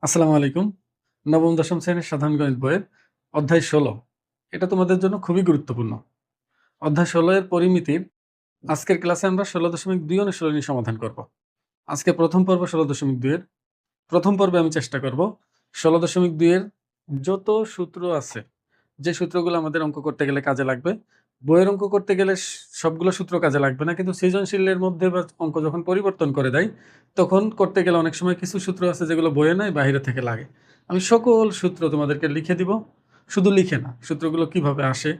আসসালামু আলাইকুম। নবম দশম শ্রেণীর সাধারণ গণিত বইয়ের অধ্যায় ১৬ এটা তোমাদের জন্য খুবই গুরুত্বপূর্ণ। অধ্যায় ১৬ এর পরিমিতির আজকের ক্লাসে আমরা ১৬.২ অনুশীলনী সমাধান করব। আজকে প্রথম পর্ব ১৬.২ এর প্রথম পর্বে আমি চেষ্টা করব ১৬.২ এর যত সূত্র আছে, যে সূত্রগুলো আমাদের অঙ্ক করতে গেলে কাজে লাগবে, বইয়ের অঙ্ক করতে গেলে সবগুলো সূত্র কাজে লাগবে না, কিন্তু সৃজনশীলের মধ্যে বা অঙ্ক যখন পরিবর্তন করে দেয়, তখন করতে গেলে অনেক সময় কিছু সূত্র আছে যেগুলো বইয়ে নাই, বাহিরে থেকে লাগে। আমি সকল সূত্র তোমাদেরকে লিখে দিব, শুধু লিখে না, সূত্রগুলো কিভাবে আসে,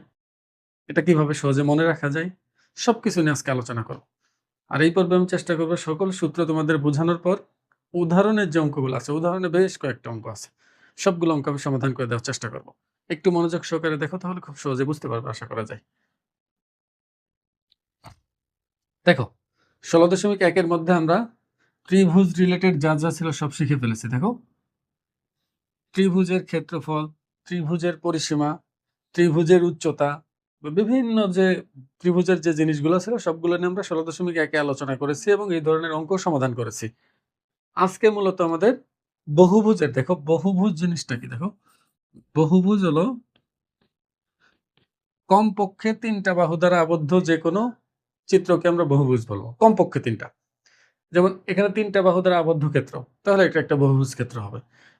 এটা কিভাবে সহজে মনে রাখা যায়, সবকিছু নিয়ে আজকে আলোচনা করব। আর এই পর্বে আমি চেষ্টা করব সকল সূত্র তোমাদের বোঝানোর পর উদাহরণের যে অঙ্কগুলো আছে, উদাহরণে বেশ কয়েকটা অঙ্ক আছে, সবগুলো অঙ্ক আমি সমাধান করে দেওয়ার চেষ্টা করব। একটু মনোযোগ সহকারে দেখো, তাহলে খুব সহজে বুঝতে পারবে আশা করা যায়। দেখো ১৬.১ এর মধ্যে আমরা ত্রিভুজ রিলেটেড যা যা ছিল সব শিখে ফেলেছি। দেখো, ত্রিভুজের ক্ষেত্রফল, ত্রিভুজের পরিসীমা, ত্রিভুজের উচ্চতা, বিভিন্ন যে ত্রিভুজের যে জিনিসগুলো ছিল সবগুলো নিয়ে আমরা ১৬.১ এ আলোচনা করেছি এবং এই ধরনের অঙ্ক সমাধান করেছি। আজকে মূলত আমাদের বহুভুজের, দেখো বহুভুজ জিনিসটা কি, দেখো বহুভুজ হলো কমপক্ষে ৩টা বাহু দ্বারা আবদ্ধ যে কোনো চিত্রকে আমরা বহুভুজ বলবো, কমপক্ষে ৩টা। যেমন এখানে ৩টা বাহু দ্বারা আবদ্ধ ক্ষেত্র, তাহলে এটা একটা বহুভুজ ক্ষেত্র হবে।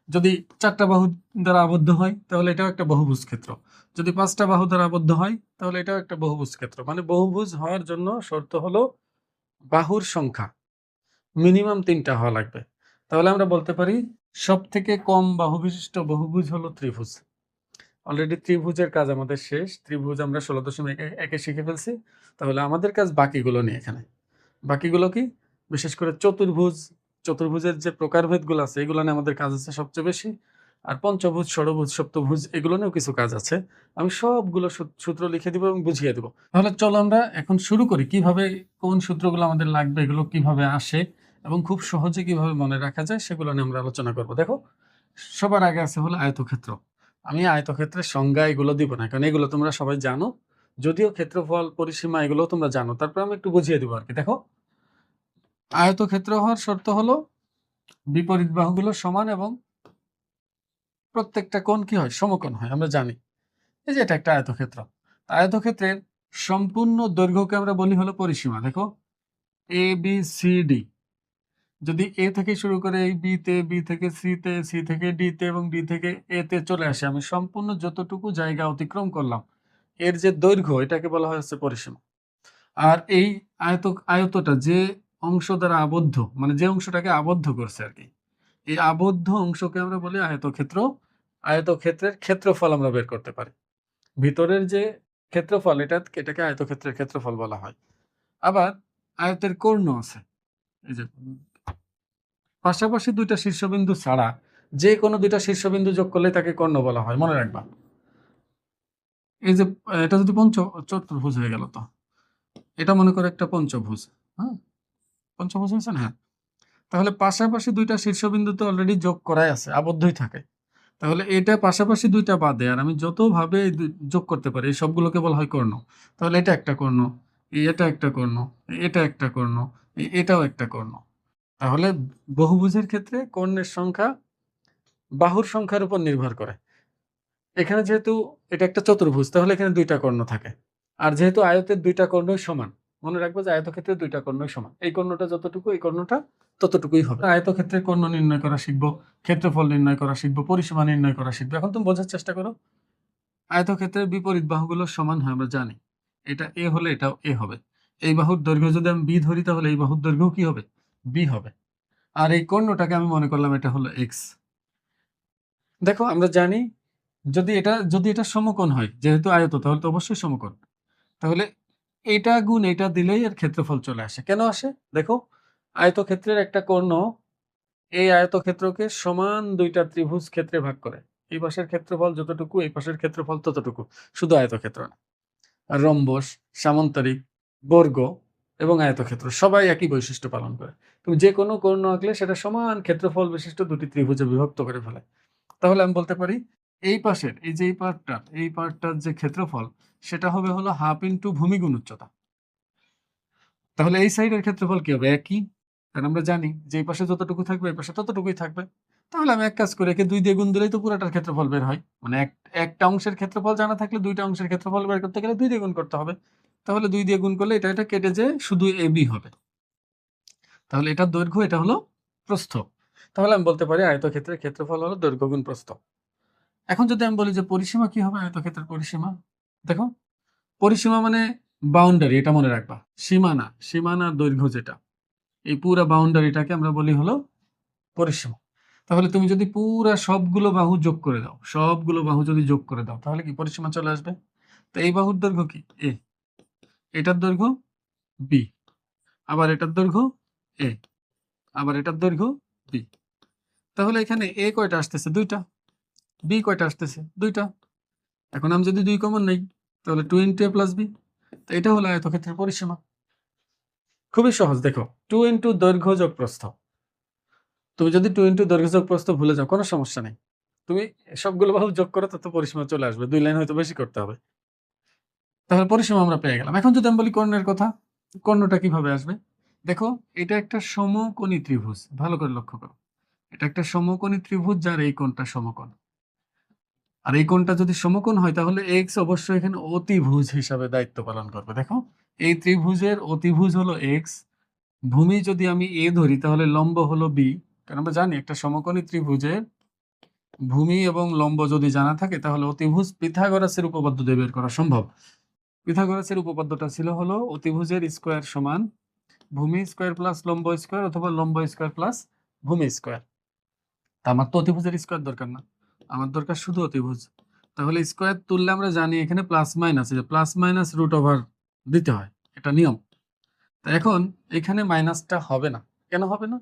যদি ৪টা বাহু দ্বারা আবদ্ধ হয় তাহলে এটাও একটা বহুভুজ ক্ষেত্র। যদি ৫টা বাহু দ্বারা আবদ্ধ হয় তাহলে এটাও একটা বহুভুজ ক্ষেত্র। মানে বহুভুজ হওয়ার জন্য শর্ত হলো বাহুর সংখ্যা মিনিমাম ৩টা হওয়া লাগবে। তাহলে আমরা বলতে পারি সব থেকে কম বাহু বিশিষ্ট বহুভুজ হলো ত্রিভুজ। অলরেডি ত্রিভুজের কাজ আমাদের শেষ। ত্রিভুজ আমরা ১৬.১ এ শিখে ফেলছি। তাহলে আমাদের কাজ বাকিগুলো নিয়ে এখানে। বাকিগুলো কি? বিশেষ করে চতুর্ভুজ, চতুর্ভুজের যে প্রকারভেদগুলো আছে এগুলো নিয়ে আমাদের কাজ আছে সবচেয়ে বেশি। আর পঞ্চভুজ, ষড়ভুজ, সপ্তভুজ এগুলো নিয়েও কিছু কাজ আছে। আমি সবগুলো সূত্র লিখে দিব এবং বুঝিয়ে দেব। তাহলে চলো আমরা এখন শুরু করি কিভাবে কোন সূত্রগুলো আমাদের লাগবে, এগুলো কিভাবে আসে এবং খুব সহজে কিভাবে মনে রাখা যায় সেগুলো নিয়ে আমরা আলোচনা করব। দেখো, সবার আগে আছে হলো আয়তক্ষেত্র। আমি আয়তক্ষেত্রের সংজ্ঞা এগুলো দিব না, কারণ এগুলো তোমরা সবাই জানো। যদিও ক্ষেত্রফল, পরিসীমা এগুলো তোমরা জানো, তারপর আমি একটু বুঝিয়ে দিব আরকি। দেখো, আয়তক্ষেত্র হওয়ার শর্ত হলো বিপরীত বাহুগুলো সমান এবং প্রত্যেকটা কোণ কি হয়? সমকোণ হয়, আমরা জানি। এই যে এটা একটা আয়তক্ষেত্র। আয়তক্ষেত্রের সম্পূর্ণ দৈর্ঘ্যকে আমরা বলি হলো পরিসীমা। দেখো, এ বি সি ডি, যদি এ থেকে শুরু করে এই বি তে, বি থেকে সি তে, সি থেকে ডি তে এবং ডি থেকে এ তে চলে আসে, আমি সম্পূর্ণ যতটুকু জায়গা অতিক্রম করলাম, এর যে দৈর্ঘ্য এটাকে বলা হয় হচ্ছে পরিসীমা। আর এই আয়তটা যে অংশ দ্বারা আবদ্ধ, মানে যে অংশটাকে আবদ্ধ করছে আরকি, এই আবদ্ধ অংশকে আমরা বলি আয়তক্ষেত্র। আয়তক্ষেত্রের ক্ষেত্রফল আমরা বের করতে পারি। ভিতরের যে ক্ষেত্রফল এটাকে আয়তক্ষেত্রের ক্ষেত্রফল বলা হয়। আবার আয়তের কর্ণ আছে। এই যে পাশাপাশি ২টা শীর্ষবিন্দু ছাড়া যে কোনো ২টা শীর্ষবিন্দু যোগ করলে তাকে কর্ণ বলা হয়। মনে রাখবা। এই যে এটা যদি চতুর্ভুজ হয়ে গেল তো। এটা মনে করো একটা পঞ্চভুজ। হ্যাঁ? পঞ্চভুজ হয়েছে না? হ্যাঁ। তাহলে পাশাপাশি ২টা শীর্ষবিন্দু তো অলরেডি যোগ করাই আছে, আবদ্ধই থাকে। তাহলে এটা পাশাপাশি ২টা বাদে আর আমি যতভাবে যোগ করতে পারি এই সবগুলোকে বলা হয় কর্ণ। তাহলে এটা একটা কর্ণ, এটা একটা কর্ণ, এটা একটা কর্ণ, এটাও একটা কর্ণ। তাহলে বহুভুজের ক্ষেত্রে কর্ণের সংখ্যা বাহুর সংখ্যার উপর নির্ভর করে। এখানে যেহেতু এটা একটা চতুর্ভুজ, তাহলে এখানে ২টা কর্ণ থাকে। আর যেহেতু আয়তের ২টা কর্ণই সমান, মনে রাখবো যে আয়তক্ষেত্রের ২টা কর্ণই সমান। এই কর্ণটা যতটুকু, এই কর্ণটা ততটুকুই হবে। আয়তক্ষেত্রের কর্ণ নির্ণয় করা শিখবো, ক্ষেত্রফল নির্ণয় করা শিখবো, পরিসীমা নির্ণয় করা শিখবো। এখন তুমি বোঝার চেষ্টা করো। আয়তক্ষেত্রের বিপরীত বাহুগুলো সমান হয়, আমরা জানি। এটা এ হলে এটাও এ হবে। এই বাহুর দৈর্ঘ্য যদি আমি বি ধরি তাহলে এই বাহুর দৈর্ঘ্য কি হবে? বি হবে। আর এই কর্ণটাকে আমি মনে করলাম এটা হলো এক্স। দেখো, আমরা জানি যদি এটা সমকোণ হয়, যেহেতু আয়ত তাহলে তো অবশ্যই সমকোণ। তাহলে এটা গুণ এটা দিলেই এর ক্ষেত্রফল চলে আসে। কেন আসে? দেখো, আয়তক্ষেত্রের একটা কর্ণ এই আয়তক্ষেত্রকে সমান ২টা ত্রিভুজ ক্ষেত্রে ভাগ করে। এই পাশের ক্ষেত্রফল যতটুকু, এই পাশের ক্ষেত্রফল ততটুকু। শুধু আয়তক্ষেত্র না। আর রম্বস, সামান্তরিক, বর্গ এবং আয়তক্ষেত্র সবাই একই বৈশিষ্ট্য পালন করে। তুমি যে কোনো কর্ণ আঁকলে সেটা সমান ক্ষেত্রফল বিশিষ্ট ২টি ত্রিভুজে বিভক্ত করে ফেলে। তাহলে আমি বলতে পারি এই পাশের এই যে এই পার্টটার যে ক্ষেত্রফল সেটা হবে হলো হাফ ইনটু ভূমি গুণ উচ্চতা। তাহলে এই সাইডের ক্ষেত্রফল কি হবে? একই। কারণ আমরা জানি যে এই পাশে যতটুকু থাকবে এই পাশে ততটুকুই থাকবে। তাহলে আমি এক কাজ করি, একে 2 দিয়ে গুণ দিলেই তো পুরাটার ক্ষেত্রফল বের হয়। মানে একটা অংশের ক্ষেত্রফল জানা থাকলে 2টা অংশের ক্ষেত্রফল বের করতে গেলে 2 দিয়ে গুণ করতে হবে। তাহলে 2 দিয়ে গুণ করলে এটা কেটে যেয়ে শুধু AB হবে। তাহলে এটার দৈর্ঘ্য, এটা হলো প্রস্থ। তাহলে আমি বলতে পারি আয়তক্ষেত্রের ক্ষেত্রফল হলো দৈর্ঘ্য গুণ প্রস্থ। এখন যদি আমি বলি যে পরিসীমা কি হবে আয়তক্ষেত্রের পরিসীমা? দেখো, পরিসীমা মানে বাউন্ডারি, এটা মনে রাখবা। সীমানা, সীমানার দৈর্ঘ্য যেটা, এই পুরা বাউন্ডারিটাকে আমরা বলি হলো পরিসীমা। তাহলে তুমি যদি পুরা সবগুলো বাহু যোগ করে দাও, সবগুলো বাহু যদি যোগ করে দাও, তাহলে কি পরিসীমা চলে আসবে? তো এই বাহুর দৈর্ঘ্য কি? A, এটার দৈর্ঘ্য B, আবার এটার দৈর্ঘ্য A, আবার এটার দৈর্ঘ্য B। তাহলে এখানে A কয়টা আসতেছে? 2টা। B কয়টা আসতেছে? 2টা। এখন আমি যদি 2 কমন নেই, তাহলে 2 × A + B। তো এটা হলো আয়তক্ষেত্রের পরিসীমা। খুবই সহজ। দেখো, 2 × দৈর্ঘ্য যোগ প্রস্থ। তুমি যদি 2 × দৈর্ঘ্য যোগ প্রস্থ ভুলে যাও, কোনো সমস্যা নেই। তুমি সবগুলো বাহু যোগ করো, তত পরিসীমা চলে আসবে। 2 লাইন হয়তো বেশি করতে হবে। তাহলে পরিসীমা আমরা পেয়ে গেলাম। এখন যদি আমি বলি কর্ণের কথা, কর্ণটা কিভাবে আসবে? দেখো, এটা একটা সমকোণী ত্রিভুজ। ভালো করে লক্ষ্য করো। এটা একটা সমকোণী ত্রিভুজ, যার এই কোণটা সমকোণ। আর এই কোণটা যদি সমকোণ হয়, তাহলে x অবশ্যই এখানে অতিভুজ হিসাবে দায়িত্ব পালন করবে। দেখো, এই ত্রিভুজের অতিভুজ হলো x। ভূমি যদি আমি A ধরি, তাহলে লম্ব হলো B। কারণ আমরা জানি একটা সমকোণী ত্রিভুজের ভূমি এবং লম্ব যদি জানা থাকে, তাহলে অতিভুজ পিথাগোরাসের উপপাদ্য দিয়ে বের করা সম্ভব। পিথাগোরাসের উপপাদ্যটা ছিল হলো অতিভুজের স্কয়ার সমান ভূমি স্কয়ার প্লাস লম্ব স্কয়ার, অথবা লম্ব স্কয়ার প্লাস ভূমি স্কয়ার। তা আমার তো অতিভুজের স্কয়ার দরকার না, আমার দরকার শুধু অতিভুজ। তাহলে স্কয়ার তুললে আমরা জানি এখানে প্লাস মাইনাস, যে প্লাস মাইনাস √ওভার দিতে হয়, এটা নিয়ম। তা এখন এখানে মাইনাসটা হবে না। কেন হবে না?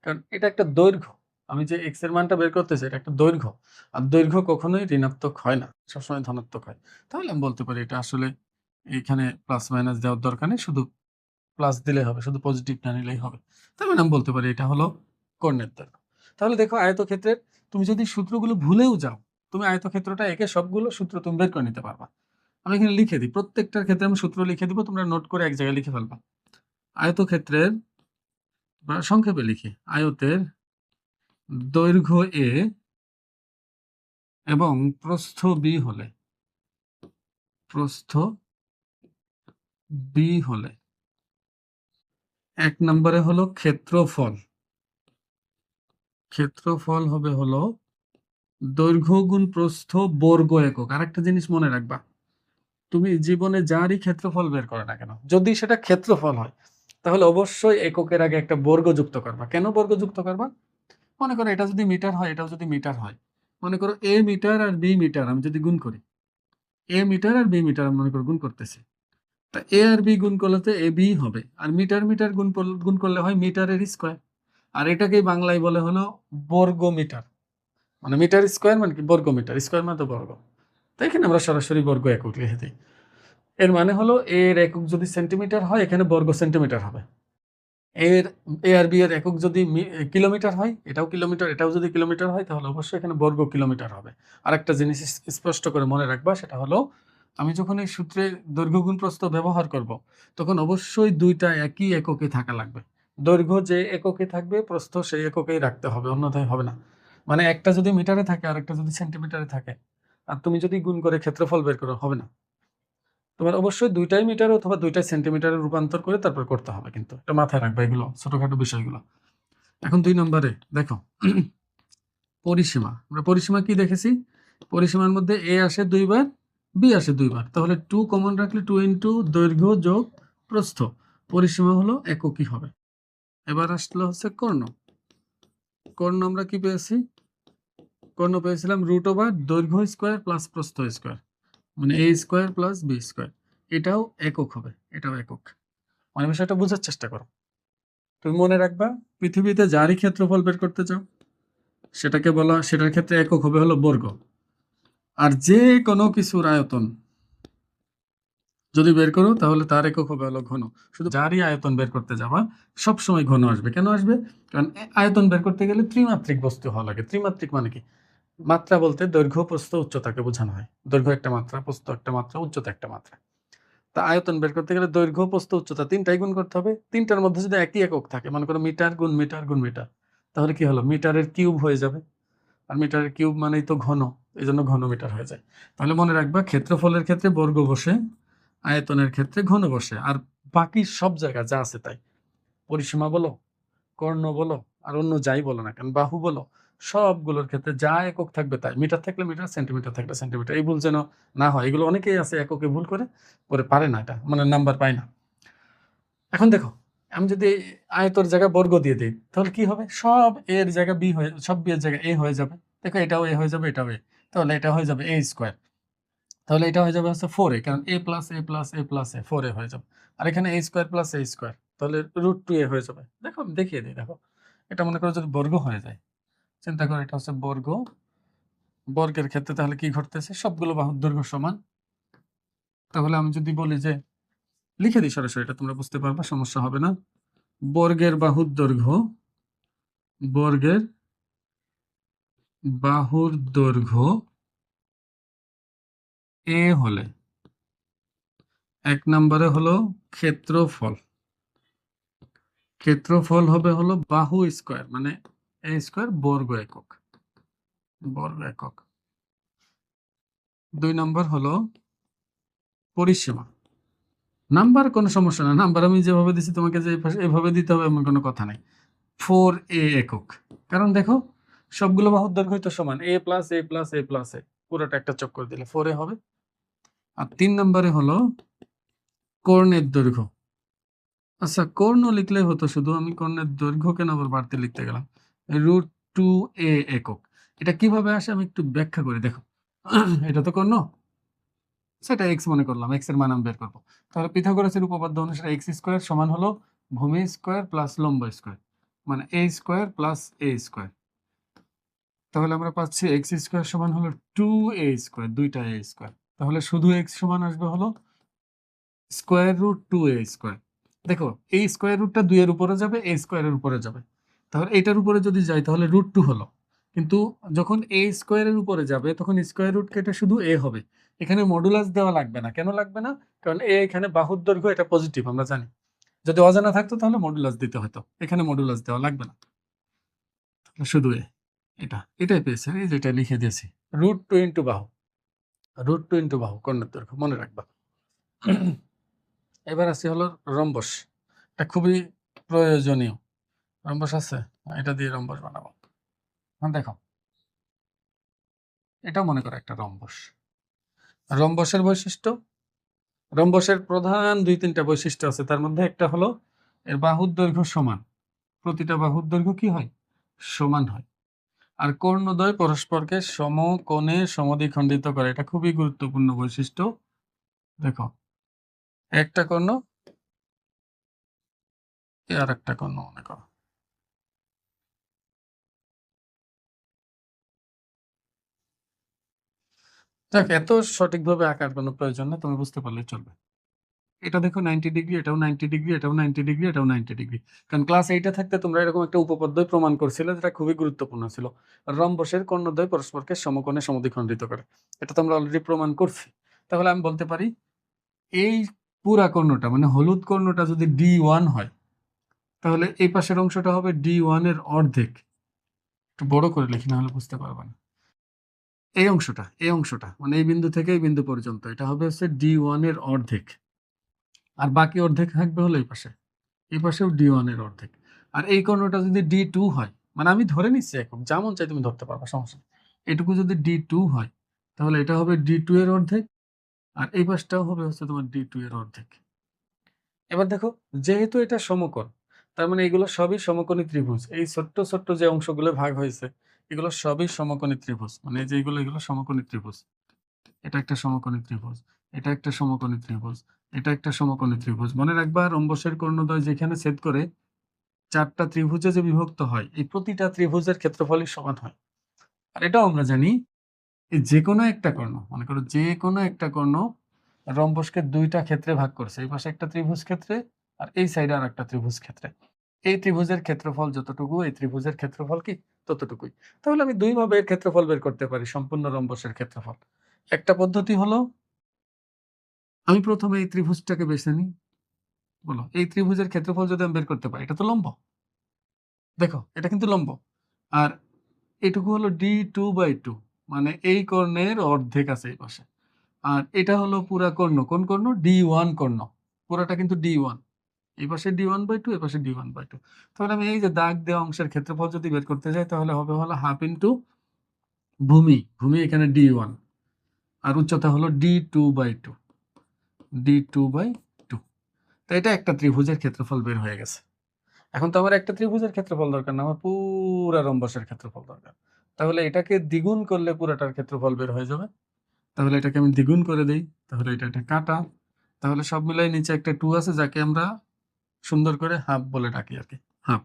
কারণ এটা একটা দৈর্ঘ্য। আমি যে x এর মানটা বের করতেছি, এটা একটা দৈর্ঘ্য। আর দৈর্ঘ্য কখনোই ঋণাত্মক হয় না, সবসময় ধনাত্মক হয়। তাহলে আমি বলতে পারি এটা আসলে এখানে প্লাস মাইনাস দেওয়ার দরকার নেই, শুধু প্লাস দিলে হবে, শুধু পজিটিভ না নিলেই হবে। তার মানে আমি বলতে পারি এটা হলো কর্ণের দৈর্ঘ্য। তাহলে দেখো, আয়তক্ষেত্রের তুমি যদি সূত্রগুলো ভুলেও যাও, তুমি আয়তক্ষেত্রটা একে সবগুলো সূত্র তুমি বের করে নিতে পারবা। আমি এখানে লিখে দিই, প্রত্যেকটার ক্ষেত্রে আমি সূত্র লিখে দিব, তোমরা নোট করে এক জায়গায় লিখে ফেলবা। আয়তক্ষেত্রের, বা সংক্ষেপে লিখি, আয়তের দৈর্ঘ্য A এবং প্রস্থ B হলে, প্রস্থ B হলে 1 নম্বরে হলো ক্ষেত্রফল। ক্ষেত্রফল হবে হলো দৈর্ঘ্য গুণ প্রস্থ বর্গ একক। আরেকটা জিনিস মনে রাখবা, তুমি জীবনে যারই ক্ষেত্রফল বের করো না কেন, যদি সেটা ক্ষেত্রফল হয়, তাহলে অবশ্যই এককের আগে একটা বর্গ যুক্ত করবা। কেন বর্গ যুক্ত করবা? মনে করো এটা যদি মিটার হয়, এটাও যদি মিটার হয়, মনে করো A মিটার আর B মিটার আমি যদি গুণ করি, A মিটার আর B মিটার আমি মনে করো গুণ করতেছি, তা A আর B গুণ করলে তো AB হবে, আর মিটার মিটার গুণ করলে হয় মিটারের স্কয়ার। আর এটাকেই বাংলায় বলে হলো বর্গ মিটার। মানে মিটার স্কয়ার মানে কি? বর্গ মিটার। স্কয়ার মানে তো বর্গ। তো এখানে আমরা সরাসরি বর্গ একক লিখে দিই। এর মানে হলো এর একক যদি সেন্টিমিটার হয়, এখানে বর্গ সেন্টিমিটার হবে। এর A আর B এর একক যদি কিলোমিটার হয়, এটাও কিলোমিটার, এটাও যদি কিলোমিটার হয়, তাহলে অবশ্যই এখানে বর্গ কিলোমিটার হবে। আরেকটা জিনিস স্পষ্ট করে মনে রাখবা, সেটা হলো আমি যখন এই সূত্রে দৈর্ঘ্য গুণ প্রস্থ ব্যবহার করব, তখন অবশ্যই দুইটা একই এককে থাকা লাগবে। দৈর্ঘ্য যে এককে থাকবে, প্রস্থ সেই এককেই রাখতে হবে, অন্যথায় হবে না। মানে একটা যদি মিটারে থাকে আর একটা যদি সেন্টিমিটারে থাকে, আর তুমি যদি গুণ করে ক্ষেত্রফল বের করো, হবে না। তোমার অবশ্যই 2টাই মিটার অথবা 2টাই সেন্টিমিটারে রূপান্তর করে তারপর করতে হবে, কিন্তু এটা মাথায় রাখবা, এগুলো ছোটখাটো বিষয়গুলো। এখন 2 নম্বরে দেখো, পরিসীমা। আমরা পরিসীমা কি দেখেছি? পরিসীমার মধ্যে A আসে 2 বার, B আসে 2 বার, তাহলে 2 কমন রাখলে 2 দৈর্ঘ্য যোগ প্রস্থ, পরিসীমা হলো এককই হবে। এবার আসলো হচ্ছে কর্ণ। কর্ণ আমরা কি পেয়েছি? কর্ণ পেয়েছিলাম √ওভার দৈর্ঘ্য স্কয়ার প্লাস প্রস্থ স্কয়ার, মানে A square plus B square. এটাও একক হবে, এটাও একক। মানে বিষয়টা বোঝার চেষ্টা করো। তুমি মনে রাখবা, পৃথিবীতে যারই ক্ষেত্রফল বের করতে চাও, সেটার ক্ষেত্রে একক হবে হলো বর্গ। আর যে কোনো কিছুর আয়তন যদি বের করো, তাহলে তার একক হবে হলো ঘন। শুধু যারই আয়তন বের করতে যাবা, সবসময় ঘন আসবে। কেন আসবে? কারণ আয়তন বের করতে গেলে ত্রিমাত্রিক বস্তু হওয়া লাগে। ত্রিমাত্রিক মানে কি? মাত্রা বলতে দৈর্ঘ্য, প্রস্থ, উচ্চতাকে বোঝানো হয়। দৈর্ঘ্য একটা মাত্রা, প্রস্থ একটা মাত্রা, উচ্চতা একটা মাত্রা। তা আয়তন বের করতে গেলে দৈর্ঘ্য, প্রস্থ, উচ্চতা তিনটাই গুণ করতে হবে। তিনটার মধ্যে যদি একই একক থাকে, মনে করো মিটার গুণ মিটার গুণ মিটার, তাহলে কি হলো? মিটারের কিউব হয়ে যাবে। আর মিটারের কিউব মানেই তো ঘন, এই জন্য ঘন মিটার হয়ে যায়। তাহলে মনে রাখবা ক্ষেত্রফলের ক্ষেত্রে বর্গ বসে, আয়তনের ক্ষেত্রে ঘন বসে, আর বাকি সব জায়গা যা আছে তাই, পরিসীমা বলো, কর্ণ বলো, আর অন্য যাই বলো না কেন, বাহু বলো, সবগুলোর ক্ষেত্রে যা একক থাকবে তাই, মিটার থাকলে মিটার, সেন্টিমিটার থাকলে সেন্টিমিটার। এই ভুল যেন না হয়, এগুলো অনেকেই আছে এককে ভুল করে পরে পারে না, এটা মানে নাম্বার পায় না। এখন দেখো, আমি যদি আয়তর জায়গায় বর্গ দিয়ে দিই তাহলে কি হবে, সব এর জায়গা বি হয়ে, সব বি এর জায়গা এ হয়ে যাবে। দেখো এটাও এ হয়ে যাবে, এটাও এ, তাহলে এটা হয়ে যাবে এ স্কোয়ার। তাহলে এটা হয়ে যাবে হচ্ছে 4a, কারণ a plus A plus A plus A 4a হয়ে যাবে। আর এখানে a square plus a square, তাহলে √2a হয়ে যাবে। দেখো আমি দেখিয়ে দিই, দেখো এটা মনে করো যদি বর্গ হয়ে যায়, চিন্তা করো এটা হচ্ছে বর্গ, বর্গের ক্ষেত্রে তাহলে কি ঘটতেছে, সবগুলো বাহুর দৈর্ঘ্য সমান। তাহলে আমি যদি বলি যে, লিখে দিই সরাসরি, এটা তোমরা বুঝতে পারবা, সমস্যা হবে না। বর্গের বাহুর দৈর্ঘ্য, বর্গের বাহুর দৈর্ঘ্য এ হলে এক নম্বরে হলো ক্ষেত্রফল, ক্ষেত্রফল হবে হলো বাহু স্কোয়ার মানে এ স্কোয়ার বর্গ একক, বর্গ একক। 2 নম্বর হলো পরিসীমা। নাম্বার কোনো সমস্যা না, নাম্বার আমি যেভাবে দিচ্ছি তোমাকে যে এভাবে দিতে হবে এমন কোনো কথা নাই। 4a একক, কারণ দেখো সবগুলো বাহুর দৈর্ঘ্য তো সমান, a plus A plus A plus A, পুরোটা একটা চক্কর দিলে 4a হবে। আর 3 নম্বরে হলো কর্ণের দৈর্ঘ্য। আচ্ছা কর্ণ লিখলে হতো, শুধু আমি কর্ণের দৈর্ঘ্য কেন আবার বাড়তে লিখতে গেলাম, √2a একক। এটা কিভাবে আসে আমি একটু ব্যাখ্যা করি, দেখো এটা তো কর্ণ, সেটা এক্স মনে করলাম, এক্স এর মান আমি বের করবো। তাহলে পিথাগোরাসের উপপাদ্য অনুসারে এক্স স্কোয়ার সমান হলো ভূমি স্কোয়ার প্লাস লম্ব স্কোয়ার, মানে এ স্কোয়ার প্লাস এ স্কোয়ার। তাহলে আমরা পাচ্ছি এক্স স্কোয়ার সমান হলো 2a স্কোয়ার, দুইটা এ স্কোয়ার। তাহলে শুধু এক্স সমান আসবে হলো √2a স্কোয়ার। দেখো এই স্কোয়ার রুটটা 2 এর উপরে যাবে, এ স্কোয়ারের উপরে যাবে, তাহলে এটার উপরে যদি যাই তাহলে √2 হলো। কিন্তু যখন এ স্কোয়ারের উপরে যাবে তখন স্কোয়ার রুট কেটে শুধু এ হবে, এখানে মডুলাস দেওয়া লাগবে না। কেন লাগবে না? কারণ এ এখানে বাহুর দৈর্ঘ্য, এটা পজিটিভ আমরা জানি। যদি অজানা থাকতো তাহলে মডুলাস দিতে হতো, এখানে মডুলাস দেওয়া লাগবে না, শুধু এ। এটাই পেয়েছে, এই যেটা লিখে দিয়েছি, √2 ইন্টু বাহু, √2 ইন্টু বাহু কর্ণের দৈর্ঘ্য, মনে রাখবা। এবার আসি হলো রম্বস, এটা খুবই প্রয়োজনীয়। রম্বস আছে, এটা দিয়ে রম্বস বানাবো। দেখো এটা মনে করো একটা রম্বস। রম্বসের বৈশিষ্ট্য, রম্বসের প্রধান 2-3টা বৈশিষ্ট্য আছে, তার মধ্যে একটা হলো এর বাহুর দৈর্ঘ্য সমান, প্রতিটা বাহুর দৈর্ঘ্য কি হয়, সমান হয়। আর কর্ণদ্বয় পরস্পরকে সমকোণে সমদ্বিখণ্ডিত করে, এটা খুবই গুরুত্বপূর্ণ বৈশিষ্ট্য। দেখো একটা কর্ণ আর একটা কর্ণ মনে করো, দেখ এত সঠিকভাবে আঁকার কোনো প্রয়োজন নেই, তুমি বুঝতে পারলে চলবে। এটা দেখো 90 ডিগ্রি, এটাও 90 ডিগ্রি, এটাও 90 ডিগ্রি, এটাও 90 ডিগ্রি। কারণ ক্লাস 8-এ থাকতে তোমরা এরকম একটা উপপাদ্য প্রমাণ করছিলে, যেটা খুবই গুরুত্বপূর্ণ ছিল। রম্বসের কর্ণদ্বয় পরস্পরকে সমকোণে সমদ্বিখণ্ডিত করে, এটা তো আমরা অলরেডি প্রমাণ করছি। তাহলে আমি বলতে পারি এই পুরা কর্ণটা মানে হলুদ কর্ণটা যদি D1 হয়, তাহলে এই পাশের অংশটা হবে D1 এর অর্ধেক। একটু বড় করে লিখি, না হলে বুঝতে পারবে না। এই অংশটা মানে এই বিন্দু থেকে এই বিন্দু পর্যন্ত, এটা হবে হচ্ছে D1 এর অর্ধেক। আর বাকি অর্ধেক থাকবে হলো এই পাশে, এই পাশেও D1 এর অর্ধেক। আর এই কর্ণটা যদি D2 হয়, মানে আমি ধরে নিচ্ছি একক, যেমন চাই তুমি ধরতে পারবা, সমস্যা নেই। এটুকু যদি D2 হয় তাহলে এটা হবে D2 এর অর্ধেক, আর এই পাশটাও হবে হচ্ছে তোমার D2 এর অর্ধেক। এবার দেখো যেহেতু এটা সমকোণ, তার মানে এগুলো সবই সমকোণী ত্রিভুজ। এই ছোট্ট ছোট্ট যে অংশগুলো ভাগ হয়েছে এগুলো সবই সমকোণী ত্রিভুজ, মানে এই যে এগুলো সমকোণী ত্রিভুজ। এটা একটা সমকোণী ত্রিভুজ, এটা একটা সমকোণী ত্রিভুজ, এটা একটা সমকোণী ত্রিভুজ। মনে রাখবা রম্বসের কর্ণদ্বয় যেখানে ছেদ করে 4টা ত্রিভুজে যে বিভক্ত হয়, এই প্রতিটা ত্রিভুজের ক্ষেত্রফলই সমান হয়। আর এটাও আমরা জানি এই যে কোনো একটা কর্ণ, মনে করো যে কোনো একটা কর্ণ রম্বসকে 2টা ক্ষেত্রে ভাগ করছে, এই পাশে একটা ত্রিভুজ ক্ষেত্রে আর এই সাইডে আর একটা ত্রিভুজ ক্ষেত্রে। এই ত্রিভুজের ক্ষেত্রফল যতটুকু, এই ত্রিভুজের ক্ষেত্রফল কি ততটুকুই। তাহলে আমি 2 ভাবে এর ক্ষেত্রফল বের করতে পারি, সম্পূর্ণ রম্বসের ক্ষেত্রফল। একটা পদ্ধতি হলো আমি প্রথমে এই ত্রিভুজটাকে বেছে নিই, বলো এই ত্রিভুজের ক্ষেত্রফল যদি আমি বের করতে পারি, এটা তো লম্ব, দেখো এটা কিন্তু লম্ব। আর এটুকু হলো D2/2, মানে এই কর্ণের অর্ধেক আছে এই পাশে। আর এটা হলো পুরা কর্ণ, কোন কর্ণ? D1 কর্ণ, পুরাটা কিন্তু D1। এই পাশে D1/2, এই পাশে D1/2। তাহলে আমি এই যে দাগ দেওয়া অংশের ক্ষেত্রফল যদি বের করতে যাই, তাহলে হবে হলো হাফ ইন্টু ভূমি, ভূমি এখানে D1, আর উচ্চতা হলো D2/2, D2/2। তো এটা একটা ত্রিভুজের ক্ষেত্রফল বের হয়ে গেছে। এখন তো আমার একটা ত্রিভুজের ক্ষেত্রফল দরকার না, আমার পুরা রম্বসের ক্ষেত্রফল দরকার। তাহলে এটাকে দ্বিগুণ করলে পুরাটার ক্ষেত্রফল বের হয়ে যাবে। তাহলে এটাকে আমি দ্বিগুণ করে দেই, তাহলে এটা একটা কাটা। তাহলে সব মিলাই নিচে একটা 2 আছে, যাকে আমরা সুন্দর করে হাফ বলে ডাকি আর কি, হাফ।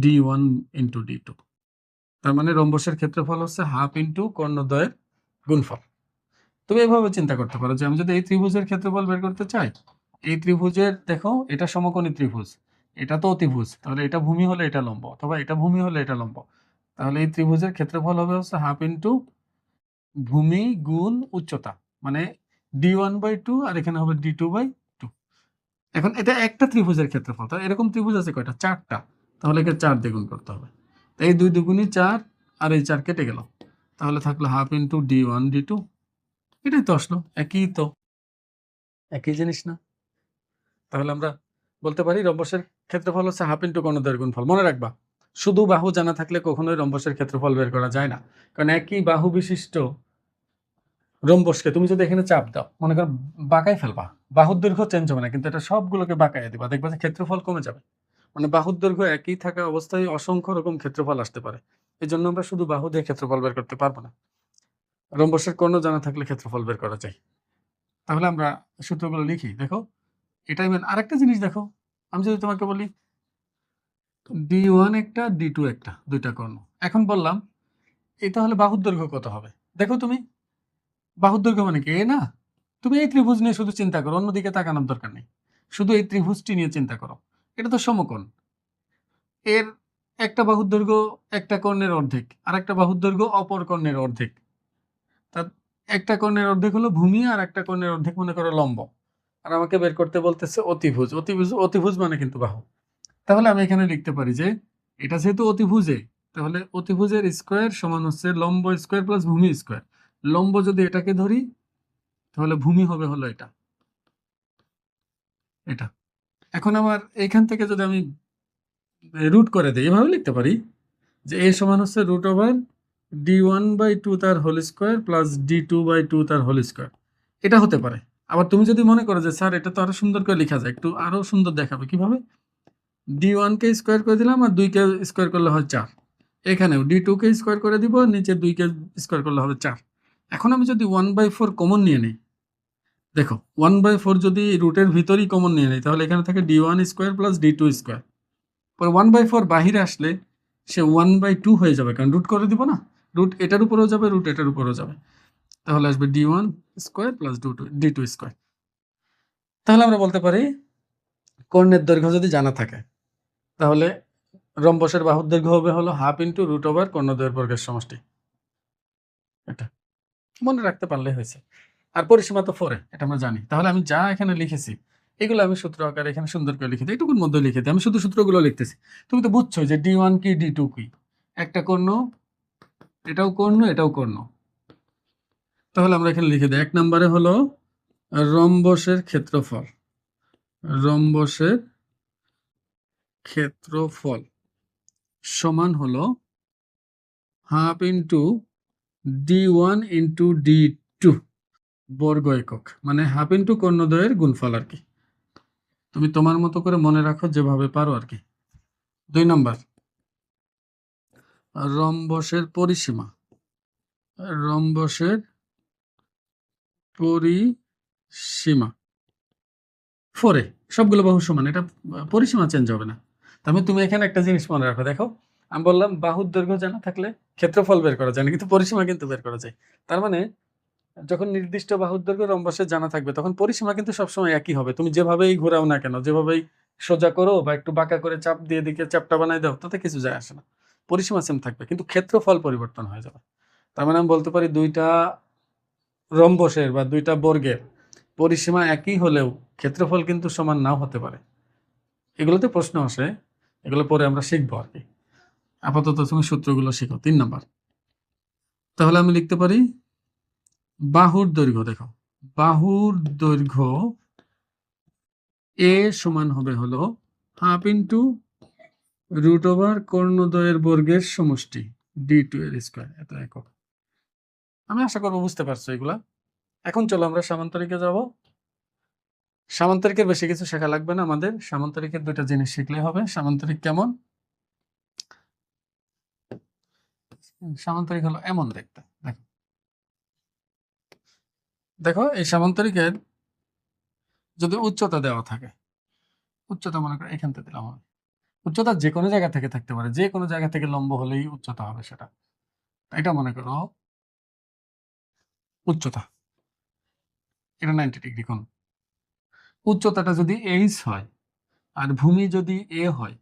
D1 ইন্টু D2, তার মানে রম্বসের ক্ষেত্রফল হচ্ছে হাফ ইন্টু কর্ণদ্বয়ের গুণফল। তুমি এভাবে চিন্তা করতে পারো যে আমি যদি এই ত্রিভুজের ক্ষেত্রফল বের করতে চাই, এই ত্রিভুজের দেখো এটা সমকোণী ত্রিভুজ, এটা তো অতিভুজ, তাহলে এটা ভূমি হলে এটা লম্ব, অথবা এটা ভূমি হলে এটা লম্ব। তাহলে এই ত্রিভুজের ক্ষেত্রফল হবে হচ্ছে হাফ ইন্টু ভূমি গুণ উচ্চতা, মানে D1/2, আর এখানে হবে D2/2। এখন এটা একটা ত্রিভুজের ক্ষেত্রফল, তাহলে এরকম ত্রিভুজ আছে কয়টা? 4টা। তাহলে একে 4 দ্বিগুণ করতে হবে। এই 2 দুগুণই 4, আর এই 4 কেটে গেল, তাহলে থাকলো হাফ ইন্টু D1/2। এটাই তো আসলো, একই জিনিস না? তাহলে আমরা বলতে পারি রম্বসের ক্ষেত্রফল হচ্ছে হাফ ইন্টু কর্ণদ্বয়ের গুণফল। মনে রাখবা, শুধু বাহু জানা থাকলে কখনোই রম্বসের ক্ষেত্রফল বের করা যায় না, কারণ একই বাহু বিশিষ্ট রম্বসকে তুমি যদি এখানে চাপ দাও, মনে করো বাঁকাই ফেলবা, বাহুর দৈর্ঘ্য চেঞ্জ হবে না, কিন্তু এটা সবগুলোকে বাঁকাইয়া দিবা, দেখবা যে ক্ষেত্রফল কমে যাবে। মানে বাহুর দৈর্ঘ্য একই থাকা অবস্থায় অসংখ্য রকম ক্ষেত্রফল আসতে পারে। এই জন্য আমরা শুধু বাহু দিয়ে ক্ষেত্রফল বের করতে পারবো না, রম্বসের কর্ণ জানা থাকলে ক্ষেত্রফল বের করা যায়। তাহলে আমরা সূত্রগুলো লিখি, দেখো এটাই মেন। আরেকটা জিনিস দেখো, আমি যদি তোমাকে বলি D1 একটা, D2 একটা, দুইটা কর্ণ। এখন বললাম এই তাহলে বাহুর দৈর্ঘ্য কত হবে? দেখো তুমি, বাহুর দৈর্ঘ্য মানে কি? না, তুমি এই ত্রিভুজ নিয়ে শুধু চিন্তা করো, অন্যদিকে তাকানোর দরকার নেই, শুধু এই ত্রিভুজটি নিয়ে চিন্তা করো। এটা তো সমকোণ, এর একটা বাহুর দৈর্ঘ্য একটা কর্ণের অর্ধেক, আর একটা বাহুর দৈর্ঘ্য অপর কর্ণের অর্ধেক। তা একটা কর্ণের অর্ধেক হলো ভূমি, আর একটা কর্ণের অর্ধেক মনে করো লম্ব। আর আমাকে বের করতে বলতেছে অতিভুজ, অতিভুজ, অতিভুজ মানে কিন্তু বাহু। তাহলে আমি এখানে লিখতে পারি যে এটা যেহেতু অতিভুজে, তাহলে অতিভুজের স্কোয়ার সমান হচ্ছে লম্ব স্কোয়ার প্লাস ভূমি স্কোয়ার। লম্ব যদি এটাকে ধরি, তাহলে ভূমি হবে হলো এটা, এটা। এখন আমার এইখান থেকে যদি আমি রুট করে দিই, এভাবে লিখতে পারি যে এ সমান হচ্ছে √D1/2 তার হোল স্কোয়ার প্লাস D2/2 তার হোল স্কোয়ার। এটা হতে পারে। আবার তুমি যদি মনে করো যে স্যার এটা তো আরো সুন্দর করে লেখা যায়, একটু আরো সুন্দর দেখাবে, কিভাবে? D1 কে স্কোয়ার করে দিলাম, আর 2 কে স্কোয়ার করলে হয় 4। এখানেও D2 কে স্কোয়ার করে দিব, নিচে 2 কে স্কোয়ার করলে হবে 4। এখন আমি যদি 1/4 কমন নিয়ে নিই, দেখো 1/4 যদি রুটের ভিতরেই কমন নিয়ে নিই, তাহলে এখানে থাকে D1 square plus D2 square. পরে 1/4 বাহিরে আসলে সে 1/2 হয়ে যাবে, কারণ রুট করে দিব না, রুট এটার উপরেও যাবে, রুট এটার উপরেও যাবে। তাহলে আসবে D1 square plus D2 square. তাহলে আমরা বলতে পারি কর্ণের দৈর্ঘ্য যদি জানা থাকে, তাহলে রম্বসের বাহুর দৈর্ঘ্য হবে হলো হাফ ইন্টু √ওভার কর্ণদ্বয়ের বর্গের সমষ্টি। এটা মনে রাখতে পারলেই হয়েছে। আর পরিসীমা তো 4, এটা আমরা জানি। তাহলে আমি যা এখানে লিখেছি, এগুলো আমি সূত্র আকারে এখানে সুন্দর করে লিখে দিই, এটুকুর মধ্যে লিখে দিই, আমি শুধু সূত্রগুলো লিখতেছি। তুমি তো বুঝছো যে D1 কি, D2 কি, একটা কর্ণ, এটাও কর্ণ, এটাও কর্ণ। তাহলে আমরা এখানে লিখে দিই, 1 নম্বরে হলো রম্বসের ক্ষেত্রফল, রম্বসের ক্ষেত্রফল সমান হলো half into D1 into D2 বর্গ একক, মানে হাফ ইন্টু কর্ণদ্বয়ের গুণফল আর কি। তুমি তোমার মতো করে মনে রাখো যেভাবে পারো আর কি। 2 নম্বর, রম্বসের পরিসীমা, রম্বসের পরিসীমা 4, সবগুলো বাহু সমান, এটা পরিসীমা চেঞ্জ হবে না। তবে তুমি এখানে একটা জিনিস মনে রাখো, দেখো আমি বললাম বাহুর দৈর্ঘ্য জানা থাকলে ক্ষেত্রফল বের করা যায় না, কিন্তু পরিসীমা কিন্তু বের করা যায়। তার মানে যখন নির্দিষ্ট বাহুর দৈর্ঘ্য রম্বসের জানা থাকবে, তখন পরিসীমা কিন্তু সবসময় একই হবে। তুমি যেভাবেই ঘোরাও না কেন, যেভাবেই সোজা করো বা একটু বাঁকা করে চাপ দিয়ে দিকে চাপটা বানাই দাও, তাতে কিছু যায় আসে না, পরিসীমা সেম থাকবে, কিন্তু ক্ষেত্রফল পরিবর্তন হয়ে যাবে। তার মানে আমি বলতে পারি দুইটা রম্বসের বা দুইটা বর্গের পরিসীমা একই হলেও ক্ষেত্রফল কিন্তু সমান নাও হতে পারে। এগুলোতে প্রশ্ন আসে, এগুলো পরে আমরা শিখবো আর কি। আপাতত তুমি সূত্রগুলো শিখো। 3 নাম্বার। তাহলে আমি লিখতে পারি বাহুর দৈর্ঘ্য। দেখো বাহুর দৈর্ঘ্য এ সমান হবে হলো হাফ ইন্টু রুট ওভার কর্ণদ্বয়ের বর্গের সমষ্টি d2 এর স্কয়ার, এত একক। আমি আশা করবো বুঝতে পারছো এগুলা। এখন চলো আমরা সামান্তরিকে যাব। সামান্তরিকের বেশি কিছু শেখা লাগবে না আমাদের, সামান্তরিকের দুইটা জিনিস শিখলে হবে। সামান্তরিক কেমন? সামান্তরিক হলো এমন দেখতে। দেখো দেখো এই সামান্তরিকের যদি উচ্চতা দেওয়া থাকে, উচ্চতা মনে করো এখান থেকে দিলাম আমি, উচ্চতা যে কোনো জায়গা থেকে থাকতে পারে, যে কোনো জায়গা থেকে লম্ব হলেই উচ্চতা হবে সেটা। এটা মনে করো উচ্চতা, এটা 90 ডিগ্রি কোণ। উচ্চতাটা যদি এইচ হয় আর ভূমি যদি এ হয়,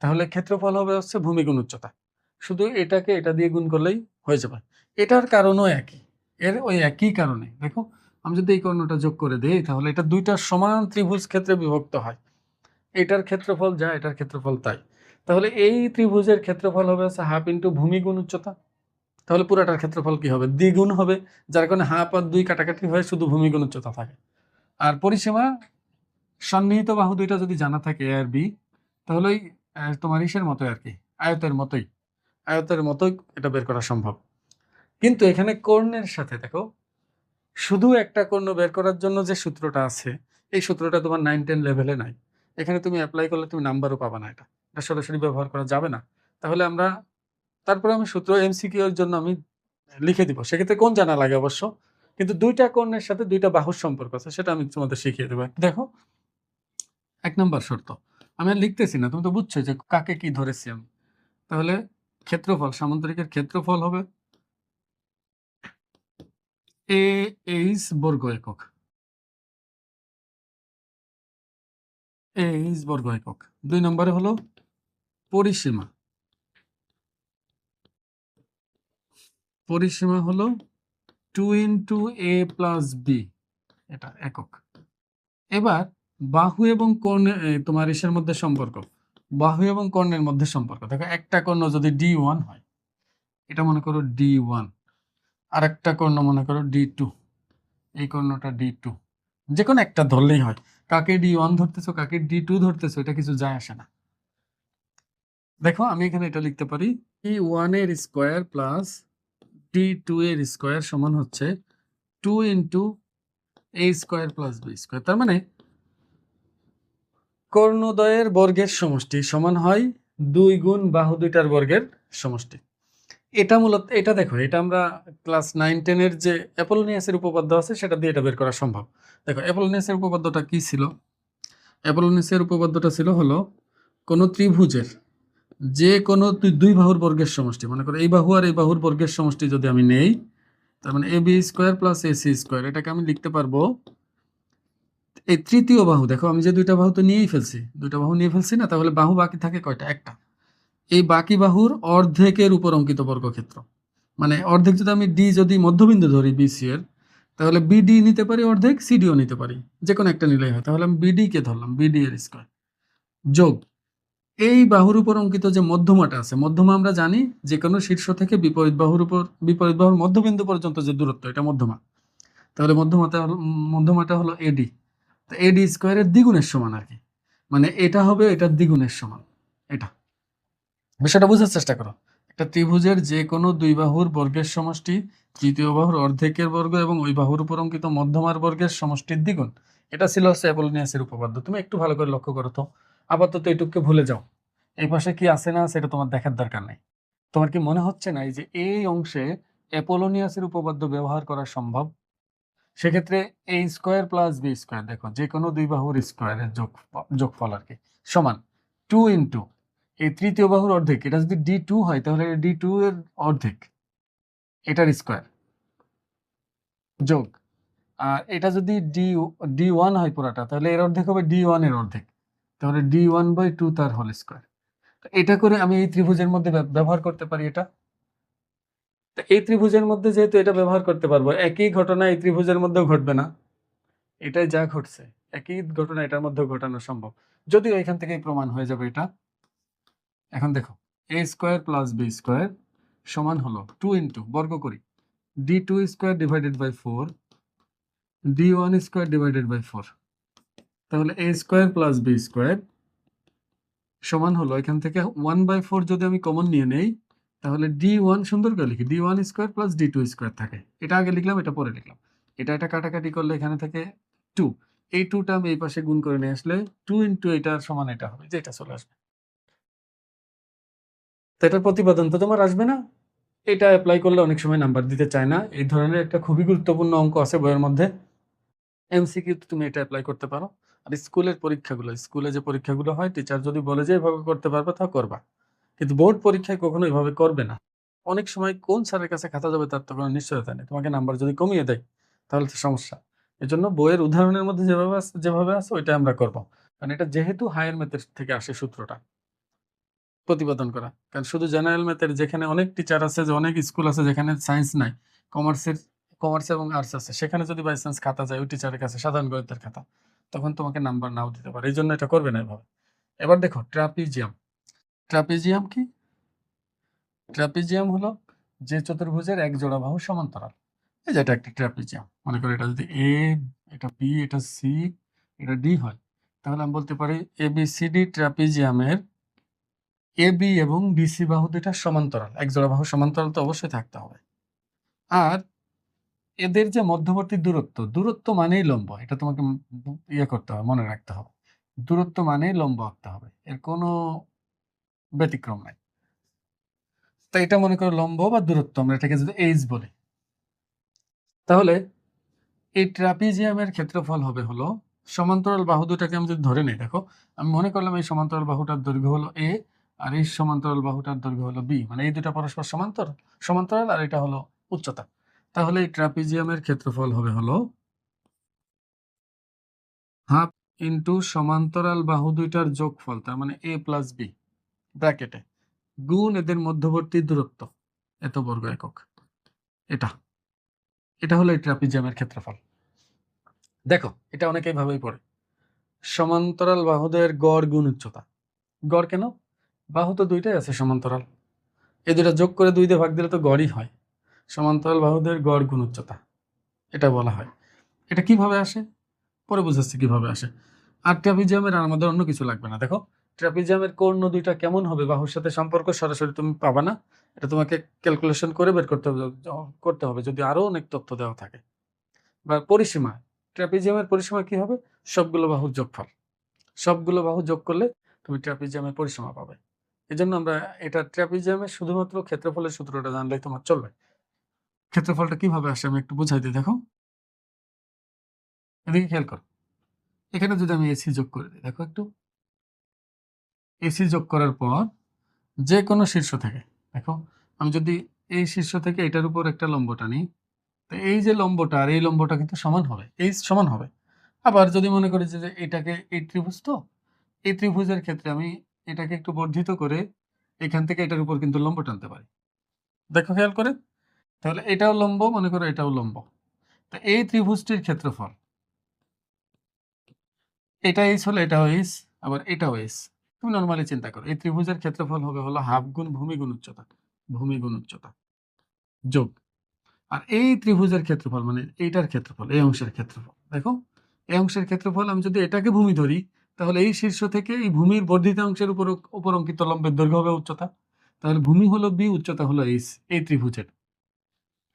তাহলে ক্ষেত্রফল হবে হচ্ছে ভূমি গুণ উচ্চতা। শুধু এটাকে এটা দিয়ে গুণ করলেই হয়ে যাবে। এটার কারণও একই, এর ওই একই কারণে। দেখো আমি যদি এই কর্ণটা যোগ করে দেই, তাহলে এটা দুইটা সমান ত্রিভুজ ক্ষেত্রে বিভক্ত হয়। এটার ক্ষেত্রফল যা, এটার ক্ষেত্রফল তাই। তাহলে এই ত্রিভুজের ক্ষেত্রফল হবে হচ্ছে হাফ ইন্টু ভূমি গুণ উচ্চতা। তাহলে পুরাটার ক্ষেত্রফল কি হবে? দ্বিগুণ হবে, যার কারণে হাফ আর 2 কাটাকাটি হয়ে শুধু ভূমি গুণ উচ্চতা থাকে। আর পরিসীমা সন্নিহিত বাহু দুইটা যদি জানা থাকে এ আর বি, তাহলে ওই তোমার ইসের মতোই আর কি, আয়তের মতোই, আয়তের মতোই এটা বের করা সম্ভব। কিন্তু এখানে কর্ণের সাথে দেখো, শুধু একটা কর্ণ বের করার জন্য যে সূত্রটা আছে, এই সূত্রটা তোমার 9-10 লেভেলে নাই। এখানে তুমি অ্যাপ্লাই করলে তুমি নাম্বারও পাবা না, এটা এটা সরাসরি ব্যবহার করা যাবে না। তাহলে আমরা তারপরে আমি সূত্র এমসিকিউ এর জন্য আমি লিখে দিব, সেক্ষেত্রে কোন জানা লাগে অবশ্য, কিন্তু দুইটা কর্ণের সাথে দুইটা বাহুর সম্পর্ক আছে, সেটা আমি তোমাদের শিখিয়ে দেবো। দেখো 1 নম্বর শর্ত, আমি আর লিখতেছি না, তুমি তো বুঝছো যে কাকে কি ধরেছি আমি। তাহলে ক্ষেত্রফল, সামান্তরিকের ক্ষেত্রফল হবে এ এইচ বর্গ একক, এইচ বর্গ একক। 2 নম্বরে হলো পরিসীমা, পরিসীমা হলো 2 ইন্টু এ প্লাস বি, এটা একক। এবার বাহু এবং কর্ণের তোমার ইসের মধ্যে সম্পর্ক, বাহু এবং কর্ণের মধ্যে সম্পর্ক। দেখো একটা কর্ণ যদি D1 হয়, এটা মনে করো D1, আর একটা কর্ণ মনে করো D2, এই কর্ণটা D2, যে কোনো একটা ধরলেই হয়। কাকে D1 ধরতেছো কাকে D2 ধরতেছো এটা কিছু যায় আসে না। দেখো আমি এখানে এটা লিখতে পারি D1 এর স্কয়ার প্লাস D2 এর স্কয়ার সমান হচ্ছে 2 ইন্টু এ স্কয়ার প্লাস বি স্কয়ার। তার মানে কর্ণদ্বয়ের বর্গের সমষ্টি সমান হয় 2 গুণ বাহু দুইটার বর্গের সমষ্টি। এটা মূলত, এটা দেখো, এটা আমরা ক্লাস 9-10 এর যে অ্যাপোলোনিয়াসের উপপাদ্য আছে সেটা দিয়ে এটা বের করা সম্ভব। দেখো অ্যাপোলোনিয়াসের উপপাদ্যটা কি ছিল? অ্যাপোলোনিয়াসের উপপাদ্যটা ছিল হলো কোন ত্রিভুজের যে কোনো দুই বাহুর বর্গের সমষ্টি, মনে করো এই বাহু আর এই বাহুর বর্গের সমষ্টি যদি আমি নেই, তার মানে A B square plus AC square, এটাকে আমি লিখতে পারবো এই তৃতীয় বাহু। দেখো আমি যে দুইটা বাহু তো নিয়েই ফেলছি, দুইটা বাহু নিয়ে ফেলছি না, তাহলে বাহু বাকি থাকে কয়টা? একটা। এই বাকি বাহুর অর্ধেকের উপর অঙ্কিত বর্গক্ষেত্র, মানে অর্ধেক যদি আমি ডি যদি মধ্যবিন্দু ধরি বিসি এর, তাহলে বিডি নিতে পারি অর্ধেক, সিডিও নিতে পারি, যে কোনো একটা নিলেই হয়। তাহলে আমি বিডি কে ধরলাম, বিডি এর স্কয়ার যোগ এই বাহুর উপর অঙ্কিত যে মধ্যমাটা আছে, মধ্যমা আমরা জানি যে কোনো শীর্ষ থেকে বিপরীত বাহুর উপর, বিপরীত বাহুর মধ্যবিন্দু পর্যন্ত যে দূরত্ব, এটা মধ্যমা। তাহলে মধ্যমাটা হলো এডি। তো এডি স্কয়ারের দ্বিগুণের সমান আর কি, মানে এটা হবে এটার দ্বিগুণের সমান। এটা বিষয়টা বোঝার চেষ্টা করো। একটা ত্রিভুজের যে কোনো দুই বাহুর বর্গের সমষ্টি তৃতীয় বাহুর অর্ধেকের বর্গ এবং ওই বাহুর উপর অঙ্কিত মধ্যমার বর্গের সমষ্টির দ্বিগুণ, এটা ছিল হচ্ছে অ্যাপোলোনিয়াসের উপপাদ্য। তুমি একটু ভালো করে লক্ষ্য করো তো, আপাতত এটুকুকে ভুলে যাও, এই পাশে কি আছে না আছে এটা তোমার দেখার দরকার নাই। তোমার কি মনে হচ্ছে না যে এই অংশে অ্যাপোলোনিয়াসের উপপাদ্য ব্যবহার করা সম্ভব? সেক্ষেত্রে এ স্কোয়ার প্লাস বি স্কোয়ার, দেখো যে কোনো দুই বাহুর স্কোয়ারের যোগফল আর কি, সমান 2 ইন্টু এই তৃতীয় বাহুর অর্ধেক, এটা যদি D2 হয় তাহলে D2 এর অর্ধেক, এটার স্কোয়ার যোগ, আর এটা যদি D1 হয় পুরাটা, তাহলে এর অর্ধেক হবে D1 এর অর্ধেক, তাহলে D1/2 তার হোল স্কোয়ার। এটা করে আমি এই ত্রিভুজের মধ্যে ব্যবহার করতে পারি এটা। তো এই ত্রিভুজের মধ্যে যেহেতু এটা ব্যবহার করতে পারবো, একই ঘটনা এই ত্রিভুজের মধ্যেও ঘটবে না, এটাই যা ঘটছে একই ঘটনা এটার মধ্যেও ঘটানো সম্ভব, যদিও এখান থেকেই প্রমাণ হয়ে যাবে এটা। এখন দেখো A square plus B square সমান হলো 2 ইন্টু বর্গ করি d2 square divided by 4 d1 square divided by 4। তাহলে A square plus B square সমান হলো এখান থেকে 1/4 যদি আমি কমন নিয়ে নেই তাহলে d1 সুন্দর করে লিখি d1 square plus d2 square থাকে। এটা আগে লিখলাম, এটা পরে লিখলাম। এটা কাটাকাটি করলে এখানে থেকে 2, এই 2টা আমি এই পাশে গুণ করে নিয়ে আসলে 2 ইন্টু এটার সমান এটা হবে, যে এটা চলে আসবে। তো এটার প্রতিপাদন তো তোমার আসবে না। এটা অ্যাপ্লাই করলে অনেক সময় নাম্বার দিতে চায় না। এই ধরনের একটা খুবই গুরুত্বপূর্ণ অঙ্ক আছে বইয়ের মধ্যে, এমসিকিউ তুমি এটা অ্যাপ্লাই করতে পারো। আর স্কুলের পরীক্ষাগুলো, স্কুলে যে পরীক্ষাগুলো হয় টিচার যদি বলে যে এভাবে করতে পারবে তা করবা, কিন্তু বোর্ড পরীক্ষায় কখনো এভাবে করবে না। অনেক সময় কোন স্যারের কাছে খাতা যাবে তার তো কোনো নিশ্চয়তা নেই, তোমাকে নাম্বার যদি কমিয়ে দেয় তাহলে তো সমস্যা। এজন্য বইয়ের উদাহরণের মধ্যে যেভাবে আছে ওইটা আমরা করব, কারণ এটা যেহেতু হায়ার ম্যাথের থেকে আসে সূত্রটা প্রতিপাদন করা। কারণ শুধু জেনারেল ম্যাথের যেখানে অনেক টিচার আছে, যে অনেক স্কুল আছে যেখানে সায়েন্স নাই, কমার্স এবং আর্টস আছে, সেখানে যদি বাই চান্স খাতা যায় ওই টিচারের কাছে, সাধারণ গণিতের খাতা, তখন তোমাকে নাম্বার নাও দিতে পারে। এই জন্য এটা করবে না এভাবে। এবার দেখো ট্রাপিজিয়াম। ট্রাপিজিয়াম কি? ট্রাপিজিয়াম হলো যে চতুর্ভুজের এক জোড়া বাহু সমান্তরাল। এই যে এটা একটা ট্রাপিজিয়াম, মনে করো এটা যদি এ, এটা বি, এটা সি, এটা ডি হয়, তাহলে আমি বলতে পারি এবিসিডি ট্রাপিজিয়ামের এবি এবং ডিসি বাহু দুইটা সমান্তরাল, এক জোড়া বাহু সমান্তরাল তো অবশ্যই থাকতে হবে। আর এদের যে মধ্যবর্তী দূরত্ব মানেই লম্ব, এটা তোমাকে ইয়ে করতে হবে, মনে রাখতে হবে। দূরত্ব মানেই লম্ব আঁকতে হবে, এর কোনো ব্যতিক্রম নাই। তো এটা মনে করো লম্ব বা দূরত্ব, আমরা এটাকে যদি এইচ বলি, তাহলে এই ট্রাপিজিয়ামের ক্ষেত্রফল হবে হলো সমান্তরাল বাহু দুটাকে আমি যদি ধরে নিই, দেখো আমি মনে করলাম এই সমান্তরাল বাহুটার দৈর্ঘ্য হলো এ আর এই সমান্তরাল বাহুটার দৈর্ঘ্য হলো বি, মানে এই দুটা পরস্পর সমান্তরাল আর এটা হলো উচ্চতা। তাহলে এই ট্রাপিজিয়ামের ক্ষেত্রফল হবে হলো হাফ ইন্টু সমান্তরাল বাহু দুইটার যোগফল, তার মানে এ প্লাস বি ব্র্যাকেটে গুণ এদের মধ্যবর্তী দূরত্ব এত বর্গ একক। এটা হলো এই ট্রাপিজিয়ামের ক্ষেত্রফল। দেখো এটা অনেকেই ভাবেই পড়ে সমান্তরাল বাহুদের গড় গুণ উচ্চতা। গড় কেন? বাহু তো দুইটাই আছে সমান্তরাল, এই দুটা যোগ করে 2 দিয়ে ভাগ দিলে তো গড়ই হয়। সমান্তরাল বাহুদের গড় গুণ উচ্চতা এটা বলা হয়। এটা কিভাবে আসে পরে বুঝাচ্ছি কিভাবে আসে। আর ট্রাপিজিয়ামের আর আমাদের অন্য কিছু লাগবে না। দেখো ট্রাপিজিয়ামের কর্ণ দুইটা কেমন হবে বাহুর সাথে সম্পর্ক সরাসরি তুমি পাবা না, এটা তোমাকে ক্যালকুলেশন করে বের করতে হবে যদি আরো অনেক তথ্য দেওয়া থাকে। বা পরিসীমা, ট্রাপিজিয়ামের পরিসীমা কি হবে? সবগুলো বাহুর যোগফল, সবগুলো বাহু যোগ করলে তুমি ট্রাপিজিয়ামের পরিসীমা পাবে। এজন্য আমরা এটা ট্রাপিজিয়ামের শুধুমাত্র ক্ষেত্রফলের সূত্রটা জানলেই তোমার চলবে। ক্ষেত্রফলটা কিভাবে আসে আমি একটু বুঝাই দিই, দেখো এদিকে খেয়াল করো। এখানে যদি আমি এসি যোগ করে দিই, দেখো একটু এসি যোগ করার পর যে কোনো শীর্ষ থেকে, দেখো আমি যদি এই শীর্ষ থেকে এটার উপর একটা লম্ব টানি, তো এই যে লম্বটা আর এই লম্বটা কিন্তু সমান হবে, এই সমান হবে। আবার যদি মনে করি যে এটাকে এই ত্রিভুজ, তো এই ত্রিভুজের ক্ষেত্রে আমি এটাকে একটু বর্ধিত করে এখান থেকে এটার উপর কিন্তু লম্ব টানতে পারি। দেখো খেয়াল করে, তাহলে এটাও লম্ব, মনে করো এটাও লম্ব। তো এই ত্রিভুজটির ক্ষেত্রফল, এটা এইচ হলে এটাও এইচ, আবার এটাও এইচ। তুমি নর্মালি চিন্তা করো এই ত্রিভুজের ক্ষেত্রফল হবে হলো হাফ গুণ ভূমি গুণ উচ্চতা যোগ, আর এই ত্রিভুজের ক্ষেত্রফল মানে এইটার ক্ষেত্রফল, এই অংশের ক্ষেত্রফল। দেখো এই অংশের ক্ষেত্রফল আমি যদি এটাকে ভূমি ধরি, তাহলে এই শীর্ষ থেকে এই ভূমির বর্ধিত অংশের উপর অঙ্কিত লম্বের দৈর্ঘ্য হবে উচ্চতা। তাহলে ভূমি হলো বি, উচ্চতা হলো এইচ এই ত্রিভুজের।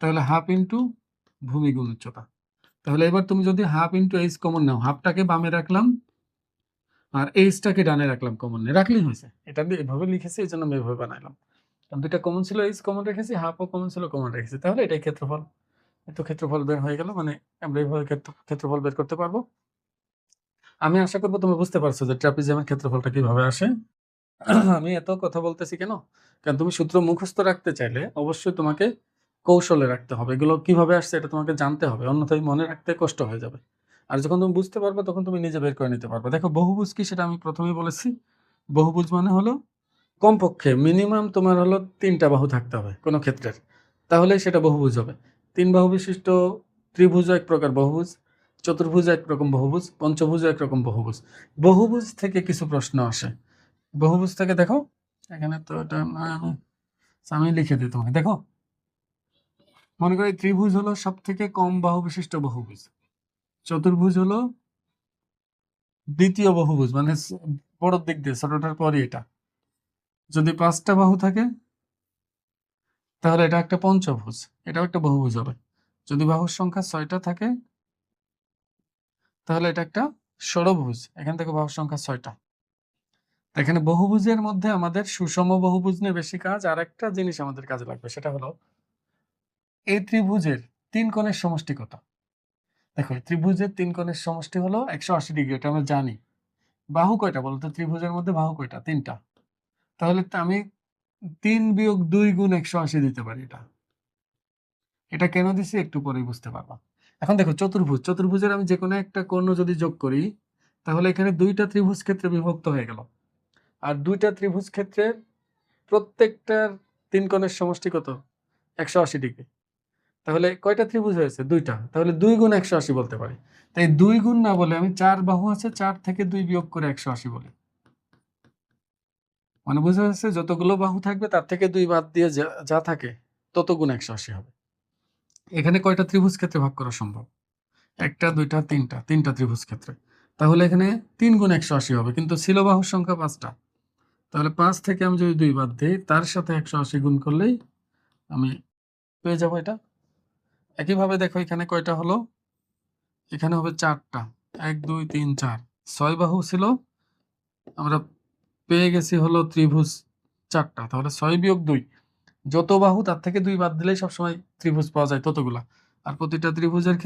তাহলে হাফ ইন্টু ভূমি গুণ উচ্চতা। তাহলে এবার তুমি যদি হাফ ইন্টু এইচ কমন নাও, হাফটাকে বামে রাখলাম আর এইচটাকে ডানে রাখলাম, কমন রাখলেই হয়েছে। এটা দিয়ে এভাবে লিখেছি, এই জন্য আমি এভাবে বানাইলাম। কারণ দুইটা কমন ছিল, এইচ কমন রেখেছি, হাফও কমন ছিল, কমন রেখেছি। তাহলে এটাই ক্ষেত্রফল। এত ক্ষেত্রফল বের হয়ে গেল, মানে আমরা এইভাবে ক্ষেত্রফল বের করতে পারবো। আমি আশা করবো তুমি বুঝতে পারছো যে ট্রাপিজিয়ামের ক্ষেত্রফলটা কিভাবে আসে। আমি এত কথা বলতেছি কেন? কারণ তুমি সূত্র মুখস্থ রাখতে চাইলে অবশ্যই তোমাকে কৌশলে রাখতে হবে, এগুলো কিভাবে আসছে এটা তোমাকে জানতে হবে, অন্যথায় মনে রাখতে কষ্ট হয়ে যাবে। আর যখন তুমি বুঝতে পারবে তখন তুমি নিজে বের করে নিতে পারবে। দেখো বহুভুজ কি সেটা আমি প্রথমেই বলেছি। বহুভুজ মানে হলো কমপক্ষে মিনিমাম তোমার হলো 3টা বাহু থাকতে হবে কোনো ক্ষেত্রের, তাহলে সেটা বহুভুজ হবে। 3 বাহু বিশিষ্ট ত্রিভুজ এক প্রকার বহুভুজ, চতুর্ভুজ এক রকম বহুভুজ, পঞ্চভুজ এক রকম বহুভুজ। বহুভুজ থেকে কিছু প্রশ্ন আসে। বহুভুজ থেকে দেখো এখানে তো এটা না, আমি লিখে দিই তোমাকে। দেখো, মনে করি ত্রিভুজ হলো সব থেকে কম বাহু বিশিষ্ট বহুভুজ, চতুর্ভুজ হলো দ্বিতীয় বহুভুজ, মানে বড় দিক দিয়ে ছোটটার পরই এটা। যদি 5টা বাহু থাকে তাহলে এটা একটা পঞ্চভুজ, এটাও একটা বহুভুজ হবে। যদি বাহুর সংখ্যা 6টা থাকে তাহলে এটা একটা ষড়ভুজ, এখান থেকে বাহুর সংখ্যা 6টা। এখানে বহুভুজের মধ্যে আমাদের সুষম বহুভুজ নিয়ে বেশি কাজ। আর একটা জিনিস আমাদের কাজে লাগবে, সেটা হলো এই ত্রিভুজের 3 কোণের সমষ্টি কত। দেখো, ত্রিভুজের 3 কোণের সমষ্টি হলো 180 ডিগ্রি, এটা আমরা জানি। বাহু কয়টা বলতো ত্রিভুজের মধ্যে? বাহু কয়টা? 3টা। তাহলে আমি 3 বিয়োগ 2 গুণ 180 দিতে পারি। এটা কেন দিছি একটু পরেই বুঝতে পারবা। এখন দেখো, চতুর্ভুজ, চতুর্ভুজের আমি যে কোনো একটা কোণ যদি যোগ করি তাহলে এখানে 2টা ত্রিভুজ ক্ষেত্রে বিভক্ত হয়ে গেল। আর 2টা ত্রিভুজ ক্ষেত্রের প্রত্যেকটার 3 কোণের সমষ্টি কত? 180 ডিগ্রি। তাহলে কয়টা ত্রিভুজ হয়েছে? 2টা। তাহলে 2 গুণ 180 বলতে পারি। তাই 2 গুণ না বলে আমি 4 বাহু আছে, 4 থেকে 2 বিয়োগ করে 180 বলি। মানে বোঝা যাচ্ছে যতগুলো বাহু থাকবে তার থেকে 2 বাদ দিয়ে যা থাকে তত গুণ 180 হবে। এখানে কয়টা ত্রিভুজ ক্ষেত্রে ভাগ করা সম্ভব? 1টা, 2টা, 3টা, 3টা ত্রিভুজ ক্ষেত্রে। তাহলে এখানে 3 গুণ 180 হবে, কিন্তু ছিল বাহুর সংখ্যা 5টা। তাহলে 5 থেকে আমি যদি 2 বাদ দিই, তার সাথে 180 গুণ করলেই আমি পেয়ে যাবো এটা। একইভাবে দেখো, এখানে কয়টা হলো? এখানে হবে 4টা। 1, 2, 3, 4, 6 বাহু ছিল, আমরা পেয়ে গেছি হলো ত্রিভুজ 4টা। তাহলে 6 বিয়োগ 2, যত বাহু তার থেকে 2 বাদ দিলেই সবসময় ত্রিভুজ পাওয়া যায় ততগুলা। আর প্রতিটা ত্রিভুজের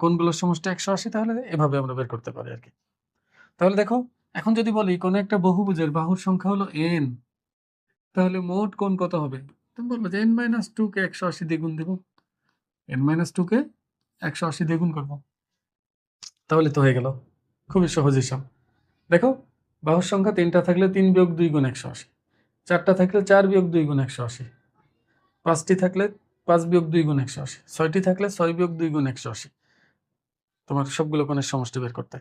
কোণগুলোর সমষ্টি 180, তাহলে এভাবে আমরা বের করতে পারি আর কি। তাহলে দেখো, এখন যদি বলি কোন একটা বহুভুজের বাহুর সংখ্যা হলো n, তাহলে মোট কোণ কত হবে? তুমি বলবো যে n-2 কে 180 দিয়ে গুণ দেব, n-2 কে 180 দিয়ে গুণ করবো, তাহলে তো হয়ে গেল। খুবই সহজ হিসাব। দেখো, বাহুর সংখ্যা 3টা থাকলে 3 বিয়োগ 2 গুণ 180, 4টা থাকলে 4 বিয়োগ 2 গুণ 180, 5টি থাকলে 5 বিয়োগ 2 গুণ 180, 6টি থাকলে 6 বিয়োগ 2 গুণ 180। তোমার সবগুলো কোণের সমষ্টি বের করতে।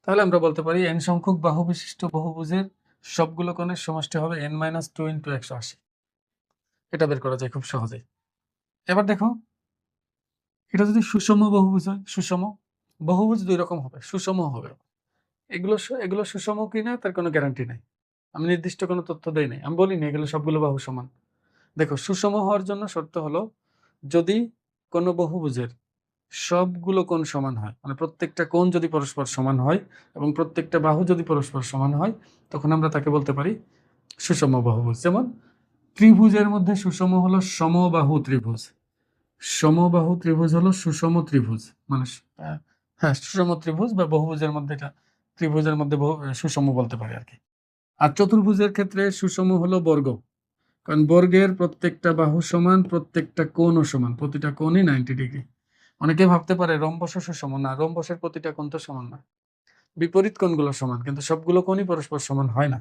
তাহলে আমরা বলতে পারি n সংখ্যক বাহু বিশিষ্ট বহুভুজের সবগুলো কোণের সমষ্টি হবে n-2 × 180। এটা বের করা যায় খুব সহজেই। এবার দেখো, এটা যদি সুষম বহুভুজ হয়, সুষম বহুভুজ 2 রকম হবে, সুষম হবে। এগুলো সুষম কিনা তার কোনো গ্যারান্টি নাই, আমি নির্দিষ্ট কোনো তথ্য দেই নাই, আমি বলিনি এগুলো সবগুলো বাহু সমান। দেখো, সুষম হওয়ার জন্য শর্ত হলো যদি কোনো বহুভুজের সবগুলো কোণ সমান হয়, মানে প্রত্যেকটা কোণ যদি পরস্পর সমান হয় এবং প্রত্যেকটা বাহু যদি পরস্পর সমান হয়, তখন আমরা তাকে বলতে পারি সুষম বহুভুজ। যেমন ত্রিভুজের মধ্যে সুষম হলো সমবাহু ত্রিভুজ। সমবাহু ত্রিভুজ হলো সুষম ত্রিভুজ, মানে হ্যাঁ, সুষম ত্রিভুজ বা বহুভুজের মধ্যে এটা ত্রিভুজের মধ্যে সুষম বলতে পারি আর কি। আর চতুর্ভুজের ক্ষেত্রে সুষম হলো বর্গ, কারণ বর্গের প্রত্যেকটা বাহু সমান, প্রত্যেকটা কোণও সমান, প্রতিটা কোণই 90 ডিগ্রি। অনেকে ভাবতে পারে রম্বসও সুষম, না, রম্বসের প্রতিটা কোণ তো সমান না, বিপরীত কোণগুলো সমান, কিন্তু সবগুলো কোণই পরস্পর সমান হয় না।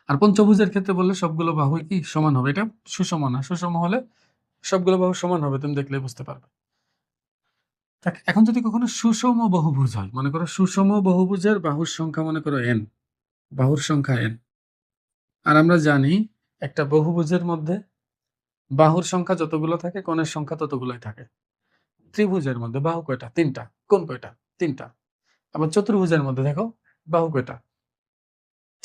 আর পঞ্চভুজের ক্ষেত্রে বললে সবগুলো বাহুই কি সমান হবে, এটা সুষম না। সুষম হলে সবগুলো বাহু সমান হবে, তুমি দেখলে বুঝতে পারবে। এখন যদি কখনো সুষম বহুভুজ হয়, মনে করো সুষম বহুভুজের বাহুর সংখ্যা মনে করো n, বাহুর সংখ্যা n। আর আমরা জানি একটা বহুভুজের মধ্যে বাহুর সংখ্যা যতগুলো থাকে কোণের সংখ্যা ততগুলোই থাকে। ত্রিভুজের মধ্যে বাহু কয়টা? 3টা। কোণ কয়টা? 3টা। আবার চতুর্ভুজের মধ্যে দেখো বাহু কয়টা?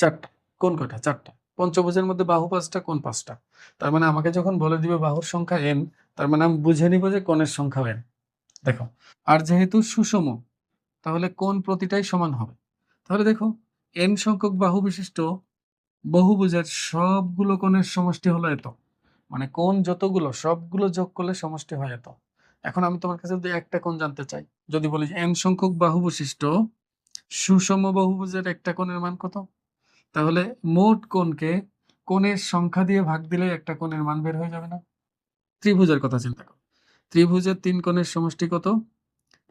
4টা। কোণ কয়টা? 4টা। পঞ্চভুজের মধ্যে বাহু 5টা, কোণ 5টা। তার মানে আমাকে যখন বলে দিবে বাহুর সংখ্যা n, তার মানে আমি বুঝে নিব যে কোণের সংখ্যা n। দেখো, আর যেহেতু সুষম, তাহলে কোণ প্রতিটাই সমান হবে। তাহলে দেখো, n সংখ্যক বাহু বিশিষ্ট বহুভুজের সবগুলো কোণের সমষ্টি হলো এত, মানে কোণ যতগুলো সবগুলো যোগ করলে সমষ্টি হয় এত। এখন আমি তোমার কাছে যদি একটা কোণ জানতে চাই, যদি বলি n সংখ্যক বাহু বিশিষ্ট সুষম বহুভুজের একটা কোণের মান কত, তাহলে মোট কোণকে কোণের সংখ্যা দিয়ে ভাগ দিলে একটা কোণের মান বের হয়ে যাবে না? ত্রিভুজের কথা চিন্তা করো, ত্রিভুজের 3 কোণের সমষ্টি কত?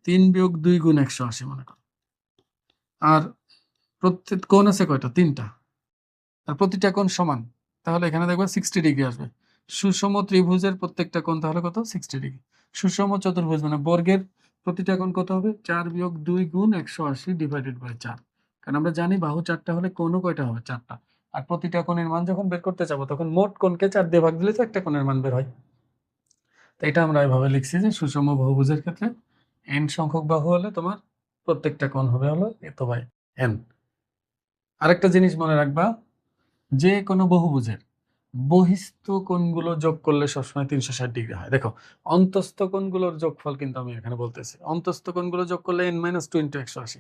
3 বিয়োগ 2 গুণ 180 মনে করো। আর প্রত্যেক কোণ আছে কয়টা? 3টা। আর প্রতিটা কোণ সমান, তাহলে এখানে দেখবে 60 ডিগ্রি আসবে। সুষম ত্রিভুজের প্রত্যেকটা কোণ তাহলে কত? 60 ডিগ্রি। সুষম চতুর্ভুজ মানে বর্গের প্রতিটা কোণ কত হবে? 4 বিয়োগ 2 গুণ 180 ডিভাইডেড বাই 4। কারণ আমরা জানি বাহু 4টা হলে কোণও কয়টা হবে? 4টা। আর প্রতিটা কোণের মান যখন বের করতে যাবো তখন মোট কোণকে 4 দিয়ে ভাগ দিলে তো একটা কোণের মান বের হয়। তো এটা আমরা এভাবে লিখছি যে সুষম বহুভুজের ক্ষেত্রে n সংখ্যক বাহু হলে তোমার প্রত্যেকটা কোণ হবে হলো n। আরেকটা জিনিস মনে রাখবা, যে কোনো বহুভুজের বহিস্থ কোণগুলো যোগ করলে সবসময় 360 ডিগ্রি হয়। দেখো অন্তস্থ কোণগুলোর যোগফল কিন্তু আমি এখানে বলতেছি, অন্তস্থ কোণগুলো যোগ করলে n-2 × 180,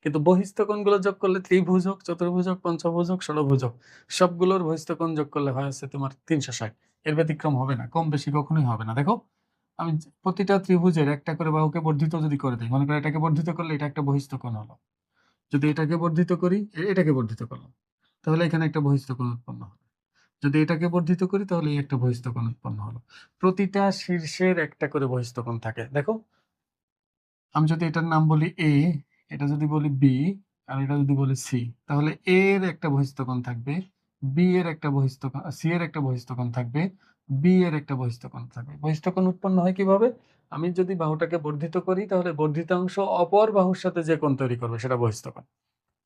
কিন্তু বহিস্থ কোণগুলো যোগ করলে ত্রিভুজক, চতুর্ভুজক, পঞ্চভুজক, ষড়ভুজক সবগুলোর বহিস্থ কোণ যোগ করলে হয় হচ্ছে তোমার 360। এর ব্যতিক্রম হবে না, কম বেশি কখনোই হবে না। দেখো আমি প্রতিটা ত্রিভুজের একটা করে বাহুকে বর্ধিত যদি করে দিই, মনে করো এটাকে বর্ধিত করলে এটা একটা বহিস্থ কোণ হলো, যদি এটাকে বর্ধিত করি এটাকে বর্ধিত করলাম, তাহলে এখানে একটা বহিস্থ কোণ উৎপন্ন হবে। যদি এটাকে বর্ধিত করি তাহলে এই একটা বহিস্থ কোণ উৎপন্ন হলো। প্রতিটা শীর্ষের একটা করে বহিস্থ কোণ থাকে। দেখো আমি যদি এটার নাম বলি এ, এটা যদি বলি বি, আর এটা যদি বলি সি, তাহলে এ এর একটা বহিস্থ কোণ থাকবে, বি এর একটা বহিস্থ কোণ, সি এর একটা বহিস্থ কোণ থাকবে, বি এর একটা বহিস্থ কোণ থাকবে। বহিস্থ কোণ উৎপন্ন হয় কিভাবে? আমি যদি বাহুটাকে বর্ধিত করি তাহলে বর্ধিতাংশ অপর বাহুর সাথে যে কোণ তৈরি করবে সেটা বহিস্থ কোণ।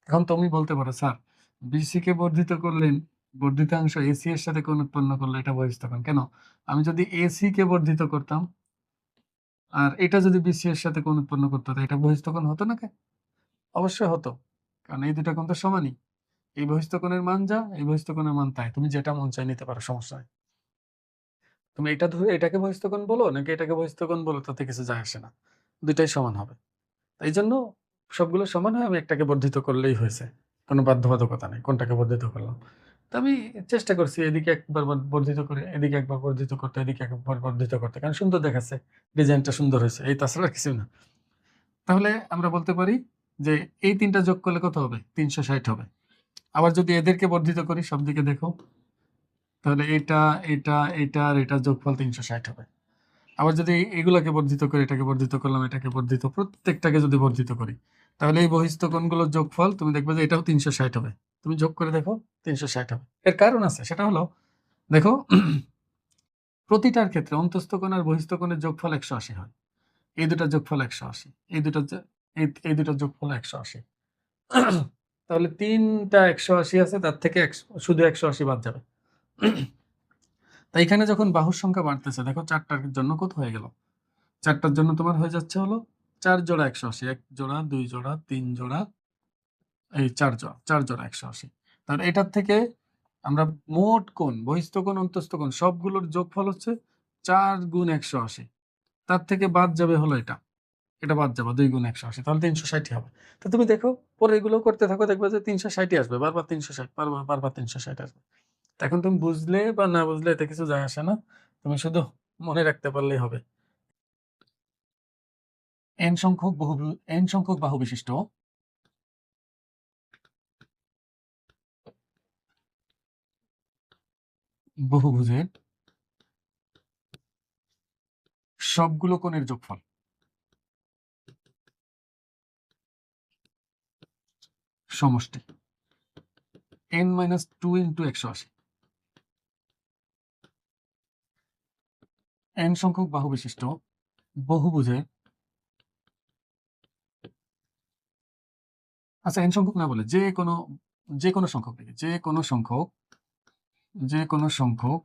এখন তুমি বলতে পারো স্যার বিসি কে বর্ধিত করলেন, বর্ধিতাংশ এসি এর সাথে কোণ উৎপন্ন করলে এটা বহিস্থ কোণ কেন? আমি যদি এসি কে বর্ধিত করতাম আর এটা যদি বিসি এর সাথে কোণ উৎপন্ন করতে হতো, এটা বহিস্থ কোণ হতো না? অবশ্যই হতো, কারণ এই দুটা কোণ তো সমানই। এই বহিস্থ কোণের মান যা, এই বহিস্থ কোণের মান তাই, তুমি যেটা মন চাই নিতে পারো, সমস্যা নেই। তুমি এটা ধরে এটাকে বহিস্থ কোণ বলো নাকি এটাকে বহিস্থ কোণ বলো, তাতে কিছু যায় আসে না, দুইটাই সমান হবে। এই জন্য সবগুলো সমান হয়, আমি একটাকে বর্ধিত করলেই হয়েছে, কোনো বাধ্যবাধকতা নেই কোনটাকে বর্ধিত করলাম। তো আমি চেষ্টা করছি এদিকে একবার বর্ধিত করে, এদিকে একবার বর্ধিত করতে, এদিকে একবার বর্ধিত করতে, কারণ সুন্দর দেখাচ্ছে, ডিজাইনটা সুন্দর হয়েছে, এই তাছাড়া কিছু না। তাহলে আমরা বলতে পারি যে এই তিনটা যোগ করলে কত হবে? 360 হবে। আবার যদি এদেরকে বর্ধিত করি, সব দিকে দেখো, তাহলে এটা এটা এটা আর এটা যোগফল 360 হবে। আবার যদি এগুলাকে বর্ধিত করি, এটাকে বর্ধিত করলাম, এটাকে বর্ধিত, প্রত্যেকটাকে যদি বর্ধিত করি, তাহলে এই বহিস্থ কোণগুলোর যোগফল তুমি দেখবে যে এটাও 360 হবে। তুমি যোগ করে দেখো 360 হবে। এর কারণ আছে, সেটা হলো দেখো প্রতিটার ক্ষেত্রে অন্তস্থ কোণ আর বহিস্থ কোণের যোগফল 180 হয়। এই দুটার যোগফল 180, এই দুটার যোগফল 180। তাহলে তিনটা 180 আছে, তার থেকে শুধু 180 বাদ যাবে। তাই এখানে যখন বাহুর সংখ্যা বাড়তেছে, দেখো 4টার জন্য কত হয়ে গেল? 4টার জন্য তোমার হয়ে যাচ্ছে হলো 4 জোড়া 180, 1 জোড়া, 2 জোড়া, 3 জোড়া, এই 4 জোড়া, 4 জোড়া 180। তাহলে এটার থেকে আমরা মোট কোণ, বহিস্থ কোণ, অন্তস্থ কোণ সবগুলোর যোগফল হচ্ছে 4 গুণ 180। তার থেকে বাদ যাবে হলো এটা, এটা বাদ যাবে 2 গুণ 180, তাহলে 360 হবে। তো তুমি দেখো পরে এগুলো করতে থাকো, দেখবে যে 360 আসবে, বারবার 360, বারবার 360 আসবে। এখন তুমি বুঝলে বা না বুঝলে এতে কিছু যায় আসে না, তুমি শুধু মনে রাখতে পারলেই হবে। n সংখ্যক বাহু বিশিষ্ট বহুভুজের সবগুলো কোণের যোগফল সমষ্টি n-2 × 180। n সংখ্যক বাহু বিশিষ্ট বহুভুজের, আচ্ছা n সংখ্যক না বলে যে কোনো সংখ্যক লিখি, যে কোনো সংখ্যক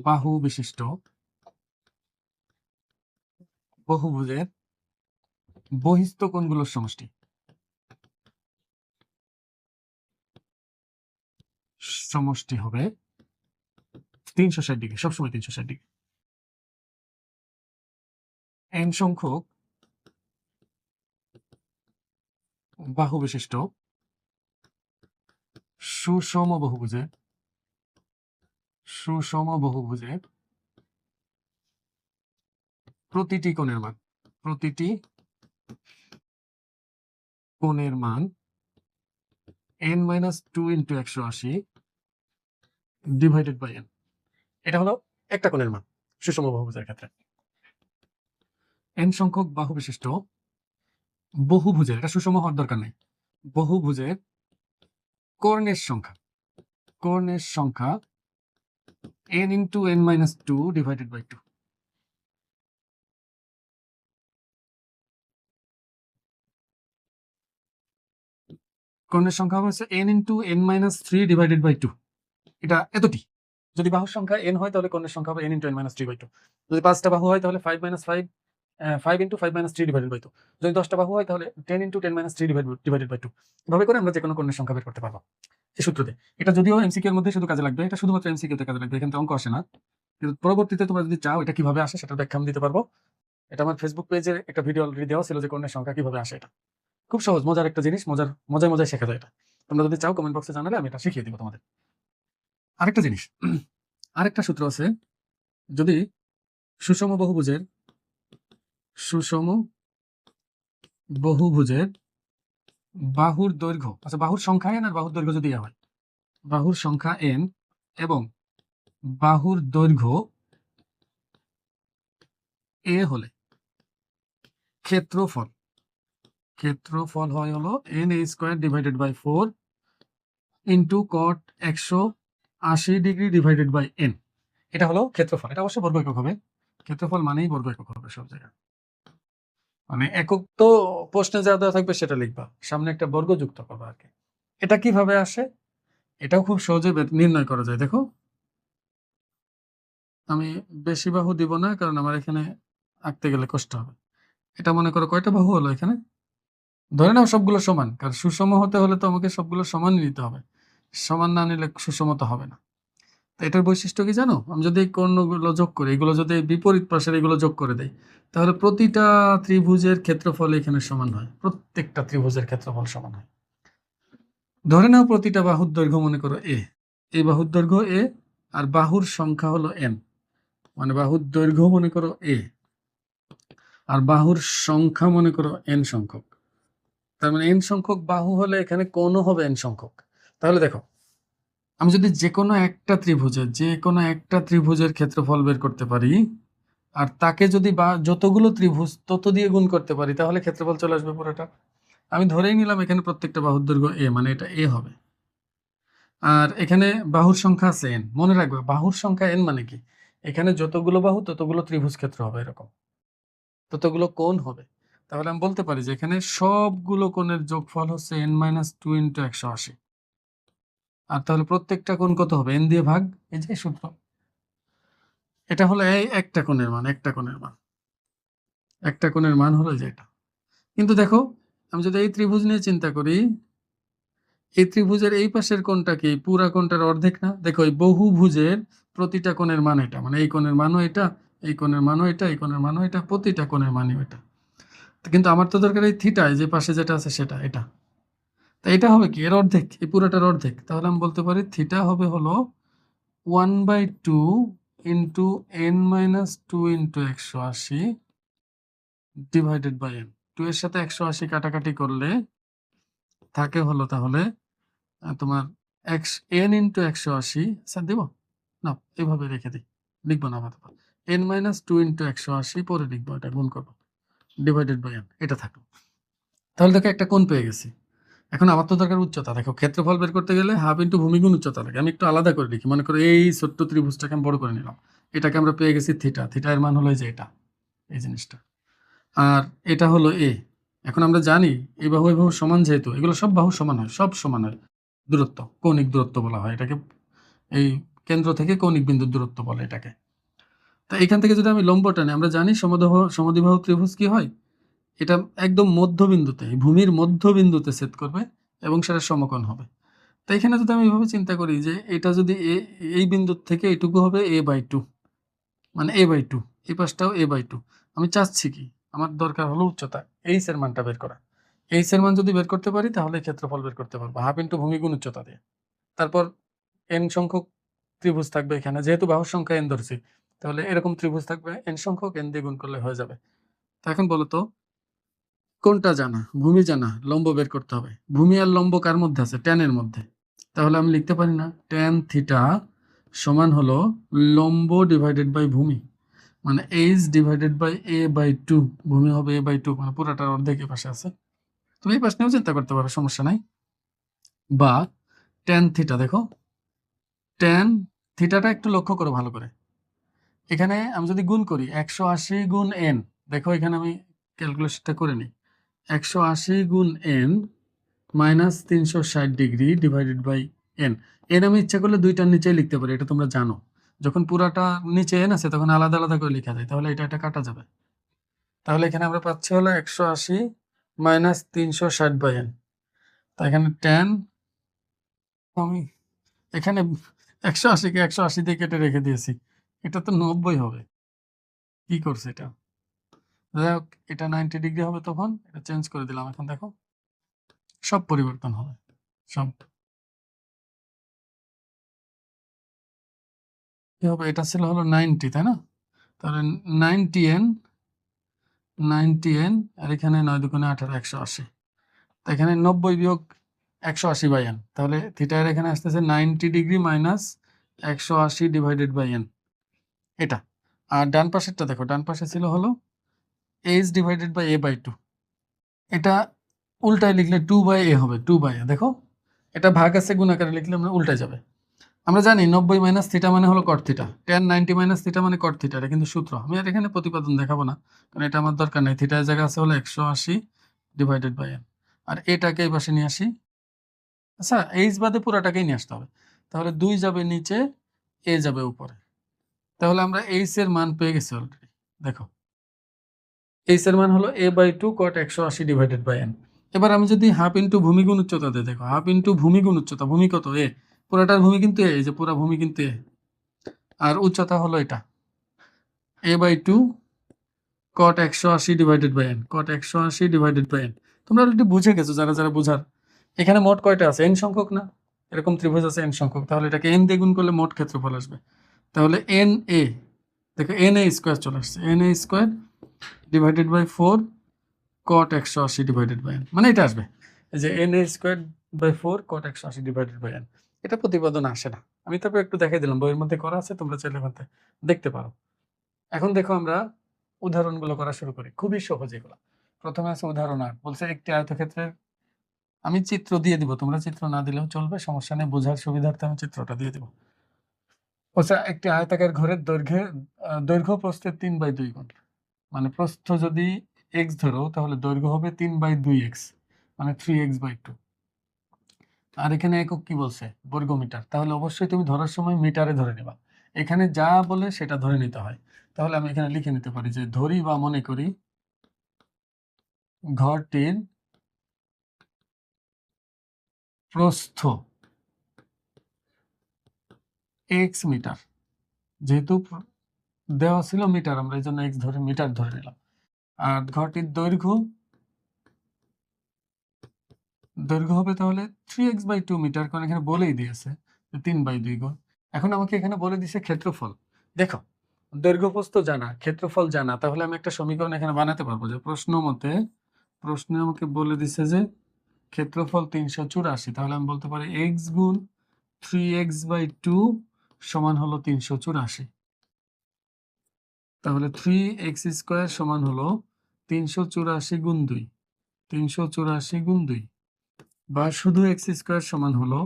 বাহু বিশিষ্ট বহুভুজের বহিস্থ কোণগুলোর সমষ্টি হবে 360 ডিগ্রি, সবসময় 360 ডিগ্রি। n সংখ্যক বাহু বিশিষ্ট সুষম বহুভুজের প্রতিটি কোণের মান n-2 × 180 ডিভাইডেড বাই n। এটা হলো একটা কোণের মান সুষম বহুভুজের ক্ষেত্রে। n সংখ্যক বাহু বিশিষ্ট বহুভুজের, এটা সুষম হওয়ার দরকার নেই, বহুভুজের কর্ণের সংখ্যা n × n-2 ডিভাইডেড বাই 2। কোণের সংখ্যা হবে হচ্ছে n into n minus 3 divided by 2। এটা এতটি। যদি বাহুর সংখ্যা n হয় তাহলে কোণের সংখ্যা হবে n into n minus 3 by 2। যদি 5টা বাহু হয় তাহলে 5 minus 5 5 into 5 minus 3 divided by 2। যদি 10টা বাহু হয় তাহলে 10 ইন্টু 10 মাইনাস 3 ডিভাইডেড বাই 2। এভাবে করে আমরা যে কোনো কোণের সংখ্যা বের করতে পারবো এই সূত্র দিয়ে। এটা যদিও এমসিকিউ এর মধ্যে শুধু কাজে লাগবে, এটা শুধুমাত্র এমসিকিউ তে কাজে লাগবে, এখানে তো অঙ্ক আসে না। কিন্তু পরবর্তীতে তোমরা যদি চাও এটা কিভাবে আসে সেটার ব্যাখ্যা আমি দিতে পারবো। এটা আমার ফেসবুক পেজে একটা ভিডিও অলরেডি দেওয়া ছিল যে কোণের সংখ্যা কিভাবে আসে। এটা খুব সহজ, মজার একটা জিনিস, মজায় শেখা যায় এটা। তোমরা যদি চাও কমেন্ট বক্সে জানালে আমি এটা শিখিয়ে দিব তোমাদের। আরেকটা জিনিস, আরেকটা সূত্র আছে, যদি সুষম বহুভুজের বাহুর দৈর্ঘ্য, আচ্ছা বাহুর সংখ্যা n আর বাহুর দৈর্ঘ্য যদি হয়, বাহুর সংখ্যা n এবং বাহুর দৈর্ঘ্য a হলে ক্ষেত্রফল হয় হলো na square divided by 4 into cot 180 degree divided by n। এটা হলো ক্ষেত্রফল। এটা অবশ্যই বর্গ একক হবে, ক্ষেত্রফল মানেই বর্গ একক হবে সব জায়গায়। মানে একক তো প্রশ্নে যা দেওয়া থাকবে সেটা লিখবা, সামনে একটা বর্গ যুক্ত করবা আর কি। এটা কিভাবে আসে এটাও খুব সহজে নির্ণয় করা যায়। দেখো আমি বেশি বাহু দিব না, কারণ আমার এখানে আঁকতে গেলে কষ্ট হবে। এটা মনে করো কয়টা বাহু হলো এখানে, ধরে নাও সবগুলো সমান, কারণ সুষম হতে হলে তো আমাকে সবগুলো সমান নিতে হবে, সমান না নিলে সুষমতা হবে না। তো এটার বৈশিষ্ট্য কি জানো, আমি যদি এই কোণগুলো যোগ করি, এগুলো যদি বিপরীত পাশের এগুলো যোগ করে দেই, তাহলে প্রতিটা ত্রিভুজের ক্ষেত্রফল এখানে সমান হয়, প্রত্যেকটা ত্রিভুজের ক্ষেত্রফল সমান হয়। ধরে নাও প্রতিটা বাহুর দৈর্ঘ্য মনে করো a, এই বাহুর দৈর্ঘ্য a আর বাহুর সংখ্যা হলো n, মানে বাহুর দৈর্ঘ্য মনে করো a আর বাহুর সংখ্যা মনে করো n সংখ্যক। তার মানে n সংখ্যক বাহু হলে এখানে কোণও হবে n সংখ্যক। তাহলে দেখো আমি যদি যে কোনো একটা ত্রিভুজের ক্ষেত্রফল বের করতে পারি, আর তাকে যদি বা যতগুলো ত্রিভুজ তত দিয়ে গুণ করতে পারি, তাহলে ক্ষেত্রফল চলে আসবে পুরোটা। আমি ধরেই নিলাম এখানে প্রত্যেকটা বাহুর দৈর্ঘ্য a, মানে এটা a হবে। আর এখানে বাহুর সংখ্যা আছে n, মনে রাখবে বাহুর সংখ্যা n মানে কি, এখানে যতগুলো বাহু ততগুলো ত্রিভুজ ক্ষেত্র হবে, এরকম ততগুলো কোণ হবে। তাহলে আমি বলতে পারি যে এখানে সবগুলো কোণের যোগফল হচ্ছে n মাইনাস 2 ইন্টু 180। আর তাহলে প্রত্যেকটা কোণ কত হবে, n দিয়ে ভাগ, এই যে সূত্র। এটা হলো এই একটা কোণের মান, একটা কোণের মান হলো যে এটা। কিন্তু দেখো আমি যদি এই ত্রিভুজ নিয়ে চিন্তা করি, এই ত্রিভুজের এই পাশের কোণটা কি পুরা কোণটার অর্ধেক না? দেখো এই বহুভুজের প্রতিটা কোণের মান এটা, মানে এই কোণের মানও এটা, এই কোণের মানও এটা, এই কোণের মানও এটা, প্রতিটা কোণের মানও এটা। কিন্তু আমার তো দরকার এই থিটা, যে পাশে যেটা আছে সেটা, এটা। তা এটা হবে কি এর অর্ধেক, এই পুরাটার অর্ধেক। তাহলে আমি বলতে পারি থিটা হবে হলো 1/2 into n minus 2 into 180 divided by n। 2 এর সাথে 180 কাটাকাটি করলে থাকে হলো তাহলে তোমার n ইন্টু 180, স্যার দিব না, এইভাবে রেখে দিই, লিখবো না আপাতত, n মাইনাস 2 ইন্টু 180 পরে লিখবো, এটা গুণ করবো ডিভাইডেড বাই n, এটা থাকলো। তাহলে দেখো একটা কোণ পেয়ে গেছি। এখন আমার তো দরকার উচ্চতা। দেখো ক্ষেত্রফল বের করতে গেলে হাফ ইন্টু ভূমি গুণ উচ্চতা লাগে। আমি একটু আলাদা করে লিখি, মনে করো এই ছোট্ট ত্রিভুজটাকে আমি বড় করে নিলাম, এটাকে আমরা পেয়ে গেছি থিটা, থিটা এর মান হলো এই যে এটা, এই জিনিসটা। আর এটা হলো এ। এখন আমরা জানি এই বাহু এই বাহু সমান, যেহেতু এগুলো সব বাহু সমান হয়, সব সমান হয়, দূরত্ব কৌণিক দূরত্ব বলা হয় এটাকে, এই কেন্দ্র থেকে কৌণিক বিন্দুর দূরত্ব বলে এটাকে। তা এখান থেকে যদি আমি লম্ব টানি, আমরা জানি সমদ্বিবাহু ত্রিভুজ কি হয়, এটা একদম মধ্যবিন্দুতে, ভূমির মধ্যবিন্দুতে ছেদ করবে এবং সেটা সমকোণ হবে। তো এখানে যদি আমি এভাবে চিন্তা করি যে এটা যদি এই বিন্দুর থেকে এইটুকু হবে a/2, মানে a/2, এই পাশটাও a/2। আমি চাচ্ছি কি, আমার দরকার হলো উচ্চতা, এইচ এর মানটা বের করা। এইচ এর মান যদি বের করতে পারি তাহলে ক্ষেত্রফল বের করতে পারবো, হাফ ইন্টু ভূমি গুণ উচ্চতা দিয়ে। তারপর n সংখ্যক ত্রিভুজ থাকবে এখানে, যেহেতু বাহুর সংখ্যা n ধরছি, তাহলে এরকম ত্রিভুজ থাকবে n সংখ্যক, n দিয়ে গুণ করলে হয়ে যাবে। তো এখন বলো তো কোনটা জানা, ভূমি জানা, লম্ব বের করতে হবে। ভূমি আর লম্ব কার মধ্যে আছে, ট্যান এর মধ্যে। তাহলে আমি লিখতে পারি না ট্যান থিটা সমান হলো লম্ব ডিভাইডেড বাই ভূমি, মানে এইচ ডিভাইডেড বাই a/2। ভূমি হবে a/2, মানে পুরাটার অর্ধেক এ পাশে আছে। তুমি এই পাশ নিয়েও চিন্তা করতে পারো, সমস্যা নাই। বা ট্যান থিটা, দেখো ট্যান থিটাটা একটু লক্ষ্য করো ভালো করে। এখানে আমি যদি গুণ করি 180 গুণ n, দেখো এখানে আমি ক্যালকুলেশনটা করে নিই, 180 গুণ n minus 360 degree divided by N. N আমি ইচ্ছা করলে দুইটার নিচেই লিখতে পারি, এটা তোমরা জানো। যখন পুরাটা নিচে এন আছে তখন আলাদা আলাদা করে লেখা যায়, তাহলে এটা কাটা যাবে। তাহলে এখানে আমরা পাচ্ছি হলো 180 মাইনাস 360 বাই এন। তা এখানে ট্যান, আমি এখানে 180 কে 180 দিয়ে কেটে রেখে দিয়েছি, এটা তো 90 হবে। কি করছে এটা? যাই হোক, এটা 90 ডিগ্রি হবে, তখন এটা চেঞ্জ করে দিলাম। এখন দেখো সব পরিবর্তন হবে, সব কি হবে? এটা ছিল হলো 90, তাই না? তাহলে 90n আর এখানে 9 দুগুণে 18, 180। তো এখানে 90 বিয়োগ 180 বাই এন, তাহলে থিটা এর এখানে আসতেছে 90 degree minus 180 divided by n, এটা। আর ডান পাশেরটা দেখো, ডান পাশে ছিল হলো h divided by a by 2। এটা উল্টায় লিখলে 2 বাই এ হবে, 2 বাই এ। দেখো এটা ভাগ আছে, গুণাকারে লিখলে আমরা উল্টায় যাবে। আমরা জানি 90 মাইনাস থিটা মানে হলো কট থিটা, tan 90 মাইনাস থিটা মানে কট থিটা, এটা কিন্তু সূত্র। আমি আর এখানে প্রতিপাদন দেখাবো না, কারণ এটা আমার দরকার নেই। থিটার জায়গা আছে হলো 180 ডিভাইডেড বাই এন, আর এটাকে এই পাশে নিয়ে আসি। আচ্ছা, এইচ বাদে পুরাটাকেই নিয়ে আসতে হবে, তাহলে 2 যাবে নিচে, এ যাবে উপরে। তাহলে আমরা এইচ এর মান পেয়ে গেছি অলরেডি। দেখো এইচ এর মান হলো a by 2 cot 180 divided by n. এবার আমি যদি হাফ ইন্টু ভূমি গুণ উচ্চতা দিই, দেখো হাফ ইন্টু ভূমি গুণ উচ্চতা, ভূমি কত? এ, পুরাটার ভূমি কিন্তু এ, এই যে পুরা ভূমি কিন্তু এ, আর উচ্চতা হলো এটা a by 2 cot 180 divided by n, cot 180 divided by n. তোমরা অলরেডি বুঝে গেছো, যারা যারা বুঝার। এখানে মোট কয়টা আছে? এন সংখ্যক না? এরকম ত্রিভুজ আছে এন সংখ্যক, তাহলে এটাকে এন দিয়ে গুণ করলে মোট ক্ষেত্রফল আসবে। তাহলে এন এ, দেখো এন এ স্কোয়ার চলে আসছে, n a square divided by 4 cot 180 divided by n, মানে এটা আসবে এই যে n a square by 4 cot 180 divided by n. এটা প্রতিপাদন আসে না, আমি তারপর একটু দেখাই দিলাম, বইয়ের মধ্যে করা আছে, তোমরা চাইলে ওখান থেকে দেখতে পারো। এখন দেখো আমরা উদাহরণগুলো করা শুরু করি, খুবই সহজ এগুলো। প্রথমে আছে উদাহরণ 8, বলছে একটি আয়তক্ষেত্রের, আমি চিত্র দিয়ে দিব, তোমরা চিত্র না দিলেও চলবে, সমস্যা নেই, বোঝার সুবিধার্থে আমি চিত্রটা দিয়ে দিব। বলছে একটি আয়তাকার ঘরের দৈর্ঘ্য প্রস্থের 3/2 গুণ, মানে প্রস্থ যদি x ধরো তাহলে দৈর্ঘ্য হবে 3/2x, মানে 3x/2। আর এখানে একক কি বলছে? বর্গ মিটার। তাহলে অবশ্যই তুমি ধরার সময় মিটারে ধরে নেবা, এখানে যা বলে সেটা ধরে নিতে হয়। তাহলে আমি এখানে লিখে নিতে পারি যে ধরি বা মনে করি ঘরটির প্রস্থ x মিটার, যেহেতু দেওয়া ছিল মিটার, আমরা এই জন্য x ধরে মিটার ধরে নিলাম। আর ঘরটির দৈর্ঘ্য হবে তাহলে 3x/2 মিটার, কারণ এখানে বলেই দিয়েছে 3/2 গুণ। এখন আমাকে এখানে বলে দিয়েছে ক্ষেত্রফল। দেখো দৈর্ঘ্য প্রস্থ জানা, ক্ষেত্রফল জানা, তাহলে আমি একটা সমীকরণ এখানে বানাতে পারবো যে প্রশ্নে আমাকে বলে দিছে যে ক্ষেত্রফল 384, তাহলে আমি বলতে পারি x গুণ 3x/2 সমান হলো 384। তাহলে 3x² সমান হলো 384 গুণ 2, 384 গুণ 2, বা শুধু x² সমান হলো,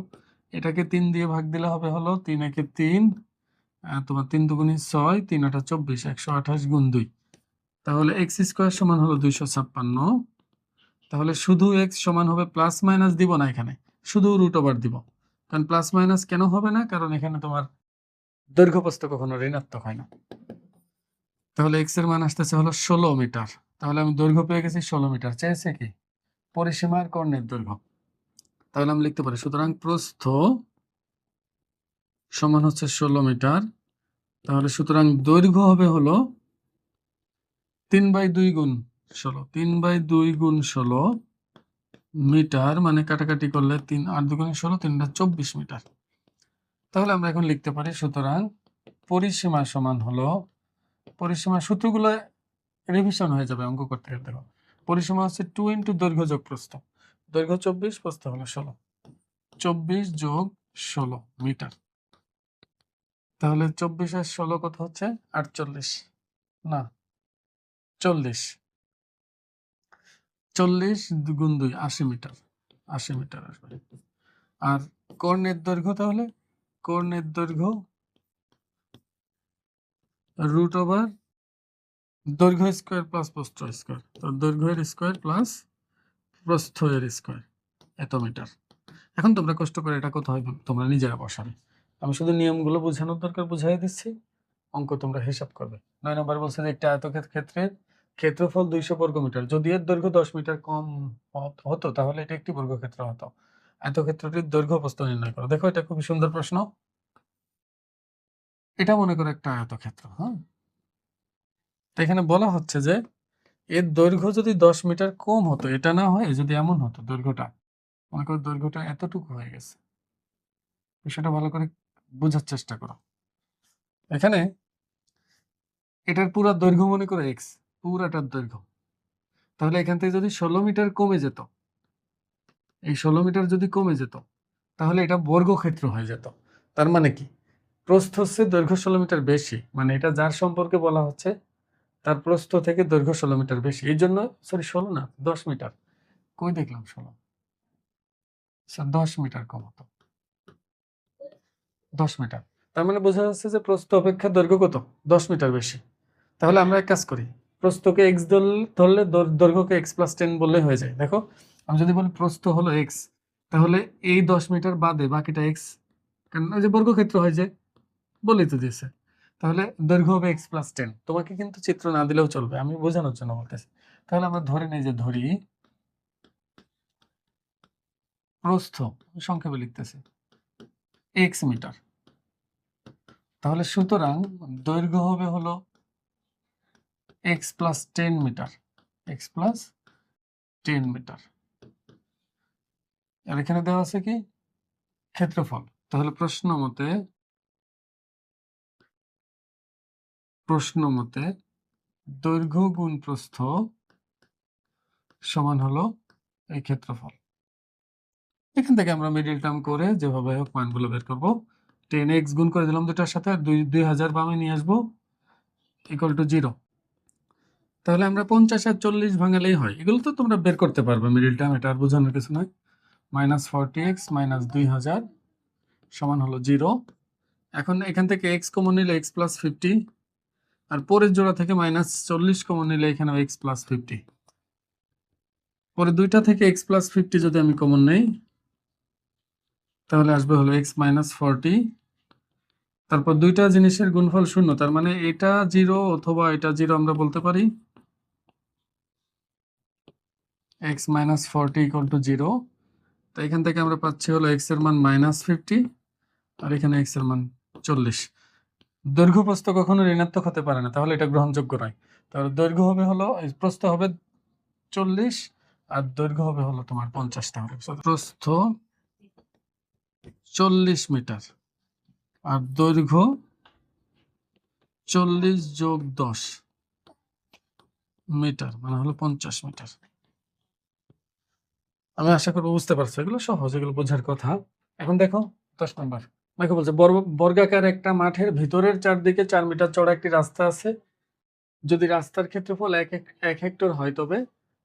এটাকে 3 দিয়ে ভাগ দিলে হবে হলো 3 একে 3, তোমার 3 দুগুণে 6, 3 আটা 24, 128 গুণ 2। তাহলে x² সমান হলো 256। তাহলে শুধু x সমান হবে, প্লাস মাইনাস দিব না, এখানে শুধু রুট ওভার দিব। কারণ প্লাস মাইনাস কেন হবে না? কারণ এখানে তোমার দৈর্ঘ্য প্রস্থ কখনো ঋণাত্মক হয় না। তাহলে x এর মান আসতেছে হলো 16 মিটার। তাহলে আমি দৈর্ঘ্য পেয়ে গেছি 16 মিটার। চেয়েছে কি? পরিসীমার কর্ণের দৈর্ঘ্য। তাহলে আমি লিখতে পারি সুতরাং প্রস্থ সমান হচ্ছে 16 মিটার। তাহলে সুতরাং দৈর্ঘ্য হবে হলো 3/2 গুণ 16, 3/2 গুণ 16 মিটার, মানে কাটাকাটি করলে 3 8 দুগুণে 16, 3 24 মিটার। তাহলে আমরা এখন লিখতে পারি সুতরাং পরিসীমা সমান হলো, পরিসীমার সূত্রগুলো রিভিশন হয়ে যাবে অঙ্ক করতে করতে। পরিসীমা হচ্ছে 2 ইন্টু দৈর্ঘ্য যোগ প্রস্থ, দৈর্ঘ্য 24, প্রস্থ হলো 16, 24 যোগ 16 মিটার। তাহলে 24 আর 16 কত হচ্ছে? 48, না 40, 40 গুণ 2 80 মিটার, 80 মিটার আসবে। আর কর্ণের দৈর্ঘ্য, তাহলে কর্ণের দৈর্ঘ্য রুট ওভার দৈর্ঘ্য স্কোয়ার প্লাস প্রস্থ স্কোয়ার, তো দৈর্ঘ্যের স্কোয়ার প্লাস প্রস্থের স্কোয়ার, এত মিটার। এখন তোমরা কষ্ট করে এটা কত হয় তোমরা নিজেরা বসাবে, আমি শুধু নিয়মগুলো বোঝানোর দরকার বুঝাই দিচ্ছি, অঙ্ক তোমরা হিসাব করবে। 9 নম্বর বলছে যে একটা আয়তক্ষেত্রের ক্ষেত্রফল 200 বর্গমিটার, যদি এর দৈর্ঘ্য 10 মিটার কম হতো তাহলে এটা একটি বর্গক্ষেত্র হতো। আয়তক্ষেত্রটির দৈর্ঘ্য প্রস্থ নির্ণয় করো। দেখো এটা খুবই সুন্দর প্রশ্ন। এটা মনে করো একটা আয়তক্ষেত্র, হ্যাঁ, তো এখানে বলা হচ্ছে যে এর দৈর্ঘ্য যদি 10 মিটার কম হতো, এটা না হয় যদি এমন হতো দৈর্ঘ্যটা, মনে করো দৈর্ঘ্যটা এতটুকু হয়ে গেছে, বিষয়টা ভালো করে বোঝার চেষ্টা করো। এখানে এটার পুরো দৈর্ঘ্য মনে করো এক্স, পুরাটার দৈর্ঘ্য, তাহলে এখান থেকে যদি 16 মিটার কমে যেত, এই 16 মিটার যদি কমে যেত তাহলে এটা বর্গক্ষেত্র হয়ে যেত। তার মানে কি, প্রস্থ হচ্ছে দৈর্ঘ্য 16 মিটার বেশি, মানে এটা যার সম্পর্কে বলা হচ্ছে তার প্রস্থ থেকে দৈর্ঘ্য 16 মিটার বেশি, এই জন্য, সরি 16 না 10 মিটার, কই দেখলাম 16, 10 মিটার কম হতো, 10 মিটার। তার মানে বোঝা যাচ্ছে যে প্রস্থ অপেক্ষা দৈর্ঘ্য কত, 10 মিটার বেশি। তাহলে আমরা এক কাজ করি, প্রস্থকে এক্স ধরলে দৈর্ঘ্যকে এক্স প্লাস 10 বললে হয়ে যায়। দেখো আমি যদি বলি প্রস্থ হলো এক্স, তাহলে এই 10 মিটার বাদে বাকিটা এক্স, কারণ ওই যে বর্গক্ষেত্র হয় যে, বলেই তো দিয়েছে, তাহলে দৈর্ঘ্য হবে এক্স প্লাস 10। তোমাকে কিন্তু চিত্র না দিলেও চলবে, আমি বোঝানোর জন্য বলতেছি। তাহলে আমরা ধরে নেই যে ধরি প্রস্থ, সংক্ষেপে লিখতেছি, এক্স মিটার, তাহলে সুতরাং দৈর্ঘ্য হবে হলো x plus 10 metre, x plus 10 metre. আর এখানে দেওয়া আছে কি ক্ষেত্রফল, তাহলে প্রশ্ন মতে দৈর্ঘ্য গুণ প্রস্থ সমান হলো এই ক্ষেত্রফল। এখান থেকে আমরা মিডিল টার্ম করে যেভাবে হোক মানগুলো বের করবো। 10x গুণ করে দিলাম দুটার সাথে, 2000 বামে নিয়ে আসবো, ইকুয়াল টু 0। তাহলে আমরা 50 আর 40 ভাঙালেই হয়, এগুলো তো তোমরা বের করতে পারবে মিডিল টার্ম, এটা আর বোঝানোর কিছু নয়। -40x - 2000 সমান হলো 0। এখন এখান থেকে x কমন নিলে x প্লাস 50, আর পরের জোড়া থেকে -40 কমন নিলে এখানে x প্লাস 50, পরে দুইটা থেকে x প্লাস 50 যদি আমি কমন নেই তাহলে আসবে হলো x মাইনাস 40, তারপর দুইটা জিনিসের গুণফল 0, তার মানে এটা 0 অথবা এটা 0 আমরা বলতে পারি, x মাইনাস 40 ইকুয়াল টু 0। তো এখান থেকে আমরা পাচ্ছি হলো x এর মান -50 আর এখানে x এর মান 40। দৈর্ঘ্য প্রস্থ কখনো ঋণাত্মক হতে পারে না, তাহলে এটা গ্রহণযোগ্য নয়। তাহলে দৈর্ঘ্য হবে হলো, প্রস্থ হবে 40 আর দৈর্ঘ্য হবে হলো তোমার 50। তাহলে প্রস্থ 40 মিটার আর দৈর্ঘ্য 40 যোগ 10 মিটার, মানে হলো 50 মিটার। আমি আশা করবো বুঝতে পারছো, এগুলো সহজ, এগুলো বোঝার কথা। এখন দেখো 10 নম্বর, দেখো বলছে বর্গাকার একটা মাঠের ভিতরের চারদিকে 4 মিটার চওড়া একটি রাস্তা আছে, যদি রাস্তার ক্ষেত্রফল 1 হেক্টর হয় তবে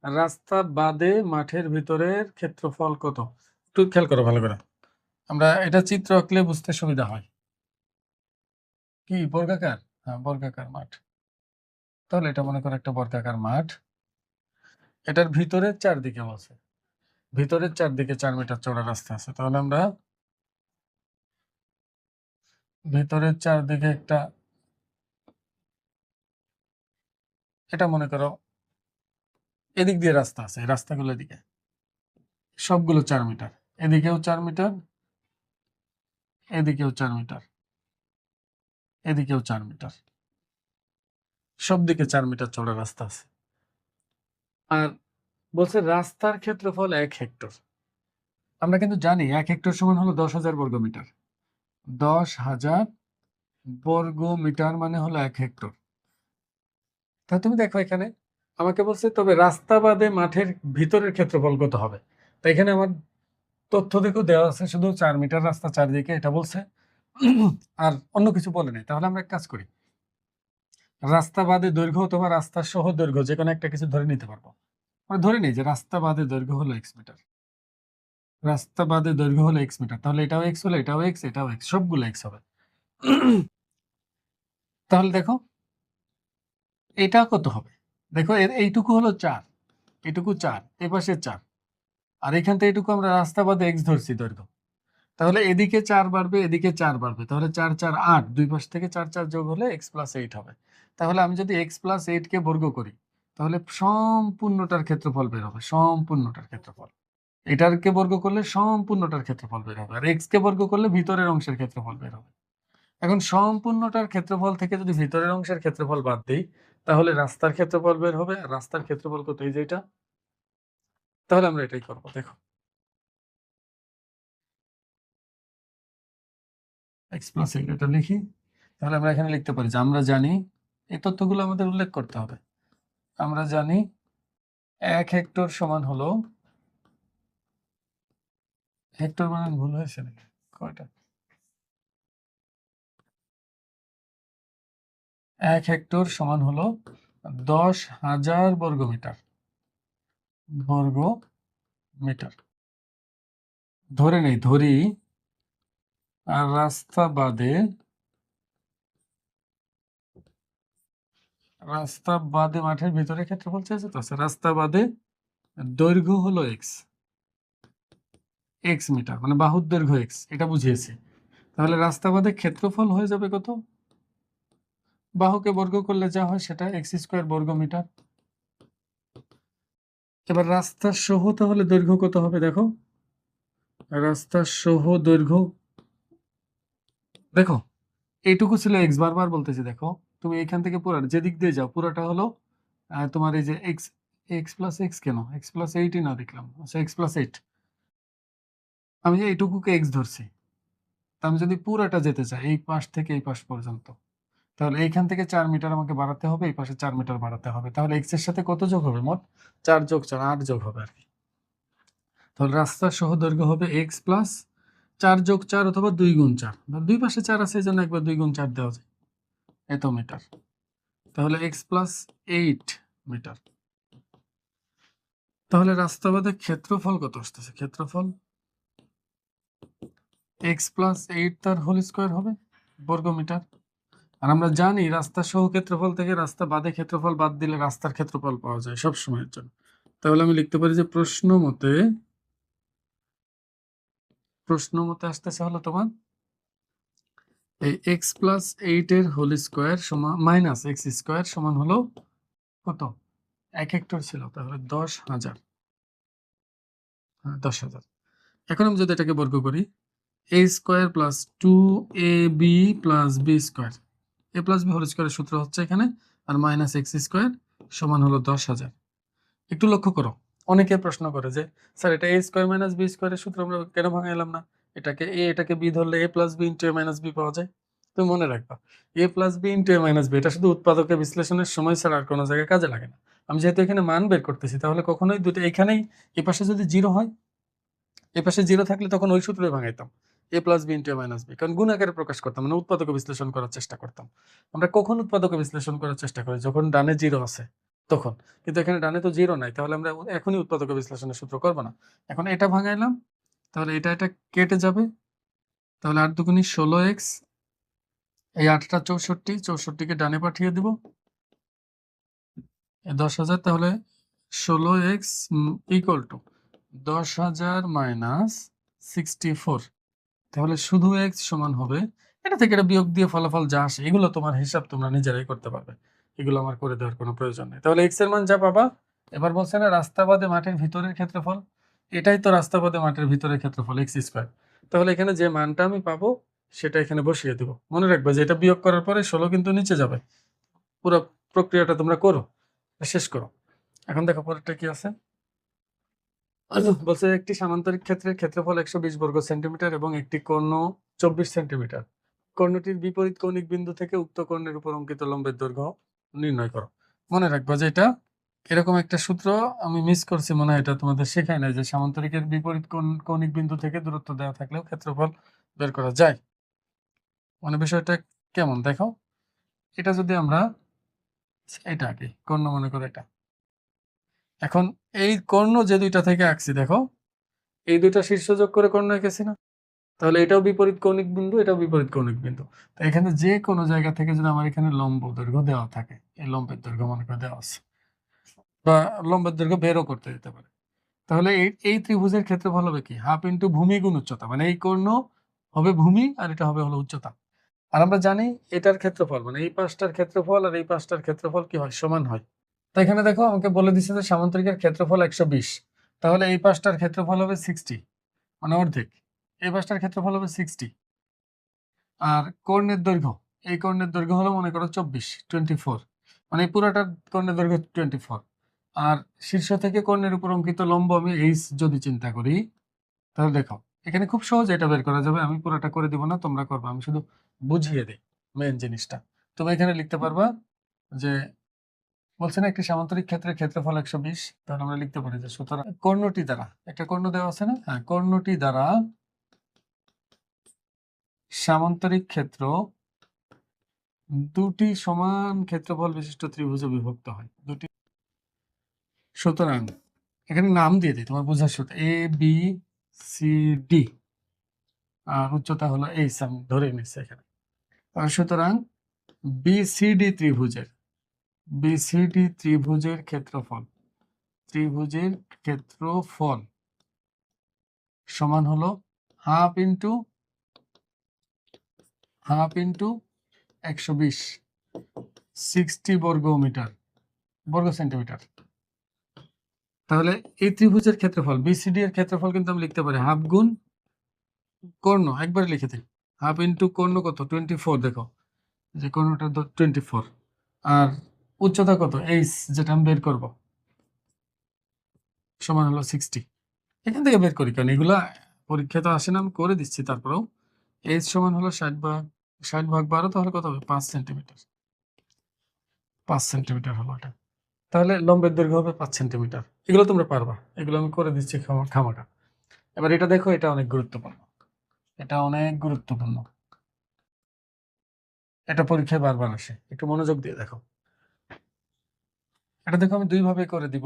রাস্তা বাদে মাঠের ভিতরের ক্ষেত্রফল কত। একটু খেয়াল করো ভালো করে, আমরা এটা চিত্র আঁকলে বুঝতে সুবিধা হয়। কি বর্গাকার, হ্যাঁ বর্গাকার মাঠ, তাহলে এটা মনে করো একটা বর্গাকার মাঠ, এটার ভিতরের চারদিকে বলছে, ভিতরের চারদিকে 4 মিটার চওড়া রাস্তা আছে, তাহলে আমরা ভিতরের চারদিকে একটা, এটা মনে করো এদিক দিয়ে রাস্তা আছে, এই রাস্তাগুলোর দিকে সবগুলো 4 মিটার, এদিকেও 4 মিটার, এদিকেও 4 মিটার, এদিকেও 4 মিটার, সব দিকে 4 মিটার চওড়া রাস্তা আছে। আর বলছে রাস্তার ক্ষেত্রফল 1 হেক্টর। আমরা কিন্তু জানি 1 হেক্টর সমান হলো 10,000 বর্গ মিটার, 10,000 বর্গ মিটার মানে হলো 1 হেক্টর। তা তুমি দেখো এখানে আমাকে বলছে তবে রাস্তা বাদে মাঠের ভিতরের ক্ষেত্রফল কত হবে। তো এখানে আমার তথ্য দেখো দেওয়া আছে শুধু 4 মিটার রাস্তা চারদিকে, এটা বলছে, আর অন্য কিছু বলে নাই। তাহলে আমরা এক কাজ করি, রাস্তা বাদে দৈর্ঘ্য অথবা রাস্তা সহ দৈর্ঘ্য যে কোনো একটা কিছু ধরে নিতে পারবো। আমরা ধরে নিই যে রাস্তা বাদে দৈর্ঘ্য হলো x মিটার, রাস্তা বাদে দৈর্ঘ্য হলো x মিটার, তাহলে এটাও x হলো, এটাও x, এটাও x, সবগুলো x হবে। তাহলে দেখো এটা কত হবে, দেখো এর এইটুকু হলো 4, এইটুকু 4, এই পাশে 4, আর এখান থেকে এটুকু আমরা রাস্তা বাদে এক্স ধরছি দৈর্ঘ্য, তাহলে এদিকে 4 বাড়বে, এদিকে 4 বাড়বে, তাহলে 4 4 8, দুই পাশ থেকে 4 4 যোগ হলে x প্লাস 8 হবে। তাহলে আমি যদি x প্লাস 8 কে বর্গ করি, তাহলে সম্পূর্ণটার ক্ষেত্রফল বের হবে, সম্পূর্ণটার ক্ষেত্রফল। এটার কে বর্গ করলে সম্পূর্ণটার ক্ষেত্রফল বের হবে, আর x কে বর্গ করলে ভিতরের অংশের ক্ষেত্রফল বের হবে। এখন সম্পূর্ণটার ক্ষেত্রফল থেকে যদি ভিতরের অংশের ক্ষেত্রফল বাদ দিই, তাহলে রাস্তার ক্ষেত্রফল বের হবে, আর রাস্তার ক্ষেত্রফল কত, এই যে এটা। তাহলে আমরা এটাই করবো, দেখো x প্লাস 8 এটা লিখি। তাহলে আমরা এখানে লিখতে পারি যে আমরা জানি, এই তথ্যগুলো আমাদের উল্লেখ করতে হবে। আমরা জানি 1 হেক্টর সমান হলো, হেক্টর বানান ভুল হয়েছে নাকি, কয়টা, 1 হেক্টর সমান হলো 10,000 বর্গ মিটার, বর্গ মিটার ধরে নেই, ধরি। আর রাস্তা বাদে, রাস্তা বাদে মাঠের ভিতরে ক্ষেত্রফল চেয়েছে তো, আচ্ছা রাস্তা বাদে দৈর্ঘ্য হলো এক্স, এক্স মিটার মানে বাহুর দৈর্ঘ্য এক্স, এটা বুঝিয়েছি। তাহলে রাস্তা বাদে ক্ষেত্রফল হয়ে যাবে কত, বাহুকে বর্গ করলে যা হয় সেটা এক্স স্কোয়ার বর্গ মিটার। এবার রাস্তা সহ তাহলে দৈর্ঘ্য কত হবে দেখো, রাস্তা সহ দৈর্ঘ্য, দেখো এইটুকু ছিল এক্স, বারবার বলতেছি দেখো, তুমি এখান থেকে পুরো যেদিক দিয়ে যাও পুরোটা হলো তোমার এই যে এক্স, এক্স প্লাস এক্স কেন, এক্স প্লাস এইটই না দেখলাম, আচ্ছা এক্স প্লাস এইট, আমি যে এইটুকুকে এক্স ধরছি। তা আমি যদি পুরোটা যেতে চাই এই পাশ থেকে এই পাশ পর্যন্ত, তাহলে এইখান থেকে 4 মিটার আমাকে বাড়াতে হবে, এই পাশে 4 মিটার বাড়াতে হবে, তাহলে এক্স এর সাথে কত যোগ হবে, মোট 4 যোগ 4 8 যোগ হবে আর কি। তাহলে রাস্তার সহ দৈর্ঘ্য হবে এক্স প্লাস 4 যোগ 4 অথবা 2 গুণ 4, দুই পাশে 4 আছে এই জন্য একবার 2 গুণ 4 দেওয়া যায়, এত মিটার। তাহলে এক্স প্লাস 8 মিটার। তাহলে রাস্তা বাদে ক্ষেত্রফল কত আসতেছে, ক্ষেত্রফল এক্স প্লাস 8 তার হোল স্কোয়ার হবে, বর্গ মিটার। আর আমরা জানি রাস্তা সহ ক্ষেত্রফল থেকে রাস্তা বাদে ক্ষেত্রফল বাদ দিলে রাস্তার ক্ষেত্রফল পাওয়া যায় সব সময়ের জন্য। তাহলে আমি লিখতে পারি যে প্রশ্ন মতে আসতেছে হলো তোমার এই এক্স প্লাস 8 এর হোল স্কোয়ার সমান মাইনাস এক্স স্কোয়ার সমান হলো কত, 1 হেক্টর ছিল, তাহলে 10,000, 10,000। এখন আমি যদি এটাকে বর্গ করি, A square plus 2ab plus B square, A plus B whole স্কোয়ারের সূত্র হচ্ছে এখানে, আর মাইনাস এক্স স্কোয়ার সমান হলো 10,000। একটু লক্ষ্য করো, অনেকে প্রশ্ন করে যে স্যার এটা এ স্কোয়ার মাইনাস বি স্কোয়ারের সূত্র আমরা কেন ভাঙাইলাম না, এটাকে এ এটাকে বি ধরলে এ প্লাস বি ইন্টু এ মাইনাস বি পাওয়া যায়। তুমি মনে রাখবা এ প্লাস বি ইন্টু এ মাইনাস বি এটা শুধু উৎপাদকের বিশ্লেষণের সময় ছাড়া আর কোনো জায়গায় কাজে লাগে না। আমি যেহেতু এখানে মান বের করতেছি, তাহলে কখনোই দুটো এখানেই এ পাশে যদি জিরো হয়, এ পাশে জিরো থাকলে তখন ওই সূত্রে ভাঙাইতাম এ প্লাস বি ইন্টু এ মাইনাস বি, কারণ গুণ আকারে প্রকাশ করতাম, মানে উৎপাদক বিশ্লেষণ করার চেষ্টা করতাম। আমরা কখন উৎপাদক বিশ্লেষণ করার চেষ্টা করি, যখন ডানে জিরো আছে তখন, কিন্তু এখানে ডানে তো জিরো নাই, তাহলে আমরা এখনই উৎপাদক বিশ্লেষণের সূত্র করবো না। এখন এটা ভাঙাইলাম, তাহলে এটা এটা কেটে যাবে, তাহলে 8 দুগুণী 16x, এই 8টা 64, 64কে ডানে পাঠিয়ে দিব, 10,000, তাহলে 16x ইকুয়াল টু 10,000 মাইনাস 64, তাহলে শুধু x সমান হবে, এটা থেকে এটা বিয়োগ দিয়ে ফলাফল যা আসে এগুলো তোমার হিসাব তোমরা নিজেরাই করতে পারবে, এগুলো আমার করে দেওয়ার কোনো প্রয়োজন নেই। তাহলে x এর মান যা পাবা, এবার বলছে না রাস্তা বাদে মাঠের ভিতরের ক্ষেত্রফল, এটাই তো রাস্তা বাদে মাঠের ভিতরের ক্ষেত্রফল এক্স স্কোয়ার। তাহলে এখানে যে মানটা আমি পাবো সেটা এখানে বসিয়ে দেবো। মনে রাখবে যে এটা বিয়োগ করার পরে 16 কিন্তু নিচে যাবে। পুরো প্রক্রিয়াটা তোমরা করো, শেষ করো। এখন দেখো পরেরটা কি আছে, বলছে একটি সামান্তরিক ক্ষেত্রের ক্ষেত্রফল 120 বর্গ সেন্টিমিটার এবং একটি কর্ণ 24 সেন্টিমিটার। কর্ণটির বিপরীত কৌণিক বিন্দু থেকে উক্ত কর্ণের উপর অঙ্কিত লম্বের দৈর্ঘ্য নির্ণয় করো। মনে রাখবা যে এটা এরকম একটা সূত্র আমি মিস করছি, মনে হয় এটা তোমাদের শেখায় নাই যে সামান্তরিকের বিপরীত কৌণিক বিন্দু থেকে দূরত্ব দেওয়া থাকলেও ক্ষেত্রফল বের করা যায়। মানে বিষয়টা কেমন দেখো, এটা যদি আমরা এটা আগে কর্ণ মনে করো এটা, এখন এই কর্ণ যে দুইটা থেকে আঁকছি দেখো, এই দুইটা শীর্ষ যোগ করে কর্ণ এঁকেছি না, তাহলে এটাও বিপরীত কৌণিক বিন্দু, এটাও বিপরীত কৌণিক বিন্দু। তো এখানে যে কোনো জায়গা থেকে যদি আমার এখানে লম্ব দৈর্ঘ্য দেওয়া থাকে, এই লম্বের দৈর্ঘ্য মনে করে দেওয়া আছে, বা লম্বের দৈর্ঘ্য বেরও করতে দিতে পারে, তাহলে এই ত্রিভুজের ক্ষেত্রফল হবে কি হাফ ইন্টু ভূমি গুণ উচ্চতা, মানে এই কর্ণ হবে ভূমি আর এটা হবে হলো উচ্চতা। আর আমরা জানি এটার ক্ষেত্রফল মানে এই পাঁচটার ক্ষেত্রফল আর এই পাঁচটার ক্ষেত্রফল কি হয়, সমান হয়। তো এখানে দেখো আমাকে বলে দিচ্ছে যে সামান্তরিকের ক্ষেত্রফল 120, তাহলে এই পাঁচটার ক্ষেত্রফল হবে 60, মানে অর্ধেক। এই পাঁচটার ক্ষেত্রফল হবে 60। আর কর্ণের দৈর্ঘ্য, এই কর্ণের দৈর্ঘ্য হলো মনে করো 24, মানে এই পুরাটার কর্ণের দৈর্ঘ্য 24। আর শীর্ষ থেকে কর্ণের উপর অঙ্কিত লম্ব আমি এইচ যদি চিন্তা করি, তাহলে দেখো এখানে খুব সহজে এটা বের করা যাবে। আমি পুরাটা করে দিব না, তোমরা করবে, আমি শুধু বুঝিয়ে দিই মেন জিনিসটা। তুমি এখানে লিখতে পারবা যে বলছে না একটি সামান্তরিক ক্ষেত্রের ক্ষেত্রফল 120, তাহলে আমরা লিখতে পারি যে সুতরাং কর্ণটি দ্বারা, একটা কর্ণ দেওয়া আছে না, হ্যাঁ, কর্ণটি দ্বারা সামান্তরিক ক্ষেত্র দুটি সমান ক্ষেত্রফল বিশিষ্ট ত্রিভুজে বিভক্ত হয় দুটি। সুতরাং এখানে নাম দিয়ে দিই তোমার বোঝার সাথে, এ বি সি ডি, আর উচ্চতা হলো এইচ, আমি ধরে নিচ্ছি এখানে। সুতরাং বিসিডি ত্রিভুজের ক্ষেত্রফল সমান হলো হাফ ইন্টু 120, 60 বর্গ সেন্টিমিটার। তাহলে এই ত্রিভুজের ক্ষেত্রফল বিসিডি এর ক্ষেত্রফল কিন্তু আমি লিখতে পারি হাফ গুণ কর্ণ, একবারে লিখে দিই, হাফ ইন্টু কর্ণ কত 24, দেখো যে কর্ণটা 24, আর উচ্চতা কত এইচ যেটা আমি বের করব সমান হলো 60। এখান থেকে বের করি, কারণ এগুলা পরীক্ষা তো আসে না, আমি করে দিচ্ছি। তারপরেও এইচ সমান হলো 60/12, তাহলে কত হবে 5 সেন্টিমিটার। 5 সেন্টিমিটার হলো এটা। তাহলে লম্বের দৈর্ঘ্য হবে 5 সেন্টিমিটার। এগুলো তোমরা পারবা, এগুলো আমি করে দিচ্ছি খামাখা। এবার এটা দেখো, এটা অনেক গুরুত্বপূর্ণ, এটা পরীক্ষায় বারবার আসে, একটু মনোযোগ দিয়ে দেখো। এটা দেখো আমি দুই ভাবে করে দিব,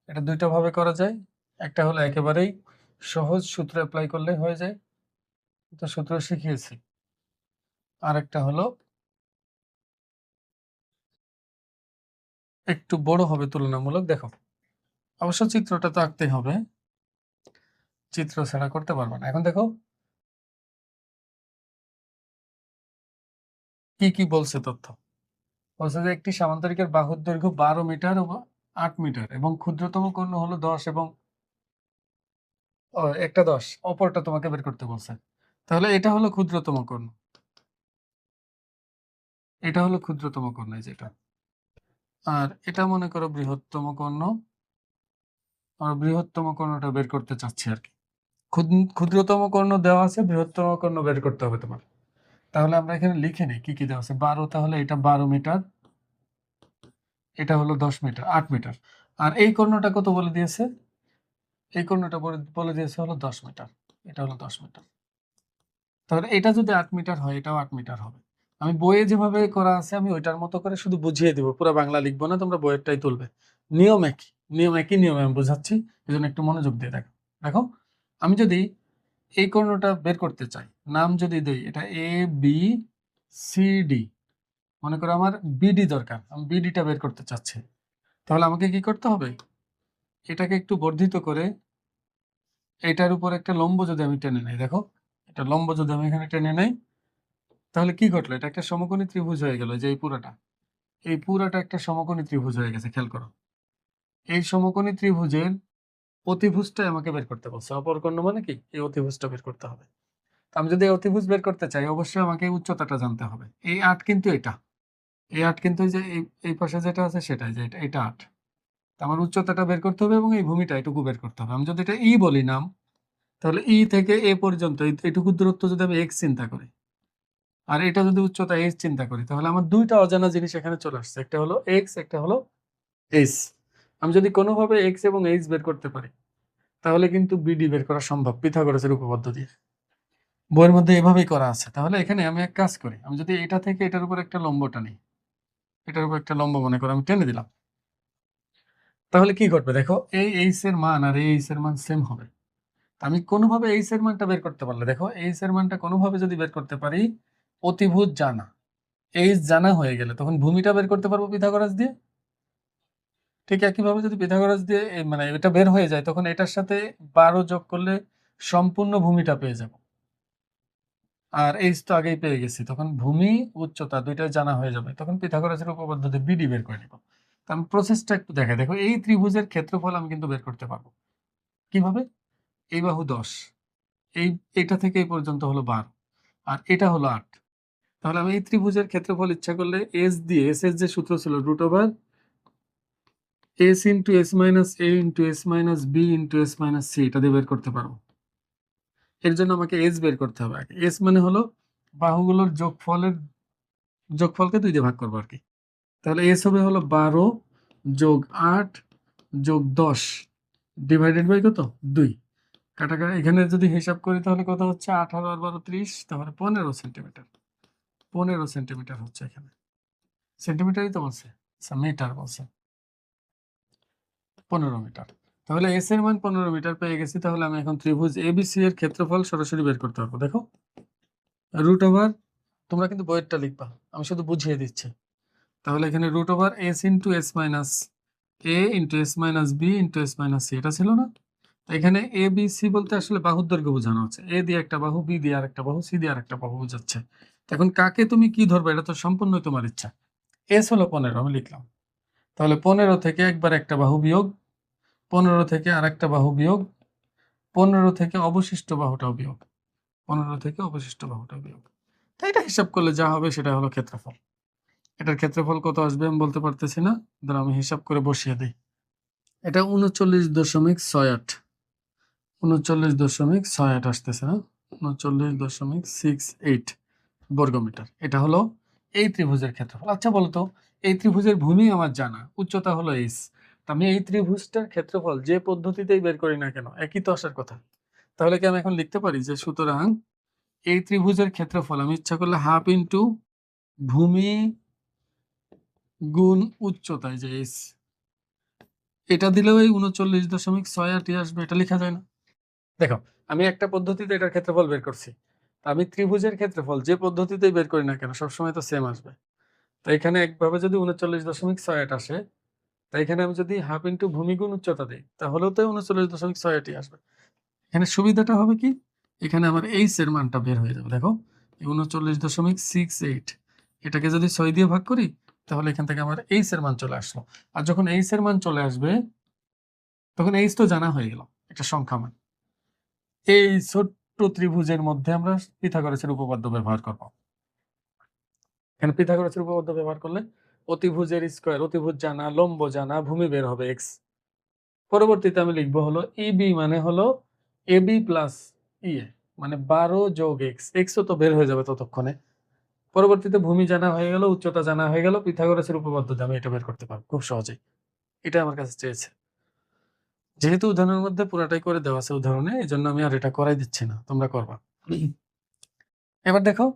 এটা দুইটা ভাবে করা যায়। একটা হলো একেবারেই সহজ, সূত্র অ্যাপ্লাই করলে হয়ে যায়, তো সূত্র শিখিয়েছি। আর একটা হলো একটু বড় হবে তুলনামূলক। দেখো অবশ্য চিত্রটা তো আঁকতে হবে, চিত্র ছাড়া করতে পারবো না। এখন দেখো কি কি বলছে তথ্য। বলছে যে একটি সামান্তরিকের বাহুর দৈর্ঘ্য 12 মিটার ও 8 মিটার এবং ক্ষুদ্রতম কর্ণ হলো 10 এবং একটা 10, অপরটা তোমাকে বের করতে বলছে। তাহলে এটা হলো ক্ষুদ্রতম কর্ণ, এই যেটা। আর এটা মনে করো বৃহত্তম কর্ণ, আর বৃহত্তম কর্ণটা বের করতে চাচ্ছি আর কি। ক্ষুদ্রতম কর্ণ দেওয়া আছে, বৃহত্তম কর্ণ বের করতে হবে তোমার। তাহলে আমরা এখানে লিখে নিই কি কি দেওয়া আছে। 12, তাহলে এটা 12 মিটার, এটা হলো 10 মিটার, 8 মিটার। আর এই কর্ণটা কত বলে দিয়েছে, এই কর্ণটা বলে দিয়েছে হলো 10 মিটার, এটা হলো 10 মিটার। তাহলে এটা যদি 8 মিটার হয়, এটাও 8 মিটার হবে। আমি বইয়ে যেভাবে করা আছে আমি ওইটার মতো করে শুধু বুঝিয়ে দিব, পুরো বাংলা লিখবো না, তোমরা বইয়েরটাই তুলবে। নিয়ম একই নিয়মে আমি বোঝাচ্ছি, এই জন্য একটু মনোযোগ দিয়ে দেখো। দেখো আমি যদি এই কর্ণটা বের করতে চাই, নাম যদি দেই এটা এ বি সি ডি, মনে করো আমার বিডি দরকার, আমি বিডিটা বের করতে চাচ্ছি, তাহলে আমাকে কি করতে হবে, এটাকে একটু বর্ধিত করে এটার উপর একটা লম্ব যদি আমি টেনে নেই, দেখো এটা লম্ব যদি আমি এখানে টেনে নেই, তাহলে কি ঘটলো, এটা একটা সমকোণী ত্রিভুজ হয়ে গেল। যে এই পুরাটা একটা সমকোণী ত্রিভুজ হয়ে গেছে। খেয়াল করো, এই সমকোণী ত্রিভুজের অতিভুজটা আমাকে বের করতে বলছে। অপর কর্ণ মানে কি, এই অতিভুজটা বের করতে হবে। আমি যদি এই অতিভুজ বের করতে চাই, অবশ্যই আমাকে এই উচ্চতাটা জানতে হবে। এই 8 কিন্তু এটা, এই 8 কিন্তু যে এই পাশে যেটা আছে সেটাই, যে এটা 8। আমার উচ্চতাটা বের করতে হবে এবং এই ভূমিটা এটুকু বের করতে হবে। আমি যদি এটা ই বলি নাম, তাহলে ই থেকে এ পর্যন্ত এইটুকু দূরত্ব যদি আমি এক্স চিন্তা করি, আর এটা যদি উচ্চতা এইচ চিন্তা করি, তাহলে আমার দুইটা অজানা জিনিস এখানে চলে আসছে, একটা হলো এক্স, একটা হলো এইচ। আমি যদি কোনোভাবে এক্স এবং এইচ বের করতে পারি, তাহলে কিন্তু বিডি বের করা সম্ভব পিথাগোরাসের উপপাদ্য দিয়ে। বইয়ের মধ্যে এভাবেই করা আছে। তাহলে এখানে আমি এক কাজ করি, আমি যদি এটা থেকে এটার উপর একটা লম্ব টানি, এটার উপর একটা লম্ব মনে করো আমি টেনে দিলাম, তাহলে কি ঘটবে দেখো, এই এইচ এর মান আর এই এইচ এর মান সেম হবে। আমি কোনোভাবে এইচ এর মানটা বের করতে পারলে, দেখো এইচ এর মানটা কোনোভাবে যদি বের করতে পারি, অতিভুজ জানা, এইচ জানা হয়ে গেলে তখন ভূমিটা বের করতে পারবো পিথাগোরাস দিয়ে। ঠিক একইভাবে যদি পিথাগোরাস দিয়ে মানে এটা বের হয়ে যায়, তখন এটার সাথে 12 যোগ করলে সম্পূর্ণ ভূমিটা পেয়ে যাব। আর এইচ তো আগেই পেয়ে গেছি, তখন ভূমি উচ্চতা দুইটাই জানা হয়ে যাবে, তখন পিথাগোরাসের উপপাদ্য দিয়ে বিডি বের করে নিব। তো আমি প্রসেসটা একটু দেখাই। দেখো, এই ত্রিভুজের ক্ষেত্রফল আমি কিন্তু বের করতে পারবো কিভাবে। এই বাহু 10, এইটা থেকে এই পর্যন্ত হলো 12, আর এটা হলো 8। তাহলে আমি এই ত্রিভুজের ক্ষেত্রফল ইচ্ছা করলে এস দিয়ে, এস এর যে সূত্র ছিল root over S into S minus A into S minus B into S minus C, এটা দিয়ে বের করতে পারবো। এর জন্য আমাকে এস বের করতে হবে আগে। এস মানে হলো বাহুগুলোর যোগফলকে 2 দিয়ে ভাগ করবো আর কি। তাহলে এস হবে হলো 12 যোগ 8 যোগ 10 ডিভাইডেড বাই কত 2। কাটাকাটি এখানে যদি হিসাব করি তাহলে কত হচ্ছে, 18 আর 12 30, তাহলে 15 সেন্টিমিটার। 15 সেন্টিমিটার হচ্ছে এখানে। সেন্টিমিটারই তো বলছে, আচ্ছা মিটার বলছে, 15 মিটার। তাহলে এস এর মান 15 মিটার পেয়ে গেছি। তাহলে আমি এখন ত্রিভুজ এবিসি এর ক্ষেত্রফল সরাসরি বের করতে পারবো। দেখো, রুট ওভার, তোমরা কিন্তু বইয়েরটা লিখবা, আমি শুধু বুঝিয়ে দিচ্ছি। তাহলে এখানে root over S into S minus A into S minus B into S minus C, এটা ছিল না? এখানে এ বি সি বলতে আসলে বাহুর দৈর্ঘ্য বোঝানো হচ্ছে। এ দিয়ে একটা বাহু, বি দিয়ে আর একটা বাহু, সি দিয়ে আর একটা বাহু বোঝাচ্ছে। এখন কাকে তুমি কি ধরবে এটা তো সম্পূর্ণই তোমার ইচ্ছা। এস হলো 15, আমি লিখলাম। তাহলে 15 থেকে একবার একটা বাহু বিয়োগ, 15 থেকে আর একটা বাহু বিয়োগ, 15 থেকে অবশিষ্ট বাহুটাও বিয়োগ, 15 থেকে অবশিষ্ট বাহুটাও বিয়োগ। তাই এটা হিসাব করলে যা হবে সেটা হলো ক্ষেত্রফল। এটার ক্ষেত্রফল কত আসবে আমি বলতে পারতেছি না, ধরো আমি হিসাব করে বসিয়ে দিই। এটা 39.68, 39.68 আসতেছে না, 39.68 বর্গমিটার। এটা হলো এই ত্রিভুজের ক্ষেত্রফল। আচ্ছা বলতো, এই ত্রিভুজের ভূমি আমার জানা, উচ্চতা হলো এইচ। আমি এই ত্রিভুজটার ক্ষেত্রফল যে পদ্ধতিতেই বের করি না কেন একই তো আসার কথা। তাহলে কি আমি এখন লিখতে পারি যে সুতরাং এই ত্রিভুজের ক্ষেত্রফল আমি ইচ্ছা করলে হাফ ইন্টু ভূমি গুণ উচ্চতায় যে এইচ, এটা দিলেও এই 39.68 আসবে, এটা লেখা যায় না? দেখো, আমি একটা পদ্ধতিতে এটার ক্ষেত্রফল বের করছি, আমি ত্রিভুজের ক্ষেত্রফল যে পদ্ধতিতেই বের করি না কেন সবসময় তো সেম আসবে। তো এখানে একভাবে যদি 39.68 আসে, তাই এখানে আমি যদি হাফ ইন্টু ভূমি গুণ উচ্চতা দিই তাহলেও তো 39.68 আসবে। এখানে সুবিধাটা হবে কি, এখানে আমার এইচ এর মানটা বের হয়ে যাবে। দেখো, 39.68, এটাকে যদি 6 দিয়ে ভাগ করি তাহলে এখান থেকে আমার এইচ এর মান চলে আসলো। আর যখন এইচ এর মান চলে আসবে তখন এইচ তো জানা হয়ে গেল, একটা সংখ্যা মান। এই ছোট্ট ত্রিভুজের মধ্যে আমরা পিথাগোরাসের উপপাদ্য ব্যবহার করব। এখানে পিথাগোরাসের উপপাদ্য ব্যবহার করলে অতিভুজের স্কয়ার, অতিভুজ জানা, লম্ব জানা, ভূমি বের হবে এক্স। পরবর্তীতে আমি লিখবো হলো ইবি মানে হলো এবি প্লাস ইএ, মানে 12 যোগ এক্স, এক্সও তো বের হয়ে যাবে ততক্ষণে। পরবর্তীতে ভূমি জানা হয়ে গেল, উচ্চতা জানা হয়ে গেল, পিথাগোরাসের উপপাদ্য দিয়ে আমি এটা বের করতে পারবো খুব সহজেই। এটা আমার কাছে চেয়েছে, যেহেতু উদাহরণের মধ্যে পুরাটাই করে দেওয়া আছে উদাহরণে, এই জন্য আমি আর এটা করাই দিচ্ছি না, তোমরা করবা। এবার দেখো,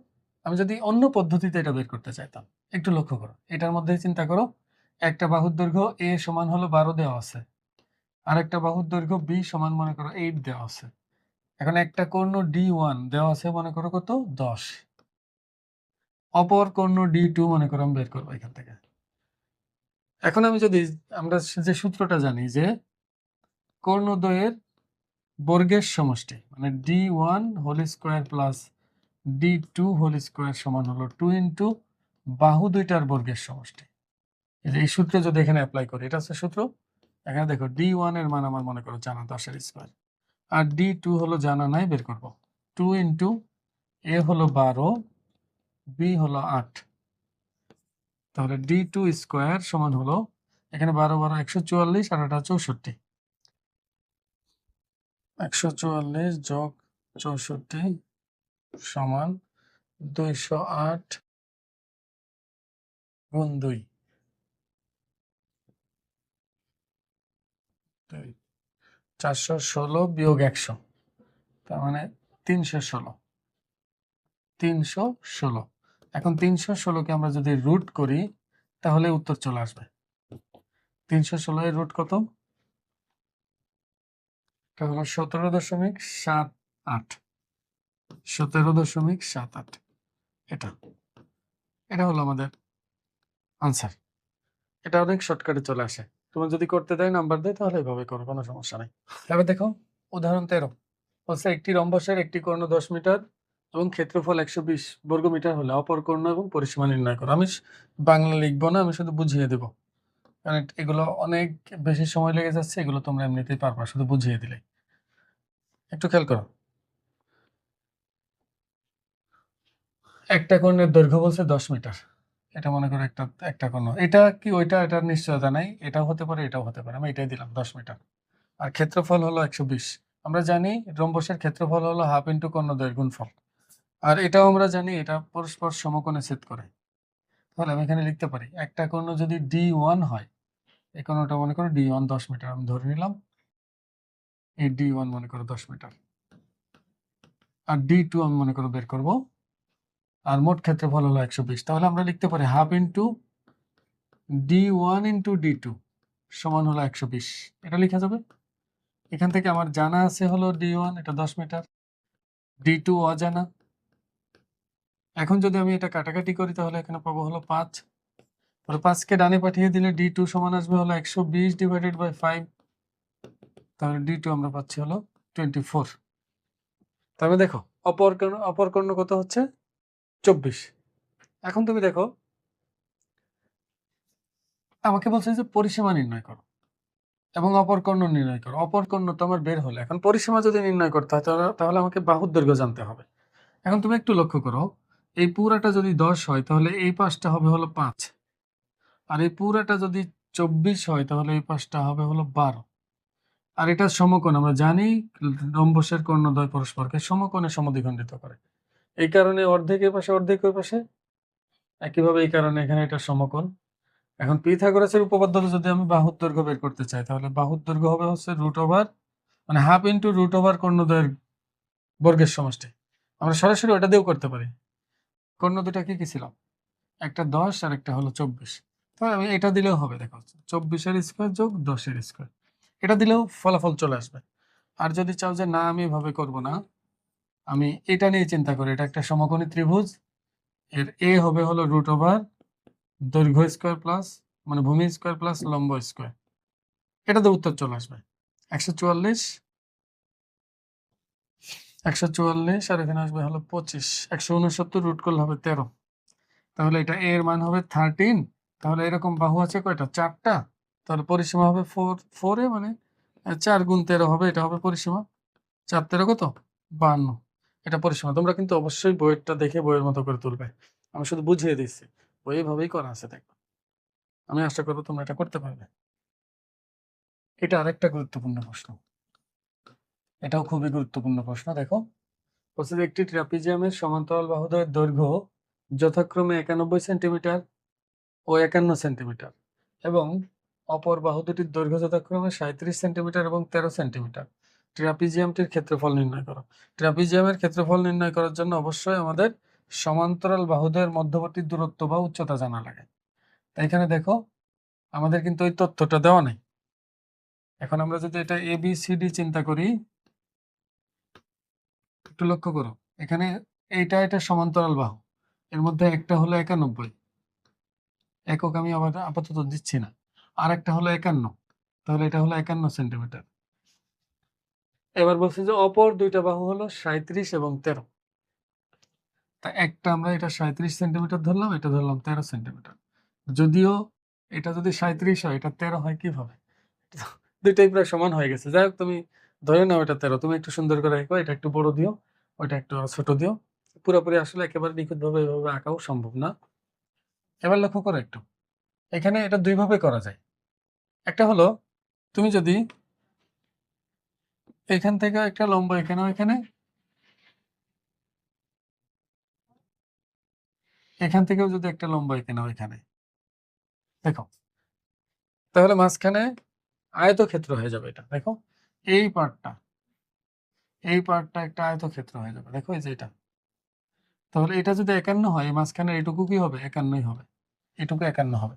আমি যদি অন্য পদ্ধতিতে এটা বের করতে চাইতাম, একটু লক্ষ্য করো, এটার মধ্যে চিন্তা করো, একটা বাহুর দৈর্ঘ্য এ সমান হলো 12 দেওয়া আছে, আর একটা বাহুর দৈর্ঘ্য বি সমান মনে করো 8 দেওয়া আছে। এখন একটা কর্ণ D1 দেওয়া আছে মনে করো কত 10, অপর কর্ণ D2 মনে করো আমি বের করবো এখান থেকে। এখন আমি যদি, আমরা যে সূত্রটা জানি যে কর্ণদ্বয়ের বর্গের সমষ্টি মানে D1 whole square plus D2 whole square সমান হলো 2 ইন্টু বাহু দুইটার বর্গের সমষ্টি। এই সূত্র যদি এখানে অ্যাপ্লাই করি, এটা হচ্ছে সূত্র। এখানে দেখো D1 এর মান আমার মনে করো জানা 10 এর স্কয়ার, আর D2 হলো জানা নাই, বের করব 2 ইন্টু এ হলো 12, বি হলো 8, তাহলে D2 স্কয়ার সমান হলো, এখানে 12 12 144 আর এটা 64, 144 যোগ 64 সমান 208 গুণ 2, 416 বিয়োগ 100, তার মানে 316, 316। এখন 316কে আমরা যদি রুট করি তাহলে উত্তর চলে আসবে। 316 এর রুট কত? এটা হলো 17.78, 17.78, এটা এটা হলো আমাদের আনসার। এটা অনেক শর্টকাটে চলে আসে। তোমার যদি করতে দেয় নাম্বার দেয় তাহলে এভাবে করো, কোনো সমস্যা নাই। এবার দেখো উদাহরণ 13 বলছে একটি রম্বসের একটি কর্ণ 10 মিটার এবং ক্ষেত্রফল 120 বর্গমিটার হলে অপর কর্ণ এবং পরিসীমা নির্ণয় করো। আমি বাংলা লিখবো না, আমি শুধু বুঝিয়ে দেবো, কারণ এগুলো অনেক বেশি সময় লেগে যাচ্ছে, এগুলো তোমরা এমনিতেই পারবা, শুধু বুঝিয়ে দিলে। একটু খেয়াল করো, একটা কর্ণের দৈর্ঘ্য বলছে 10 মিটার, এটা মনে করো একটা একটা কর্ণ, এটা কি ওইটা, এটার নিশ্চয়তা নাই, এটাও হতে পারে এটাও হতে পারে, আমি এটাই দিলাম 10 মিটার। আর ক্ষেত্রফল হলো 120। আমরা জানি রম্বসের ক্ষেত্রফল হলো হাফ ইন্টু কর্ণ দৈর্ঘ্য গুণফল, আর এটাও আমরা জানি এটা পরস্পর সমকোণে ছেদ করে। তাহলে আমি এখানে লিখতে পারি একটা কর্ণ যদি D1 হয়, এই কর্ণটা মনে করো D1 10 মিটার, আমি ধরে নিলাম এই D1 মনে করো 10 মিটার, আর D2 আমি মনে করো বের করব, আর মোট ক্ষেত্রফল হলো 120। তাহলে আমরা লিখতে পারি half into D1 into D2 সমান হলো 120, এটা লেখা যাবে। এখান থেকে আমার জানা আছে হলো D1 এটা 10 মিটার, D2 অজানা। এখন যদি আমি এটা কাটাকাটি করি তাহলে এখানে পাবো হলো 5, তাহলে 5 কে ডানে পাঠিয়ে দিলে D2 সমান আসবে হলো 120 ডিভাইডেড বাই 5, তাহলে D2 আমরা পাচ্ছি হলো 24। তবে দেখো অপর কর্ণ কত হচ্ছে 24। এখন তুমি দেখো আমাকে বলছে যে পরিসীমা নির্ণয় করো এবং অপর কর্ণ নির্ণয় করো। অপর কর্ণ তো আমার বের হলো, এখন পরিসীমা যদি নির্ণয় করতে হয় তাহলে আমাকে বাহুর দৈর্ঘ্য জানতে হবে। এখন তুমি একটু লক্ষ্য করো, এই পুরাটা যদি 10 হয় তাহলে এই পাশটা হবে হলো 5, আর এই পুরাটা যদি 24 হয় তাহলে এই পাশটা হবে হলো 12। আর এটা সমকোণ, আমরা জানি রম্বসের কর্ণদ্বয় পরস্পরকে সমকোণে সমদ্বিখণ্ডিত করে, এই কারণে অর্ধেক এ পাশে অর্ধেক ওই পাশে, একইভাবে এই কারণে এখানে এটা সমকোণ। এখন পিথাগোরাসের উপপাদ্য যদি আমি বাহুর দৈর্ঘ্য বের করতে চাই তাহলে বাহুর দৈর্ঘ্য হবে হচ্ছে রুট ওভার মানে হাফ ইন্টু রুট ওভার কর্ণদ্বয়ের বর্গের সমষ্টি। আমরা সরাসরি ওটা দিয়েও করতে পারি। কর্ণ দুটা কি কি ছিল, একটা 10 আর একটা হলো 24, তাহলে আমি এটা দিলেও হবে। দেখো 24-এর স্কোয়ার যোগ 10-এর স্কোয়ার, এটা দিলেও ফলাফল চলে আসবে। আর যদি চাও যে না আমি এভাবে করব না, আমি এটা নিয়ে চিন্তা করি, এটা একটা সমকোণী ত্রিভুজ, এর এ হবে হলো রুট ওভার দৈর্ঘ্য স্কোয়ার প্লাস মানে ভূমি স্কোয়ার প্লাস লম্ব স্কোয়ার, এটাতে উত্তর চলে আসবে 144, 144 আর এখানে আসবে হলো 25, 169 রুট করলে হবে 13, তাহলে এটা এর মান হবে 13। তাহলে এরকম বাহু আছে কয়টা, 4টা, তাহলে পরিসীমা হবে 4 মানে 4 গুণ 13 হবে, এটা হবে পরিসীমা। 4 13 কত 52, এটা পরিসীমা। তোমরা কিন্তু অবশ্যই বইয়েরটা দেখে বইয়ের মতো করে তুলবে, আমি শুধু বুঝিয়ে দিচ্ছি, বই এইভাবেই করা আছে দেখো। আমি আশা করবো তোমরা এটা করতে পারবে। এটা আরেকটা গুরুত্বপূর্ণ প্রশ্ন, এটাও খুবই গুরুত্বপূর্ণ প্রশ্ন। দেখো বলছে যে একটি ট্রাপিজিয়ামের সমান্তরাল বাহুদ্বয়ের দৈর্ঘ্য যথাক্রমে 91 সেন্টিমিটার ও 51 সেন্টিমিটার এবং অপর বাহু দুটির দৈর্ঘ্য যথাক্রমে 37 সেন্টিমিটার এবং 13 সেন্টিমিটার। ট্রাপিজিয়ামটির ক্ষেত্রফল নির্ণয় করো। ট্রাপিজিয়ামের ক্ষেত্রফল নির্ণয় করার জন্য অবশ্যই আমাদের সমান্তরাল বাহুদ্বয়ের মধ্যবর্তী দূরত্ব বা উচ্চতা জানা লাগে। তাই এখানে দেখো আমাদের কিন্তু ওই তথ্যটা দেওয়া নেই। এখন আমরা যদি এটা ABCD চিন্তা করি, একটু লক্ষ্য করো, এখানে এটা সমান্তরাল বাহু, এর মধ্যে একটা হলো 91, একক আমি আবার আপাতত দিচ্ছি না, আর একটা হলো 51, তাহলে এটা হলো 51 সেন্টিমিটার। এবার বলছি যে অপর দুইটা বাহু হলো 37 এবং 13, তা একটা আমরা এটা 37 সেন্টিমিটার ধরলাম, এটা ধরলাম 13 সেন্টিমিটার। যদিও এটা যদি 37 হয় এটা 13 হয় কিভাবে, দুইটাই প্রায় সমান হয়ে গেছে। যাই হোক তুমি ধরে নাও এটা 13, তুমি একটু সুন্দর করে আঁকো, এটা একটু বড় দিও, ওইটা একটু ছোট দিও, পুরোপুরি আসলে একেবারে নিখুঁতভাবে এভাবে আঁকাও সম্ভব না। এবার লক্ষ্য করো একটু, এখানে এটা দুই ভাবে করা যায়। একটা হলো তুমি যদি এখান থেকে একটা লম্ব এখানেও এখান থেকেও যদি একটা লম্ব এখানেও এখানে দেখো, তাহলে মাঝখানে আয়তক্ষেত্র হয়ে যাবে। এটা দেখো এই পার্টটা একটা আয়তক্ষেত্র হয়ে যাবে, দেখো এই যে এটা। তাহলে এটা যদি 51 হয়, মাঝখানে এটুকু কি হবে, 51ই হবে, এটুকু 51 হবে।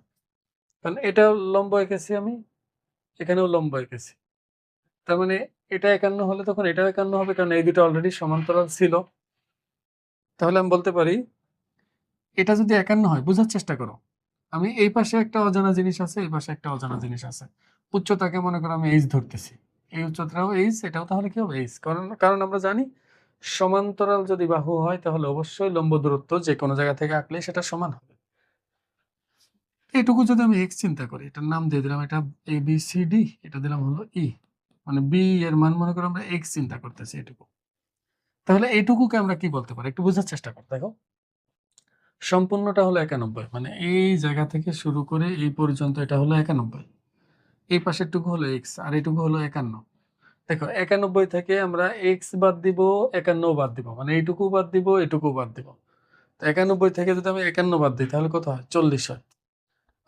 তাহলে এটা লম্ব এঁকেছি আমি, এখানেও লম্ব এঁকেছি, তার মানে এটা 51 হলে তখন এটাও 51 হবে, কারণ এই দুটো অলরেডি সমান্তরাল ছিল। তাহলে আমি বলতে পারি এটা যদি 51 হয়, বোঝার চেষ্টা করো, আমি এই পাশে একটা অজানা জিনিস আছে, এই পাশে একটা অজানা জিনিস আছে। উচ্চতাকে মনে করো আমি এইচ ধরতেছি, এই উচ্চতাটাও এইচ, এটাও তাহলে কি হবে এইচ। কারণ কারণ আমরা জানি সমান্তরাল যদি বাহু হয় তাহলে অবশ্যই লম্ব দূরত্ব যে কোনো জায়গা থেকে আঁকলে সেটা সমান হবে। এইটুকু যদি আমি এক্স চিন্তা করি, এটার নাম দিয়ে দিলাম, এটা এ বি সি ডি, এটা দিলাম হলো ই, মানে বি এর মান মনে করো আমরা এক্স চিন্তা করতেছি এটুকু। তাহলে এইটুকুকে আমরা কি বলতে পারি একটু বোঝার চেষ্টা কর। দেখো সম্পূর্ণটা হলো 91, মানে এই জায়গা থেকে শুরু করে এই পর্যন্ত এটা হলো 91, এই পাশেরটুকু হলো এক্স আর এইটুকু হলো 51। দেখো 91 থেকে আমরা এক্স বাদ দিব, 51 বাদ দিব, মানে এইটুকু বাদ দিব, এটুকু বাদ দিব। তো 91 থেকে যদি আমি 51 বাদ দিই তাহলে কত হয়? 40 হয়।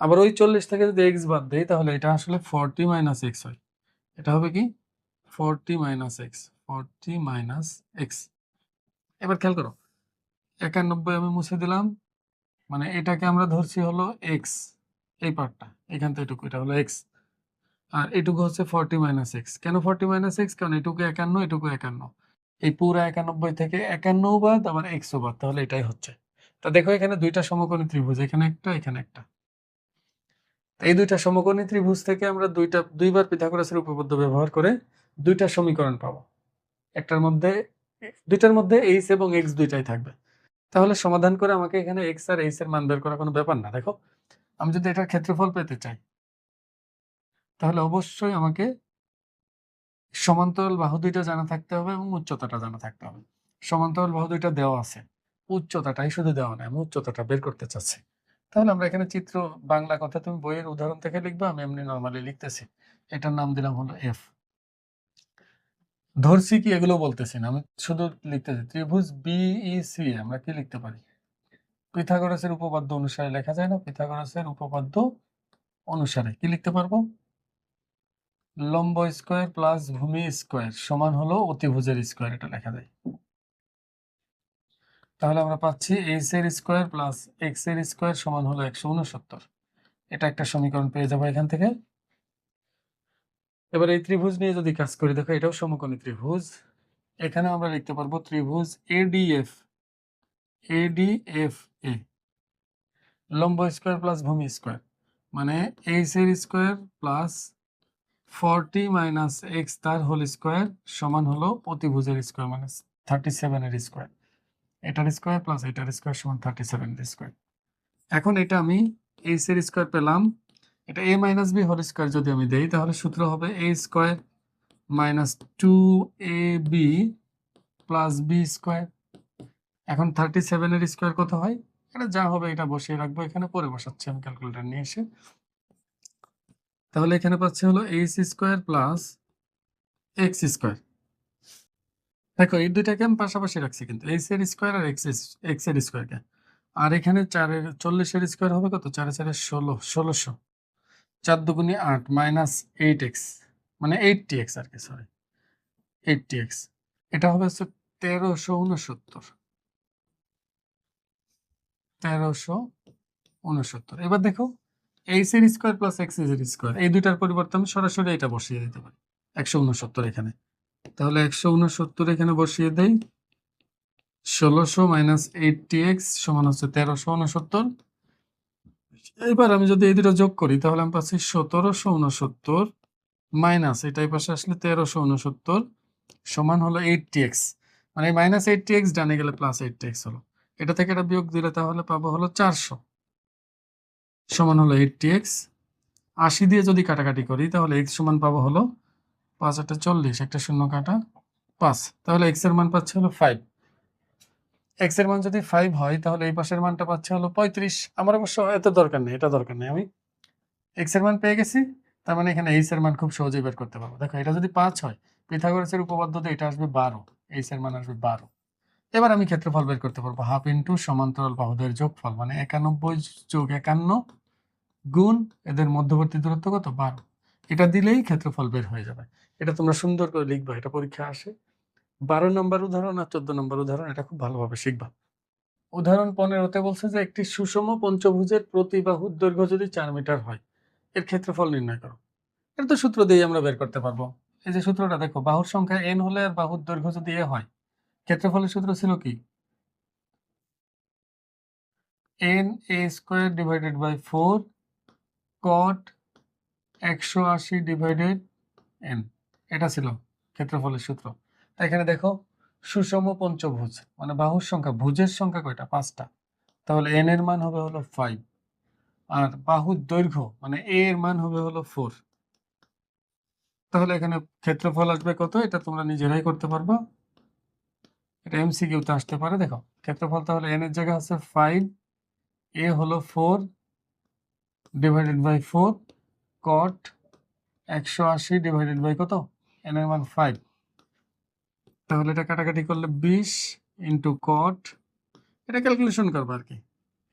আবার ওই 40 থেকে যদি এক্স বাদ দিই তাহলে এটা আসলে 40 মাইনাস এক্স হয়। এটা হবে কি 40 মাইনাস এক্স, 40 মাইনাস এক্স। এবার খেয়াল করো 91 আমি মুছে দিলাম, মানে এটাকে আমরা ধরছি হলো এক্স, এই পার্টটা এখান থেকে এটুকু এটা হলো এক্স, আর এটুকু হচ্ছে 40 মাইনাস এক্স। কেন 40 মাইনাস এক্স? কারণ এটুকু 51, এটুকু 51, এই পুরো 91 থেকে 51 বাদ আবার এক্সও বাদ, তাহলে এটাই হচ্ছে। তা দেখো এখানে দুইটা সমকোণী ত্রিভুজ, এখানে একটা এখানে একটা। এই দুইটা সমকোণী ত্রিভুজ থেকে আমরা দুইবার পিথাগোরাসের উপপাদ্য ব্যবহার করে দুইটা সমীকরণ পাবো। দুইটার মধ্যে এইচ এবং এক্স দুইটাই থাকবে। তাহলে সমাধান করে আমাকে এখানে এক্স আর এইচ এর মান বের করার কোনো ব্যাপার না। দেখো আমি যদি এটার ক্ষেত্রফল পেতে চাই তাহলে অবশ্যই আমাকে সমান্তরাল বাহু দুইটা জানা থাকতে হবে এবং উচ্চতাটা জানা থাকতে হবে। সমান্তরাল বাহু দুইটা দেওয়া আছে, উচ্চতাটাই শুধু দেওয়া নাই, আমি উচ্চতাটা বের করতে চাচ্ছি। তাহলে আমরা এখানে চিত্র, বাংলা কথা তুমি বইয়ের উদাহরণ থেকে লিখবা, আমি এমনি নর্মালি লিখতেছি। এটার নাম দিলাম হলো এফ। ধরছি কি এগুলো বলতেছি না, আমি শুধু লিখতেছি ত্রিভুজ বিইসি আমরা কি লিখতে পারি? পিথাগোরাসের উপপাদ্য অনুসারে লেখা যায় না? পিথাগোরাসের উপপাদ্য অনুসারে কি লিখতে পারবো? লম্ব স্কয়ার প্লাস ভূমি স্কয়ার সমান হলো অতিভুজের স্কয়ার, এটা লেখা যায়। তাহলে আমরা পাচ্ছি এইচ এর স্কয়ার প্লাস এক্স এর স্কয়ার সমান হলো 169। এটা একটা সমীকরণ পেয়ে যাবো এখান থেকে। এবার এই ত্রিভুজ নিয়ে যদি কাজ করি, দেখো এটাও সমকোণী ত্রিভুজ। এখানে আমরা লিখতে পারবো ত্রিভুজ এডিএফ, এডিএফ এ লম্ব স্কয়ার প্লাস ভূমি স্কয়ার, মানে এইচ এর স্কয়ার প্লাস 40 মাইনাস এক্স তার হোল স্কয়ার সমান হলো অতিভুজের স্কয়ার, মানে 37 এর স্কয়ার। এটার স্কয়ার প্লাস এটার স্কয়ার সমান 37 এর স্কয়ার। এখন এটা আমি এইচ এর স্কয়ার পেলাম, এটা a minus b whole square যদি আমি দেই তাহলে সূত্র হবে a square minus 2ab plus b square. এখন 37 এর স্কয়ার কত হয়? এটা যা হবে এটা বসিয়ে রাখবো এখানে, পরে বসাচ্ছি আমি ক্যালকুলেটর নিয়ে এসে। তাহলে এখানে পাচ্ছি হলো H square plus x square. দেখো এই দুইটাকে আমি পাশাপাশি রাখছি, কিন্তু এইচ এর স্কয়ার আর এক্স এর স্কয়ারকে। আর এখানে 40 এর স্কয়ার হবে কত? 4 4 16, 1600, 4 দুগুণে 8 মাইনাস 8x, মানে 80x আর কি, সরি 80x। এটা হবে হচ্ছে 1369, 1369। এবার দেখো এইচ এর স্কয়ার প্লাস এক্স এর স্কয়ার, এই দুইটার পরিবর্তে আমি সরাসরি এটা বসিয়ে দিতে পারি 169 এখানে। তাহলে 169 এখানে বসিয়ে দেই, 1600 মাইনাস 80x সমান হচ্ছে 1369। এবার আমি যদি এই দুটো যোগ করি তাহলে আমি পাচ্ছি 1769 মাইনাস এটাই পাশে আসলে 1369 সমান হলো 80x, মানে মাইনাস 80x ডানে গেলে প্লাস 80x হলো। এটা থেকে এটা বিয়োগ দিলে তাহলে পাবো হলো 400 সমান হলো 80x। 80 দিয়ে যদি কাটাকাটি করি তাহলে x সমান পাবো হলো 5 8 40, একটা শূন্য কাটা 5, তাহলে x এর মান পাচ্ছে হলো 5। x এর মান যদি 5 হয় তাহলে এই পাশের মানটা পাচ্ছে হলো 35। আমার অবশ্য এত দরকার নেই, এটা দরকার নেই, আমি x এর মান পেয়ে গেছি। তার মানে এখানে h এর মান খুব সহজেই বের করতে পারবো। দেখো এটা যদি 5 হয় পিথাগোরাসের উপপাদ্যতে এটা আসবে 12, h এর মান আসবে 12। এবার আমি ক্ষেত্রফল বের করতে পারবো হাফ ইন্টু সমান্তরাল বাহুদের যোগফল, মানে 91 যোগ 51 গুণ এদের মধ্যবর্তী দূরত্ব কত? 12। এটা দিলেই ক্ষেত্রফল বের হয়ে যাবে। এটা তোমরা সুন্দর করে লিখবা, এটা পরীক্ষা আসে। 12 নম্বর উদাহরণ আর 14 নম্বর উদাহরণ, এটা খুব ভালোভাবে শিখবা। উদাহরণ 15তে বলছে যে একটি সুষম পঞ্চভুজের প্রতি বাহুর দৈর্ঘ্য যদি 4 মিটার হয় এর ক্ষেত্রফল নির্ণয় করো। এটা তো সূত্র দিয়ে আমরা বের করতে পারবো। এই যে সূত্রটা দেখো, বাহুর সংখ্যা n হলে আর বাহুর দৈর্ঘ্য যদি a হয়, ক্ষেত্রফলের সূত্র ছিল কি? N a square divided by 4 cot 180 divided n, এটা ছিল ক্ষেত্রফলের সূত্র। তাই এখানে দেখো সুষম পঞ্চভুজ মানে বাহুর সংখ্যা, ভুজের সংখ্যা কয়টা? 5টা। তাহলে এন এর মান হবে হলো 5, আর বাহুর দৈর্ঘ্য মানে এ এর মান হবে হলো 4। তাহলে এখানে ক্ষেত্রফল আসবে কত? এটা তোমরা নিজেরাই করতে পারবা, এটা এমসিকিউতে আসতে পারে। দেখো ক্ষেত্রফল তাহলে এন এর জায়গা আছে 5, এ হলো 4 divided by 4 cot 180 divided by কত? এন এর মান 5। তাহলে এটা কাটাকাটি করলে 20 ইন্টু কট, এটা ক্যালকুলেশন করবা আর কি,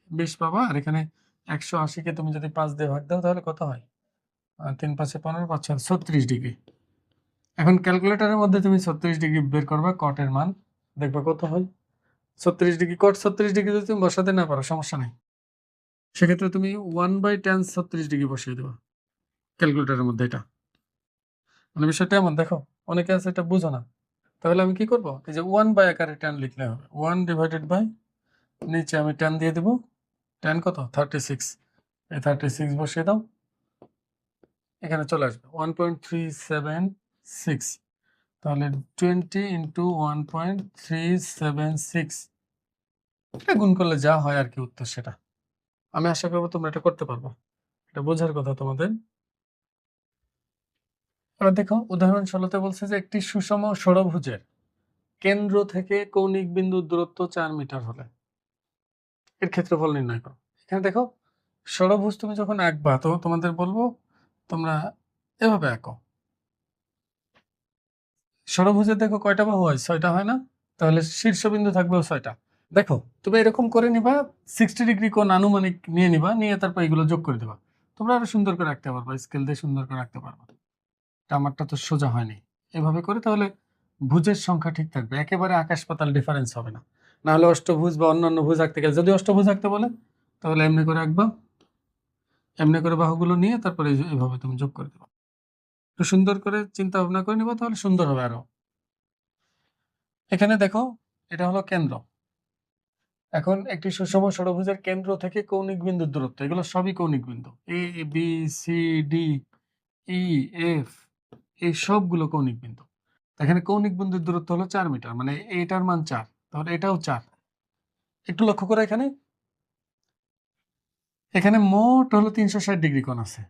20 পাবা। আর এখানে 180 কে তুমি যদি 5 দিয়ে ভাগ দাও তাহলে কত হয়? 3 5 15 5 36 ডিগ্রি। এখন ক্যালকুলেটরের মধ্যে তুমি 36 ডিগ্রি বের করবা কটের মান, দেখবা কত হয়। 36 ডিগ্রি কট 36 ডিগ্রি যদি তুমি বসাতে না পারো সমস্যা নেই, সেক্ষেত্রে তুমি 1/10 36 ডিগ্রি বসিয়ে দেবা ক্যালকুলেটরের মধ্যে। এটা মানে বিষয়টা এমন, দেখো অনেকে আছে এটা বুঝো না, তাহলে আমি কি করব? এই যে 1 আকারে tan লিখলে হবে, 1 ডিভাইডেড বাই নিচে আমি tan দিয়ে দেব, tan কত? 36, এই 36 বসিয়ে দাও, এখানে চলে আসবে 1.376। তাহলে 20 ইন্টু 1.376, এটা গুণ করলে যা হয় আর কি উত্তর সেটা। আমি আশা করবো তোমরা এটা করতে পারবো, এটা বোঝার কথা তোমাদের। এবার দেখো উদাহরণ 16তে বলছে যে একটি সুষম ষড়ভুজের কেন্দ্র থেকে কৌণিক বিন্দুর দূরত্ব 4 মিটার হলে এর ক্ষেত্রফল নির্ণয় করো। এখানে দেখো ষড়ভুজ তুমি যখন আঁকবা তো তোমাদের বলবো তোমরা এভাবে আঁকো। ষড়ভুজের দেখো কয়টা বাহু হয়? 6টা হয় না? তাহলে শীর্ষবিন্দু থাকবেও 6টা। দেখো তুমি এরকম করে নিবা, 60 ডিগ্রি কোণ আনুমানিক নিয়ে নিবা, নিয়ে তারপর এগুলো যোগ করে দেবা। তোমরা আরো সুন্দর করে আঁকতে পারবা, স্কেল দিয়ে সুন্দর করে আঁকতে পারবা। আমারটা তো সোজা হয়নি, এভাবে করে তাহলে ভুজের সংখ্যা ঠিক থাকবে, একেবারে আকাশ পাতাল ডিফারেন্স হবে না। না হলে অষ্টভুজ বা অন্যান্য ভুজ আঁকতে গেলে, যদি অষ্টভুজ আঁকতে বলে তাহলে এমনি করে আঁকবা, এমনি করে বাহুগুলো নিয়ে তারপরে এইভাবে তুমি যোগ করে দেবা। একটু সুন্দর করে চিন্তা ভাবনা করে নিবা, তাহলে সুন্দর হবে আরো। এখানে দেখো এটা হলো কেন্দ্র। এখন একটি সুষম ষড়ভুজের কেন্দ্র থেকে কৌণিক বিন্দুর দূরত্ব, এগুলো সবই কৌণিক বিন্দু, A B C D E F, এই সবগুলো কৌণিক বিন্দু। এখানে কৌণিক বিন্দুর দূরত্ব হলো 4 মিটার, মানে এটার মান 4, তাহলে এটাও 4। একটু লক্ষ্য করো এখানে, এখানে মোট হলো 360 ডিগ্রি কোণ আছে,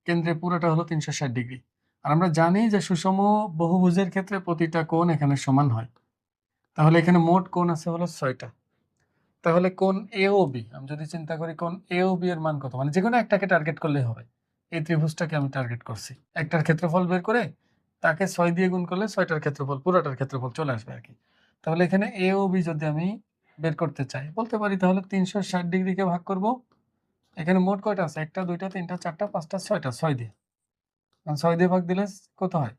কেন্দ্রে পুরোটা হলো 360 ডিগ্রি। আর আমরা জানি যে সুষম বহুভুজের ক্ষেত্রে প্রতিটা কোণ এখানে সমান হয়। তাহলে এখানে মোট কোণ আছে হলো 6টা। তাহলে কোণ এ ও বি, আমি যদি চিন্তা করি কোণ এ ও বি এর মান কত, মানে যে কোনো একটাকে টার্গেট করলেই হবে। এই ত্রিভুজটাকে আমি টার্গেট করছি, একটার ক্ষেত্রফল বের করে তাকে 6 দিয়ে গুণ করলে 6টার ক্ষেত্রফল, পুরোটার ক্ষেত্রফল চলে আসবে আর কি। তাহলে এখানে এ ও বি যদি আমি বের করতে চাই বলতে পারি, তাহলে 360 ডিগ্রিকে ভাগ করব। এখানে মোট কয়টা আছে? 1টা 2টা 3টা 4টা 5টা 6টা, 6 দিয়ে, 6 দিয়ে ভাগ দিলে কত হয়?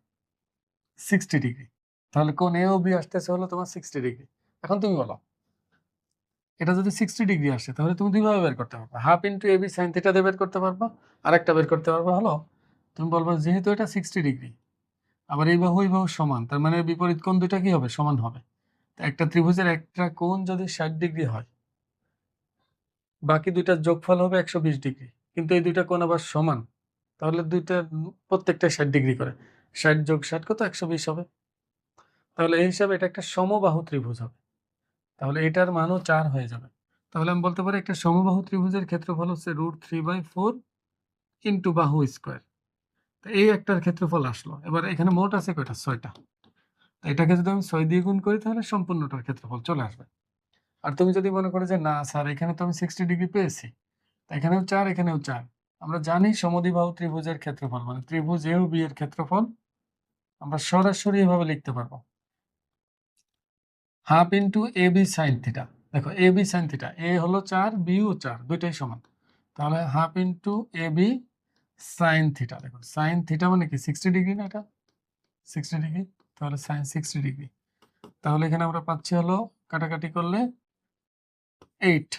60 ডিগ্রি। তাহলে কোণ এ ও বি আসতেছে হলো তোমার 60 ডিগ্রি। এখন তুমি বলো এটা যদি 60 ডিগ্রি আসে তাহলে তুমি দুইভাবে বের করতে পারবা, half into A B sine theta দিয়ে বের করতে পারবা, আর একটা বের করতে পারবা হলো তুমি বলবা যেহেতু এটা 60 ডিগ্রি, আবার এই বাহু সমান, তার মানে বিপরীত কোণ দুইটা কি হবে? সমান হবে। একটা ত্রিভুজের একটা কোণ যদি 60 ডিগ্রি হয়, বাকি দুইটার যোগফল হবে 120 ডিগ্রি, কিন্তু এই দুইটা কোণ আবার সমান, তাহলে দুইটা প্রত্যেকটা 60 ডিগ্রি করে, 60 যোগ 60 কত? 120 হবে। তাহলে এই হিসাবে এটা একটা সমবাহু ত্রিভুজ হবে, তাহলে এটার মানও 4 হয়ে যাবে। তাহলে আমি বলতে পারি একটা সমবাহু ত্রিভুজের ক্ষেত্রফল হচ্ছে √3/4 ইন্টু বাহু স্কোয়ার। তো এই একটার ক্ষেত্রফল আসলো। এবার এখানে মোট আছে কয়টা? 6টা। এটাকে যদি আমি 6 দিয়ে গুণ করি তাহলে সম্পূর্ণটার ক্ষেত্রফল চলে আসবে। আর তুমি যদি মনে করো যে না স্যার এখানে তো আমি 60 ডিগ্রি পেয়েছি, এখানেও 4 এখানেও 4, আমরা জানি সমদ্বিবাহু ত্রিভুজের ক্ষেত্রফল মানে ত্রিভুজ এ ও বি এর ক্ষেত্রফল আমরা সরাসরি এভাবে লিখতে পারবো, half into A B sine theta. দেখো এ বি সাইন থিটা, এ হলো 4 বি ও 4, দুইটাই সমান, তাহলে half into A B sine theta. দেখো সাইন থিটা মানে কি? 60 ডিগ্রি না? এটা 60 ডিগ্রি, তাহলে সাইন 60 ডিগ্রি। তাহলে এখানে আমরা পাচ্ছি হলো কাটাকাটি করলে 8,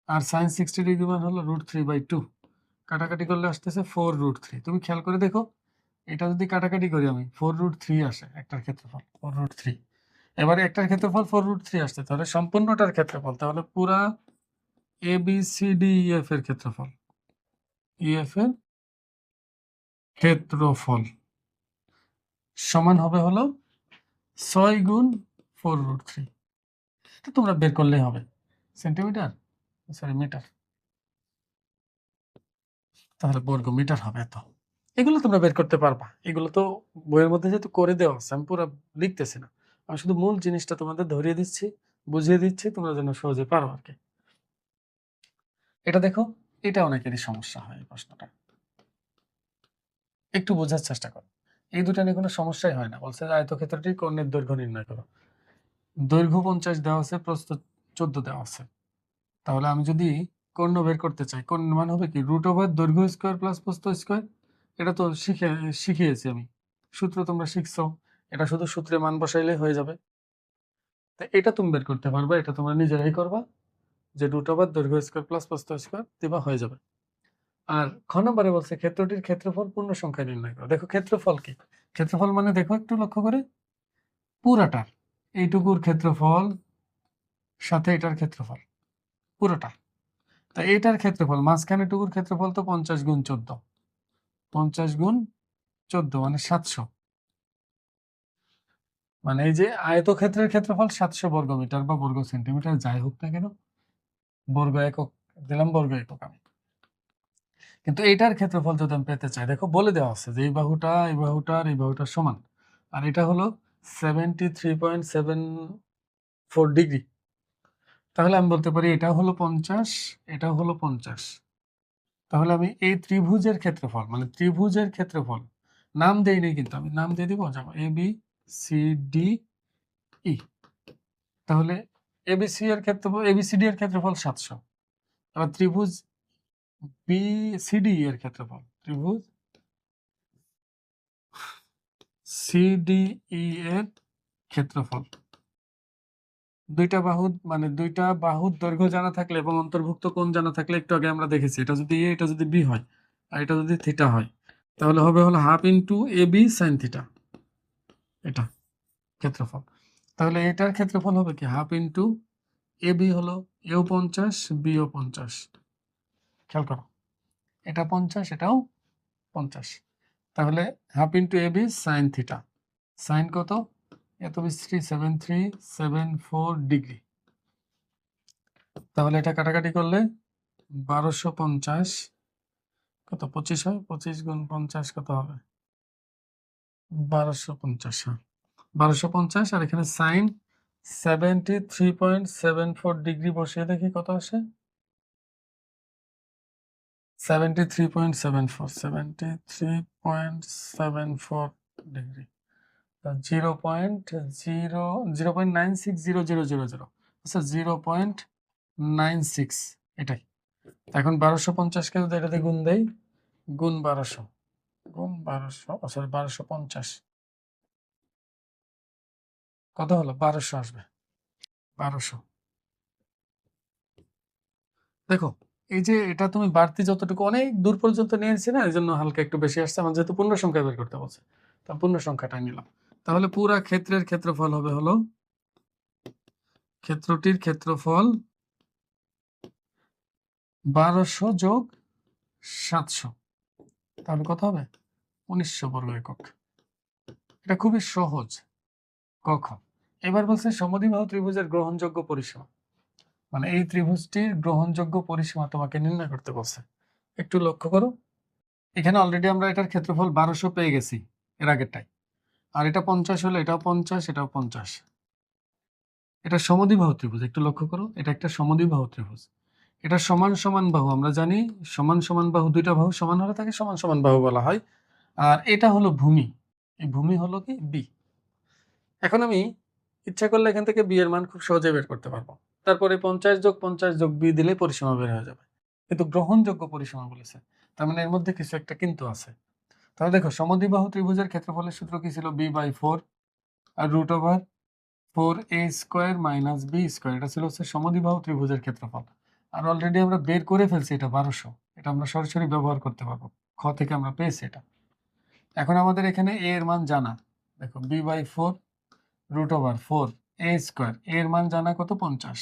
আর সাইন 60 ডিগ্রি মান হলো √3/2, কাটাকাটি করলে আসতেছে 4√3। তুমি খেয়াল করে দেখো এটা যদি কাটাকাটি করি আমি 4√3 আসে একটার ক্ষেত্রফল, 4√3। এবারে একটার ক্ষেত্রফল 4√3 আসছে, তাহলে সম্পূর্ণটার ক্ষেত্রফল, তাহলে পুরা A B C D E F এর ক্ষেত্রফল, ই এফ এর ক্ষেত্রফল সমান হবে হলো 6 গুণ 4√3। তো তোমরা বের করলেই হবে সেন্টিমিটার, সরি মিটার, তাহলে বর্গ মিটার হবে এত। এগুলো তোমরা বের করতে পারবা, এগুলো তো বইয়ের মধ্যে যেহেতু করে দেওয়া আছে, আমি পুরো লিখতেছি না, আমি শুধু মূল জিনিসটা তোমাদের ধরিয়ে দিচ্ছি, বুঝিয়ে দিচ্ছি, তোমরা যেন সহজে পারো আর কি। এটা দেখো, এটা অনেকেরই সমস্যা হয় এই প্রশ্নটা, একটু বোঝার চেষ্টা করো। এই দুটা নিয়ে কোনো সমস্যাই হয় না। বলছে যে আয়তক্ষেত্রটির কর্ণের দৈর্ঘ্য নির্ণয় করো। দৈর্ঘ্য 50 দেওয়া আছে, প্রস্থ 14 দেওয়া আছে। তাহলে আমি যদি কর্ণ বের করতে চাই, কর্ণের মান হবে কি √ওভার দৈর্ঘ্য স্কয়ার প্লাস প্রস্থ স্কয়ার। এটা তো শিখিয়েছি আমি, সূত্র তোমরা শিখছো, এটা শুধু সূত্রে মান বসাইলে হয়ে যাবে। তো এটা তুমি বের করতে পারবা, এটা তোমরা নিজেরাই করবা, যে √ওভার দৈর্ঘ্য স্কয়ার প্লাস প্রস্থ স্কয়ার দিবা, হয়ে যাবে। আর খ নম্বরে বলছে ক্ষেত্রটির ক্ষেত্রফল পূর্ণ সংখ্যা নির্ণয় করো। দেখো ক্ষেত্রফল কি, ক্ষেত্রফল মানে দেখো একটু লক্ষ্য করে, পুরাটার এইটুকুর ক্ষেত্রফল সাথে এটার ক্ষেত্রফল পুরোটা। তাই এটার ক্ষেত্রফল মাঝখানে টুকুর ক্ষেত্রফল তো 50 গুণ 14, 50 গুণ 14 মানে 700। মানে এই যে আয়তক্ষেত্রের ক্ষেত্রফল 700 বর্গমিটার বা বর্গ সেন্টিমিটার যাই হোক না কেন, বর্গ একক দিলাম, বর্গ একক আমি। কিন্তু এইটার ক্ষেত্রফল যদি আমি পেতে চাই, দেখো বলে দেওয়া আছে যে এই বাহুটা এই বাহুটার এই বাহুটার সমান, আর এটা হলো 73.74 ডিগ্রি। তাহলে আমি বলতে পারি এটা হলো 50, এটা হলো 50। তাহলে আমি এই ত্রিভুজের ক্ষেত্রফল, মানে ত্রিভুজের ক্ষেত্রফল নাম দেইনি, কিন্তু আমি নাম দিয়ে দিব, যাবো এ বি সি ডি ই। তাহলে এবিসি এর ক্ষেত্রফল, এবিসিডি এর ক্ষেত্রফল 700। আর ত্রিভুজ বিসিডি এর ক্ষেত্রফল, ত্রিভুজ সিডিই এর ক্ষেত্রফল, দুইটা বাহু মানে দুইটা বাহুর দৈর্ঘ্য জানা থাকলে এবং অন্তর্ভুক্ত কোণ জানা থাকলে, একটু আগে আমরা দেখেছি, এটা যদি এ, এটা যদি বি হয়, আর এটা যদি থিটা হয়, তাহলে হবে হলো half into A B sine theta, এটা ক্ষেত্রফল। তাহলে এটার ক্ষেত্রফল হবে কি হাফ ইন্টু এ বি, হলো এও 50 বিও 50। খেয়াল করো, এটা 50 এটাও 50। তাহলে half into A B sine theta, sign কত, এত বিশ্রী 7374 ডিগ্রি। তাহলে এটা কাটাকাটি করলে 1250 কত 25 হয়, 25 গুণ 50 কত হবে 1250। হ্যাঁ 1250, আর এখানে সাইন 73.74 ডিগ্রি বসিয়ে দেখি কত আসে, 73.74 ডিগ্রি, 0.960000, আচ্ছা 0.96, এটাই। এখন 1250কে যদি এটাতে গুণ দেই, গুণ 1200, গুণ 1200, সরি 1250, কত হলো 1200 আসবে, 1200। দেখো এই যে এটা তুমি বাড়তি যতটুকু অনেক দূর পর্যন্ত নিয়ে এসেছি না, এই জন্য হালকা একটু বেশি আসছে, আমার যেহেতু পূর্ণ সংখ্যা বের করতে বলছে, তা পূর্ণ সংখ্যাটা নিলাম। তাহলে পুরা ক্ষেত্রের ক্ষেত্রফল হবে হলো, ক্ষেত্রটির ক্ষেত্রফল 1200 যোগ 700, তাহলে কত হবে 1900 বর্গ একক। এটা খুবই সহজ। কখন এবার বলছে সমদ্বিবাহু ত্রিভুজের গ্রহণযোগ্য পরিসীমা, মানে এই ত্রিভুজটির গ্রহণযোগ্য পরিসীমা তোমাকে নির্ণয় করতে বলছে। একটু লক্ষ্য করো, এখানে অলরেডি আমরা এটার ক্ষেত্রফল 1200 পেয়ে গেছি এর আগেরটাই, আর এটা 50 হলে এটাও 50, এটাও 50। এটা সমদ্বিবাহু ত্রিভুজ, একটু লক্ষ্য করো, এটা একটা সমদ্বিবাহু ত্রিভুজ। এটা সমান সমান বাহু, আমরা জানি সমান সমান বাহু, দুইটা বাহু সমান হলে তাকে সমান সমান বাহু বলা হয়। আর এটা হলো ভূমি, এই ভূমি হলো কি বি। এখন আমি ইচ্ছা করলে এখান থেকে বি এর মান খুব সহজে বের করতে পারবো, তারপরে 50 যোগ 50 যোগ বি দিলে পরিসীমা বের হয়ে যাবে। কিন্তু গ্রহণযোগ্য পরিসীমা বলেছে, তার মানে এর মধ্যে কিছু একটা কিন্তু আছে। তাহলে দেখো সমদ্বিবাহু ত্রিভুজের ক্ষেত্রফলের সূত্র কি ছিল, b/4 আর √4a² মাইনাস b², এটা ছিল হচ্ছে সমদ্বিবাহু ত্রিভুজের ক্ষেত্রফল। আর অলরেডি আমরা বের করে ফেলছি এটা 1200, এটা আমরা সরাসরি ব্যবহার করতে পারবো, খ থেকে আমরা পেয়েছি এটা। এখন আমাদের এখানে a এর মান জানা, দেখো b/4 √4a², এর মান জানা কত 50,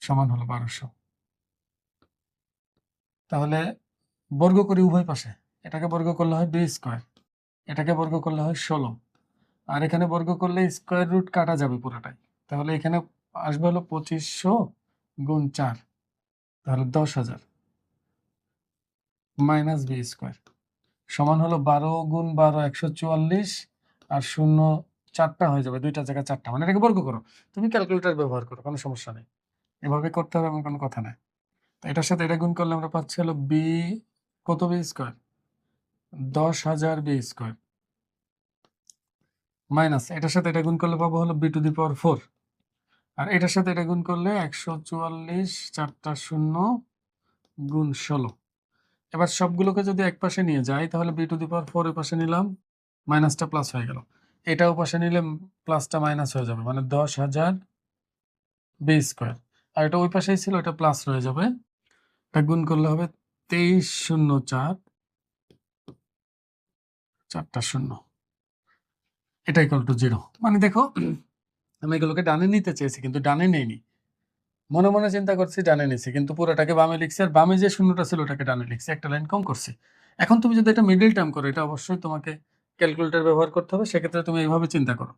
সমান হলো 1200। তাহলে বর্গ করি উভয় পাশে। এটাকে বর্গ করলে হয় বি স্কোয়ার, এটাকে বর্গ করলে হয় 16, আর এখানে বর্গ করলে স্কোয়ার রুট কাটা যাবে পুরোটাই। তাহলে এখানে আসবে হলো 2500 গুণ 4, তাহলে 10,000 মাইনাস বি স্কোয়ার সমান হলো 12 গুণ 12 144, আর 0 4টা হয়ে যাবে, দুইটা জায়গায় 4টা, মানে এটাকে বর্গ করো। তুমি ক্যালকুলেটর ব্যবহার করো, কোনো সমস্যা নেই, এভাবে করতে হবে এমন কোনো কথা নাই। তো এটার সাথে এটা গুণ করলে আমরা পাচ্ছি হলো বি, কত b square, 10,000 b square, minus এটার সাথে এটা গুণ করলে পাবো হলো বি টু দি পাওয়ার 4, আর এটার সাথে এটা গুণ করলে 144, 4টা 0 গুণ 16। এবার সবগুলোকে যদি এক পাশে নিয়ে যাই তাহলে বি টু দি পাওয়ার 4 এর পাশে নিলাম, মাইনাসটা প্লাস হয়ে গেল, এটাও পাশে নিলে প্লাসটা মাইনাস হয়ে যাবে, মানে 10,000 বি স্কোয়ার, আর এটা ওই পাশেই ছিল, এটা প্লাস রয়ে যাবে, এটা গুণ করলে হবে 2304, 4টা 0, এটা ইকুয়াল টু 0। মানে দেখো আমি এগুলোকে ডানে নিতে চেয়েছি কিন্তু ডানে নেইনি, মনে মনে চিন্তা করছি ডানে নিছি, কিন্তু পুরোটাকে বামে লিখছি, আর বামে যে শূন্যটা ছিল ওটাকে ডানে লিখছি, একটা লাইন কম করছি। এখন তুমি যদি এটা মিডল টার্ম করো, এটা অবশ্যই তোমাকে ক্যালকুলেটর ব্যবহার করতে হবে, সেক্ষেত্রে তুমি এইভাবে চিন্তা করো,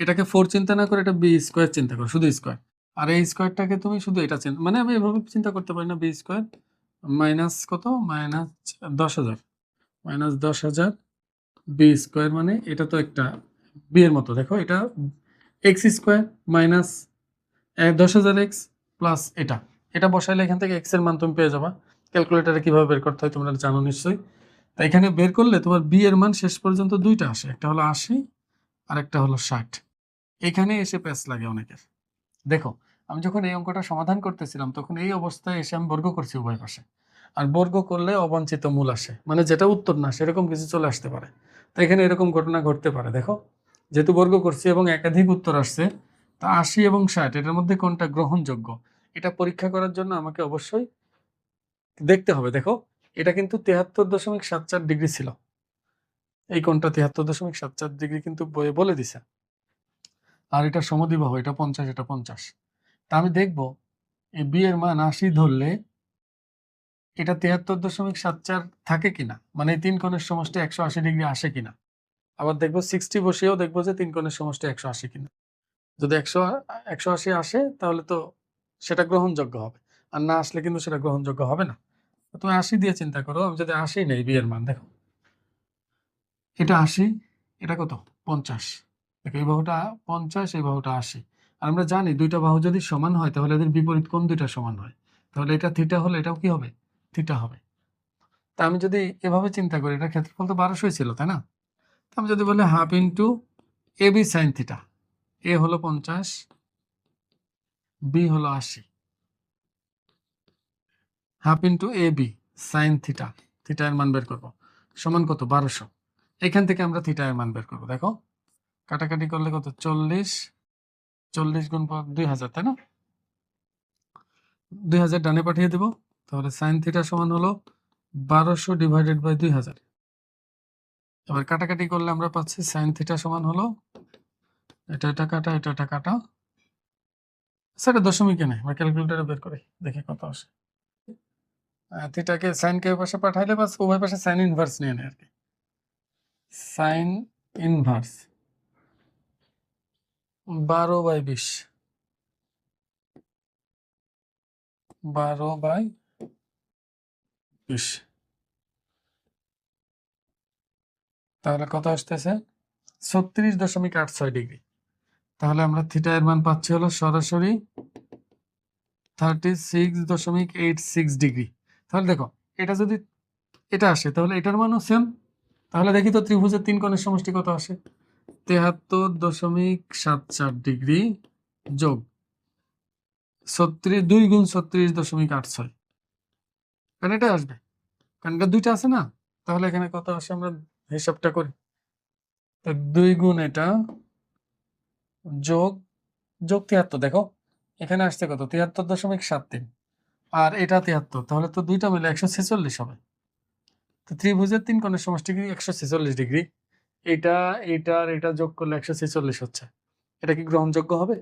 এটাকে 4 চিন্তা না করে এটা বি স্কোয়ার চিন্তা করো, শুধু স্কোয়ার, আর এই স্কোয়ারটাকে তুমি শুধু এটা চিন্তা, মানে আমি এভাবে চিন্তা করতে পারি না, বি স্কোয়ার মাইনাস কত, মাইনাস 10,000, মাইনাস 10,000 বি স্কোয়ার, মানে এটা তো একটা বি এর মতো, দেখো এটা x square minus 10,000 x plus এটা, এটা বসাইলে এখান থেকে এক্স এর মান তুমি পেয়ে যাবা। ক্যালকুলেটারে কিভাবে বের করতে হয় তোমরা জানো নিশ্চয়ই। তাই এখানে বের করলে তোমার বি এর মান শেষ পর্যন্ত দুইটা আসে, একটা হলো 80 আর একটা হলো 60। এখানে এসে প্যাচ লাগে অনেকের। দেখো আমি যখন এই অঙ্কটা সমাধান করতেছিলাম তখন এই অবস্থায় এসে আমি বর্গ করছি উভয় পাশে, আর বর্গ করলে অবাঞ্ছিত মূল আসে, মানে যেটা উত্তর না সেরকম কিছু চলে আসতে পারে। তো এখানে এরকম ঘটনা ঘটতে পারে, দেখো যেহেতু বর্গ করছি এবং একাধিক উত্তর আসছে, তা 80 এবং 60 এটার মধ্যে কোনটা গ্রহণযোগ্য এটা পরীক্ষা করার জন্য আমাকে অবশ্যই দেখতে হবে। দেখো এটা কিন্তু 73.74 ডিগ্রি ছিল, এই কোণটা 73.74 ডিগ্রি কিন্তু বইয়ে বলে দিছে, আর এটা সমদ্বিবাহু, এটা 50, এটা 50। তা আমি দেখবো এই বি এর মান 80 ধরলে এটা 73.74 থাকে কিনা, মানে তিন কোণের সমষ্টি 180 ডিগ্রি আসে কিনা। আবার দেখবো 60 বসিয়েও দেখবো যে তিন কোণের সমষ্টি 180 কিনা। যদি 180 আসে তাহলে তো সেটা গ্রহণযোগ্য হবে, আর না আসলে কিন্তু সেটা গ্রহণযোগ্য হবে না। তুমি 80 দিয়ে চিন্তা করো, আমি যদি 80 নেই বি এর মান, দেখো এটা 80, এটা কত 50, দেখো এই বাহুটা 50, এই বাহুটা 80, আর আমরা জানি দুইটা বাহু যদি সমান হয় তাহলে এদের বিপরীত কোণ দুইটা সমান হয়, তাহলে এটা থিটা হলে এটাও কি হবে, থিটা হবে। তা আমি যদি এভাবে চিন্তা করি, এটা ক্ষেত্রফল তো 1200 ছিল তাই না, তো আমি যদি বলি half into A B sine theta, এ হলো 50, বি হলো 80, half into A B sine theta, theta এর মান বের করবো সমান কত 1200, এখান থেকে আমরা থিটা এর মান বের করবো। দেখো কাটাকাটি করলে কত 40, 40 গুণ 2000, তাই না, 2000 ডানে পাঠিয়ে দেব, তাহলে সাইন থিটা সমান হলো 1200 ডিভাইডেড বাই 2000। এবার কাটাকাটি করলে আমরা পাচ্ছি সাইন থিটা সমান হলো, এটা এটা কাটা, এটা এটা কাটা, সেটা দশমিকে নেই, আমরা ক্যালকুলেটরে বের করি দেখি কত আসে। থিটাকে সাইনকে ওই পাশে পাঠাইলে বাস উভয় পাশে সাইন ইনভার্স নিয়ে নেয় আর কি, সাইন ইনভার্স 12/20, 12/20, তাহলে কত আসতেছে 36.86 ডিগ্রি। তাহলে আমরা থিটা এর মান পাচ্ছি হলো সরাসরি 36.86 ডিগ্রি। তাহলে দেখো এটা যদি এটা আসে তাহলে এটার মানও সেম, তাহলে দেখি তো ত্রিভুজের তিন কোণের সমষ্টি কত আসে, 73.74 ডিগ্রি যোগ 2 গুণ 36.86, কারণ এটা আসবে, কারণ এটা দুইটা আছে না, তাহলে এখানে কত আসে আমরা হিসাবটা করি, 2 গুণ এটা যোগ 73, দেখো এখানে আসছে কত 73.73, আর এটা 73, তাহলে তো দুইটা মিলে 146 হবে। তো ত্রিভুজের তিন কোণের সমষ্টি কি 146 ডিগ্রি, এটা এটা আর এটা যোগ করলে 146 হচ্ছে, এটা কি গ্রহণযোগ্য হবে?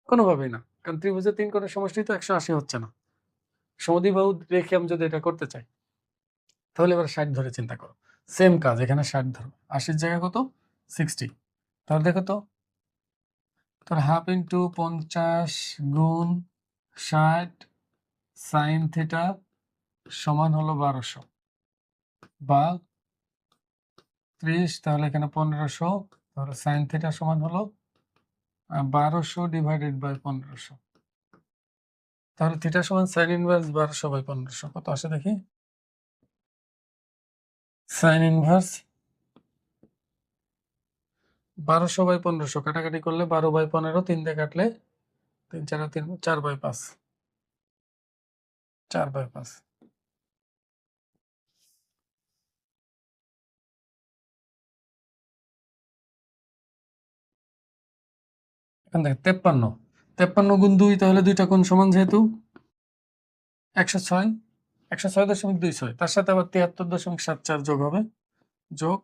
কোনোভাবেই না, কারণ ত্রিভুজের 3 কোণের সমষ্টি তো 180 হচ্ছে না। সমদ্বিবাহু রেখে আমি যদি এটা করতে চাই, তাহলে এবার 60 ধরে চিন্তা করো। সেম কাজ, এখানে 60 ধরো, 80 জায়গা কত 60। তাহলে দেখো তো, তোর হাফ ইন্টু 50 গুণ 60 সাইন থিটা সমান হলো 1200 বা 30, তাহলে এখানে 1500, তাহলে সাইন থিটা সমান হলো 1200 ডিভাইডেড বাই 1500। তাহলে থিটা সমান সাইন ইনভার্স 1200 বাই 1500 কত আসে দেখি। সাইন ইনভার্স 1200 বাই 1500 কাটাকাটি করলে 12 বাই 15, 3 দিয়ে কাটলে 3 4 3 4 বাই 5, 4 বাই 5। এখন দেখ 53 গুণ 2, তাহলে দুইটা কোণ সমান যেহেতু 106, 106.26, তার সাথে আবার 73.74 যোগ হবে, যোগ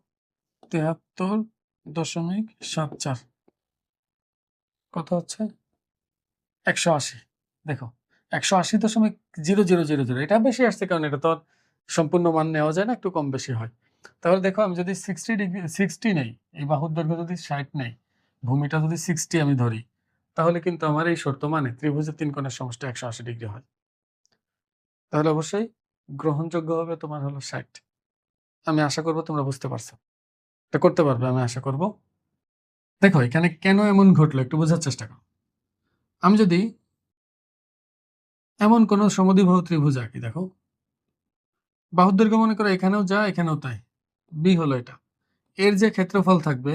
73.74 কত হচ্ছে 180। দেখো 180.0000, এটা বেশি আসছে কারণ এটা তো আর সম্পূর্ণ মান নেওয়া যায় না, একটু কম বেশি হয়। তাহলে দেখো আমি যদি 60 নেই, এই বাহুর দৈর্ঘ্য যদি 60 নেই, ভূমিটা যদি 60 আমি ধরি, তাহলে কিন্তু আমার এই শর্ত মানে ত্রিভুজের 3 কোণের সমষ্টি 180 ডিগ্রি হয়। তাহলে অবশ্যই গ্রহণযোগ্য হবে তোমার হলো 60। আমি আশা করব তোমরা বুঝতে পারছো, এটা করতে পারবে আমি আশা করব। দেখো এখানে কেন এমন ঘটলো একটু বোঝার চেষ্টা করো। আমি যদি এমন কোন সমদ্বিবাহু ত্রিভুজ আঁকি, দেখো বাহুর দৈর্ঘ্য মনে করো এখানেও যা এখানেও তাই, বি হলো এটা, এর যে ক্ষেত্রফল থাকবে,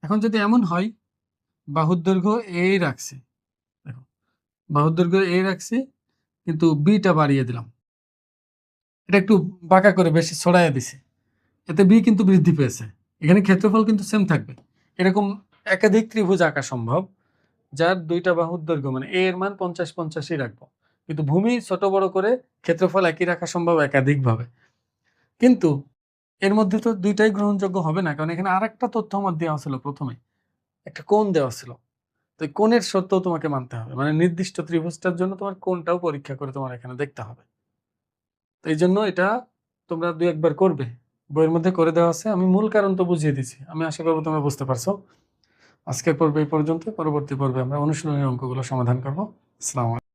এখন যদি এমন হয় বাহুর দৈর্ঘ্য এই রাখছি, দেখো বাহুর দৈর্ঘ্য এই রাখছি কিন্তু বিটা বাড়িয়ে দিলাম, এটা একটু বাঁকা করে বেশি ছড়াইয়া দিছি, এতে বি কিন্তু বৃদ্ধি পেয়েছে, এখানে ক্ষেত্রফল কিন্তু সেম থাকবে। এরকম একাধিক ত্রিভুজ আঁকা সম্ভব যার দুইটা বাহুর দৈর্ঘ্য মানে এ এর মান 50-50ই রাখবো, কিন্তু ভূমি ছোট বড় করে ক্ষেত্রফল একই রাখা সম্ভব একাধিকভাবে। কিন্তু এর মধ্যে তো দুইটাই গ্রহণযোগ্য হবে না, কারণ এখানে আরেকটা তথ্য আমার দেওয়া ছিল, প্রথমে একটা কোণ দেওয়া ছিল, তো এই কোণের শর্ত তোমাকে মানতে হবে, মানে নির্দিষ্ট ত্রিভুজটার জন্য তোমার কোণটাও পরীক্ষা করে তোমার এখানে দেখতে হবে। তো এই জন্য এটা তোমরা 2-1 বার করবে, বইয়ের মধ্যে করে দেওয়া আছে, আমি মূল কারণ তো বুঝিয়ে দিছি, আমি আশা করবো তোমরা বুঝতে পারছো। আজকের পর্বে এই পর্যন্ত, পরবর্তী পর্বে আমরা অনুশীলনী অঙ্কগুলো সমাধান করবো। আসসালামু আলাইকুম।